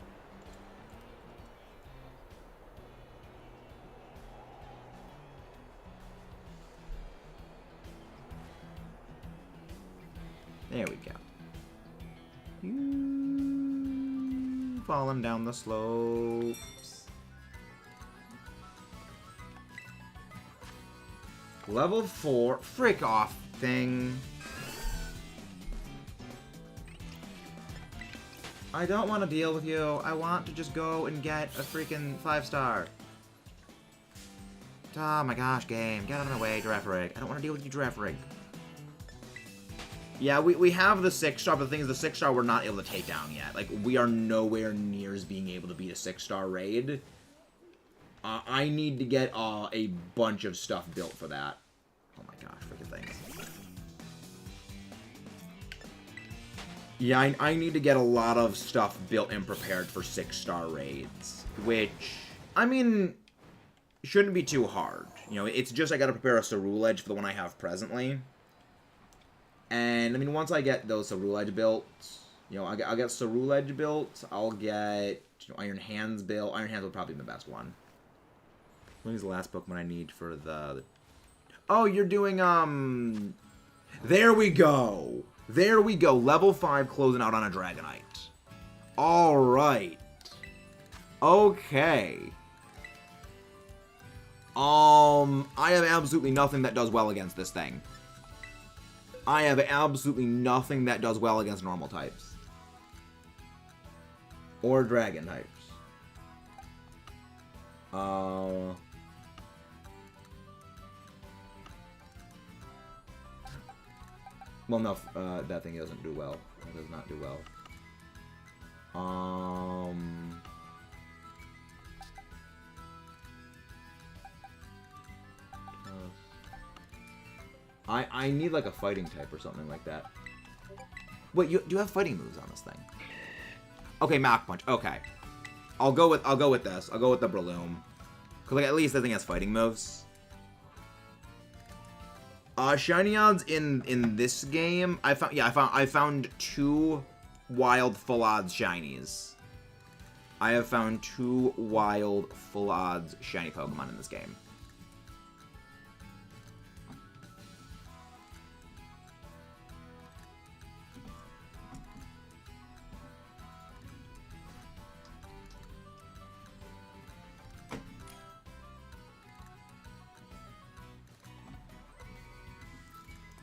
There we go. Falling down the slopes. Level 4. Frick off, thing. I don't want to deal with you. I want to just go and get a freaking 5-star. Oh my gosh, game. Get out of my way, Giraffe Rig. I don't want to deal with you, Giraffe Rig. Yeah, we have the 6-star, but the thing is, the 6-star we're not able to take down yet. Like, we are nowhere near as being able to beat a 6-star raid. I need to get a bunch of stuff built for that. Oh my gosh, freaking things. Yeah, I need to get a lot of stuff built and prepared for 6-star raids. Which, I mean, shouldn't be too hard. You know, it's just I gotta prepare a Cerule Edge for the one I have presently. And, I mean, once I get those Cerule Edge built, you know, I'll get Cerule Edge built, I'll get Iron Hands built. Iron Hands will probably be the best one. When is the last Pokemon I need for the... Oh, you're doing, There we go! There we go. Level 5 closing out on a Dragonite. Alright. Okay. I have absolutely nothing that does well against this thing. I have absolutely nothing that does well against normal types. Or dragon types. Well, no, that thing doesn't do well. It does not do well. I need like a fighting type or something like that. Wait, do you have fighting moves on this thing? Okay, Mach Punch. Okay, I'll go with this. I'll go with the Breloom, cause like at least that thing has fighting moves. Shiny odds in this game, I found 2 wild full odds shinies. I have found 2 wild full odds shiny Pokemon in this game.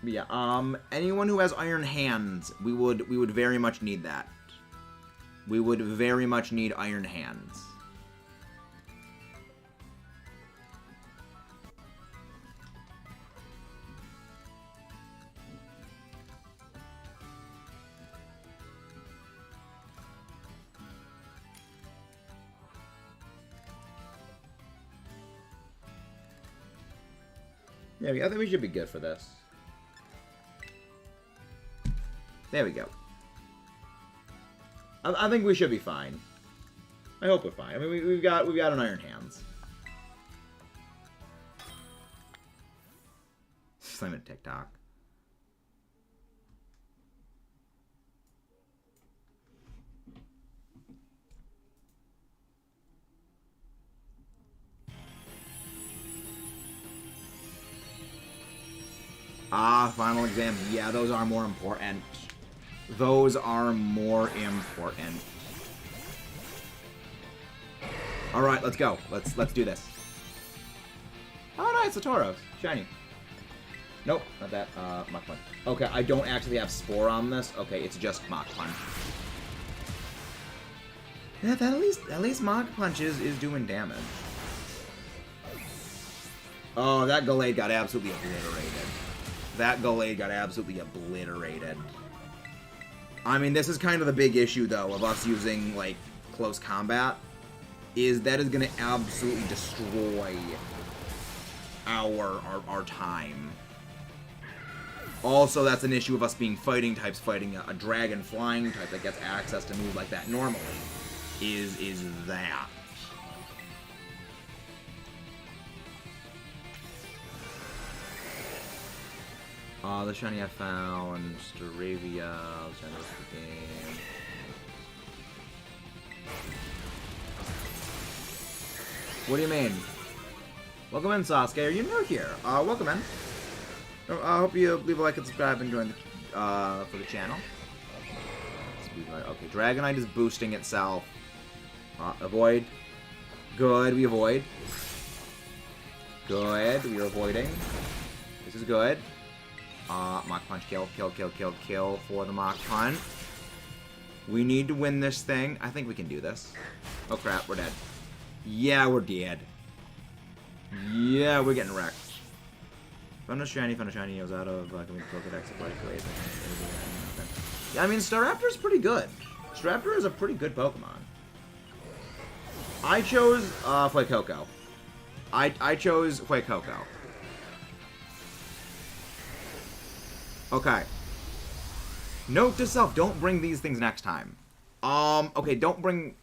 But yeah, anyone who has Iron Hands, we would very much need that. We would very much need Iron Hands. Yeah, I think we should be good for this. There we go. I think we should be fine. I hope we're fine. I mean, we've got an Iron Hands. Slam it, TikTok. Ah, final exam. Yeah, those are more important. Those are more important. All right, let's go. Let's do this. Oh, nice, a Tauros. Shiny. Nope, not that. Mach Punch. Okay, I don't actually have Spore on this. Okay, it's just Mach Punch. Yeah, at least Mach Punch is doing damage. Oh, that Gallade got absolutely obliterated. That Gallade got absolutely obliterated. I mean, this is kind of the big issue, though, of us using, like, close combat, is that is going to absolutely destroy our time. Also, that's an issue of us being fighting types, fighting a dragon flying type that gets access to move like that normally, is that. The shiny I found, Staravia, shiny of the game. What do you mean? Welcome in, Sasuke. Are you new here? Welcome in. I hope you leave a like and subscribe and join for the channel. Okay, Dragonite is boosting itself. Avoid. Good, we avoid. Good, we are avoiding. This is good. Mach Punch, kill for the Mach Punch. We need to win this thing. I think we can do this. Oh crap, we're dead. Yeah, we're dead. Yeah, we're getting wrecked. Thunder Shiny goes out of can we Pokedex of Life Wave? Yeah, I mean, Staraptor's pretty good. Staraptor is a pretty good Pokemon. I chose Fuecoco. I chose Fuecoco. Okay. Note to self, don't bring these things next time. Okay, don't bring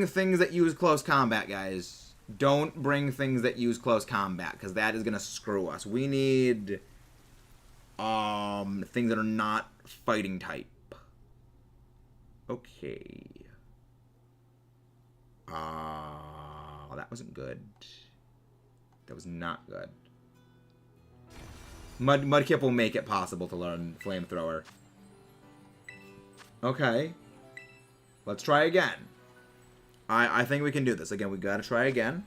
things that use close combat, guys. Don't bring things that use close combat, because that is gonna screw us. We need things that are not fighting type. Okay. That wasn't good. That was not good. Mudkip will make it possible to learn Flamethrower. Okay. Let's try again. I think we can do this. Again, we gotta try again.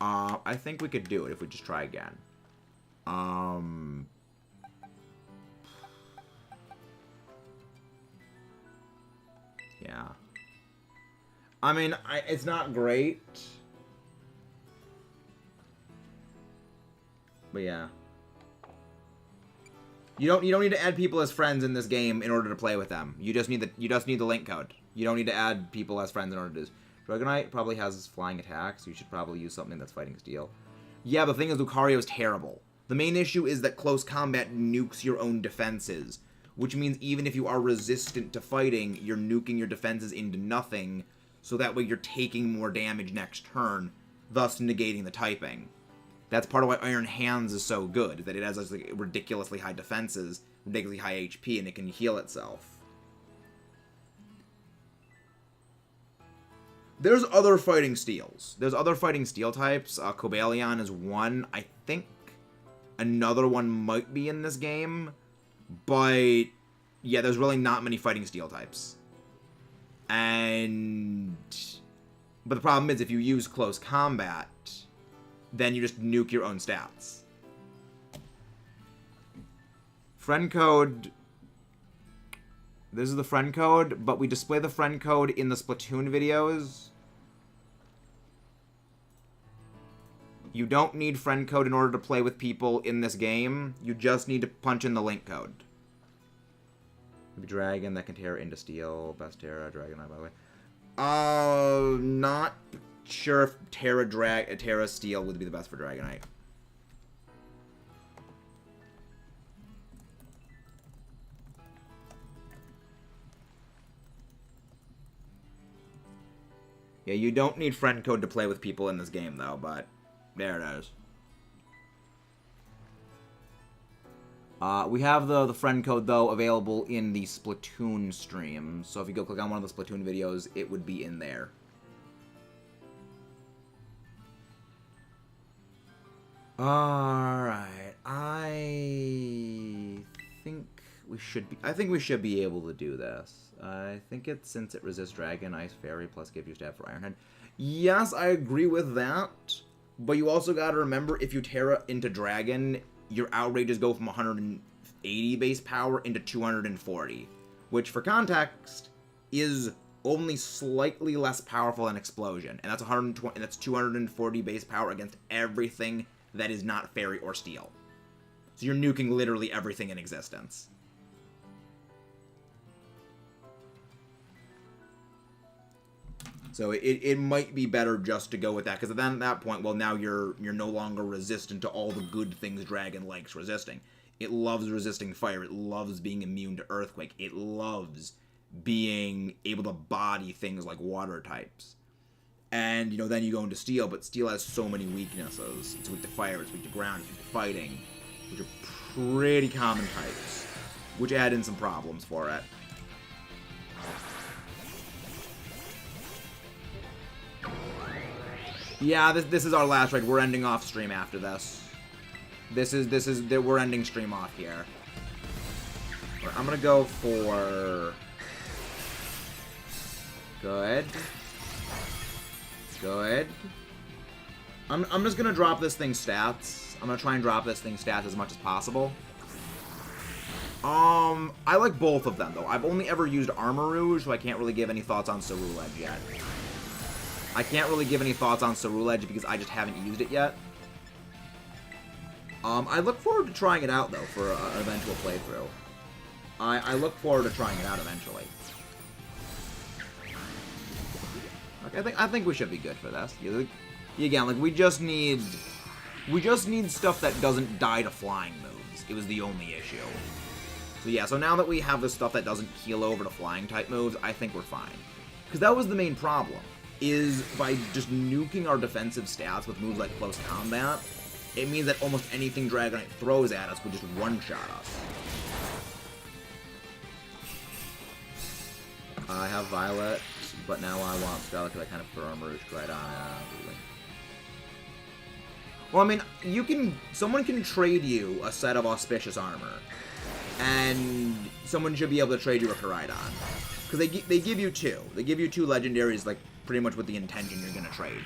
I think we could do it if we just try again. Yeah. I mean, it's not great. But yeah. You don't need to add people as friends in this game in order to play with them. You just need the link code. You don't need to add people as friends in order to do this. Dragonite probably has flying attacks, so you should probably use something that's fighting steel. Yeah, the thing is Lucario is terrible. The main issue is that close combat nukes your own defenses, which means even if you are resistant to fighting, you're nuking your defenses into nothing, so that way you're taking more damage next turn, thus negating the typing. That's part of why Iron Hands is so good, that it has like, ridiculously high defenses, ridiculously high HP, and it can heal itself. There's other fighting steels. There's other fighting steel types. Cobalion is one. I think another one might be in this game. But, yeah, there's really not many fighting steel types. But the problem is, if you use close combat, then you just nuke your own stats. Friend code. This is the friend code, but we display the friend code in the Splatoon videos. You don't need friend code in order to play with people in this game. You just need to punch in the link code. Maybe Dragon that can tear into steel. Best Terra, Dragonite, by the way. Not sure if Terra Steel would be the best for Dragonite. Yeah, you don't need friend code to play with people in this game, though, but there it is. We have the friend code, though, available in the Splatoon stream. So if you go click on one of the Splatoon videos, it would be in there. Alright, I think we should be able to do this. I think it's since it resists Dragon, Ice, Fairy, plus gives you stab for Iron Head. Yes, I agree with that. But you also gotta remember, if you Terra into Dragon, your outrages go from 180 base power into 240. Which, for context, is only slightly less powerful than Explosion. And that's 120, and that's 240 base power against everything that is not Fairy or Steel. So you're nuking literally everything in existence. So it might be better just to go with that, because then at that point, well, now you're no longer resistant to all the good things Dragon likes resisting. It loves resisting fire. It loves being immune to earthquake. It loves being able to body things like water types. And, you know, then you go into steel, but steel has so many weaknesses. It's weak to fire, it's weak to ground, it's weak to fighting, which are pretty common types, which add in some problems for it. Yeah, this is our last raid. We're ending off stream after this. we're ending stream off here. I'm gonna go for... Good. Good. I'm just gonna drop this thing's stats. I'm gonna try and drop this thing's stats as much as possible. I like both of them, though. I've only ever used Armor Rouge, so I can't really give any thoughts on Cerulege yet. I can't really give any thoughts on Cerulege because I just haven't used it yet. I look forward to trying it out, though, for an eventual playthrough. I look forward to trying it out eventually. Okay, I think we should be good for this. Again, like, we just need stuff that doesn't die to flying moves. It was the only issue. So yeah, so now that we have the stuff that doesn't heal over to flying type moves, I think we're fine. Because that was the main problem, is by just nuking our defensive stats with moves like close combat, it means that almost anything Dragonite throws at us would just one-shot us. I have Violet, but now I want Scarlet because I kind of put Armor Rouge right on it. Well, I mean, someone can trade you a set of Auspicious Armor, and someone should be able to trade you a Koraidon. Because they give you two. They give you two legendaries, like, pretty much with the intention you're going to trade.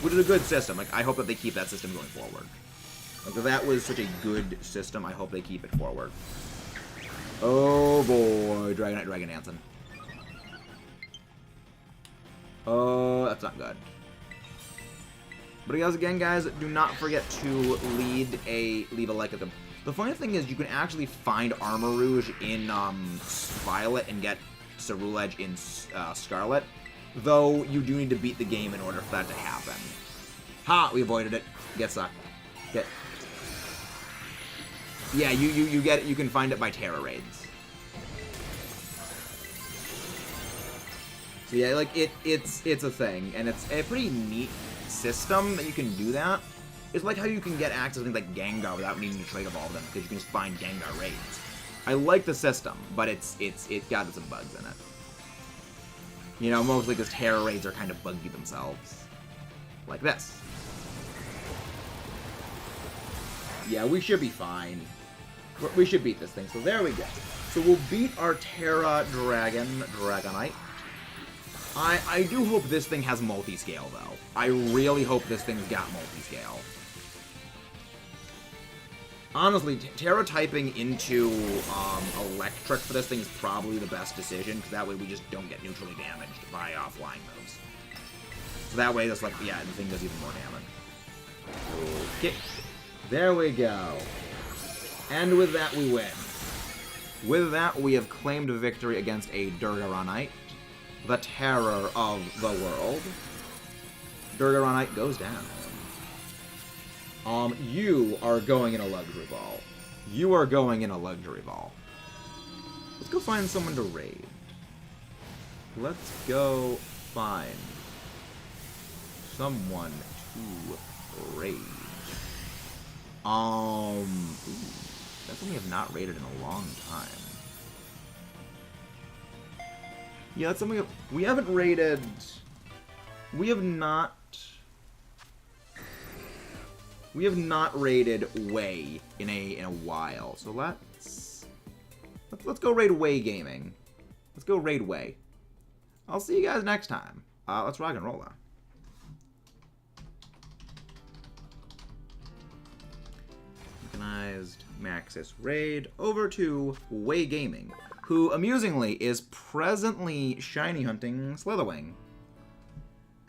Which is a good system. Like, I hope that they keep that system going forward. Like, if that was such a good system, I hope they keep it forward. Oh boy, Dragonite Dragon Dancing. Oh, that's not good. But again, guys, do not forget to leave a like at them. The funny thing is, you can actually find Armor Rouge in Violet and get Cerulege in Scarlet, though you do need to beat the game in order for that to happen. Ha! We avoided it. Get sucked. Get. Yeah, you get it. You can find it by Terra raids. So yeah, like it's a thing, and it's a pretty neat system that you can do that. It's like how you can get access to things like Gengar without needing to trade evolve them, because you can just find Gengar raids. I like the system, but it's got some bugs in it. You know, mostly because Terra raids are kind of buggy themselves. Like this. Yeah, we should be fine. We should beat this thing, so there we go. So we'll beat our Terra Dragonite. I do hope this thing has multi-scale, though. I really hope this thing's got multi-scale. Honestly, Terra typing into Electric for this thing is probably the best decision, because that way we just don't get neutrally damaged by flying moves. So that way, just like, yeah, the thing does even more damage. Okay. There we go. And with that, we win. With that, we have claimed victory against a Durgaronite, the terror of the world. Durgaronite goes down. You are going in a luxury ball. You are going in a luxury ball. Let's go find someone to raid. Let's go find someone to raid. Ooh, that's something we have not raided in a long time. Yeah, that's something we haven't raided. We have not raided Way in a while. So let's go raid Way Gaming. Let's go raid Way. I'll see you guys next time. Let's rock and roll now. Organized Maxis raid over to Way Gaming, who amusingly is presently shiny hunting Slitherwing.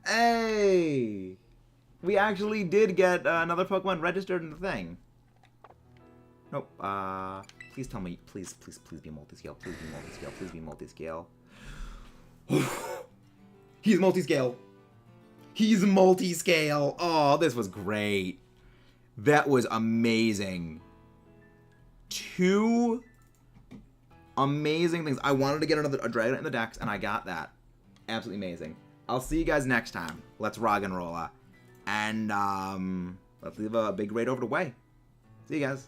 Hey! We actually did get another Pokemon registered in the thing. Nope. Please tell me. Please be multi-scale. Please be multi-scale. Please be multi-scale. He's multi-scale. He's multi-scale. Oh, this was great. That was amazing. Two amazing things. I wanted to get a Dragonite in the Dex, and I got that. Absolutely amazing. I'll see you guys next time. Let's rock and roll. And let's leave a big raid over to Way. See you guys.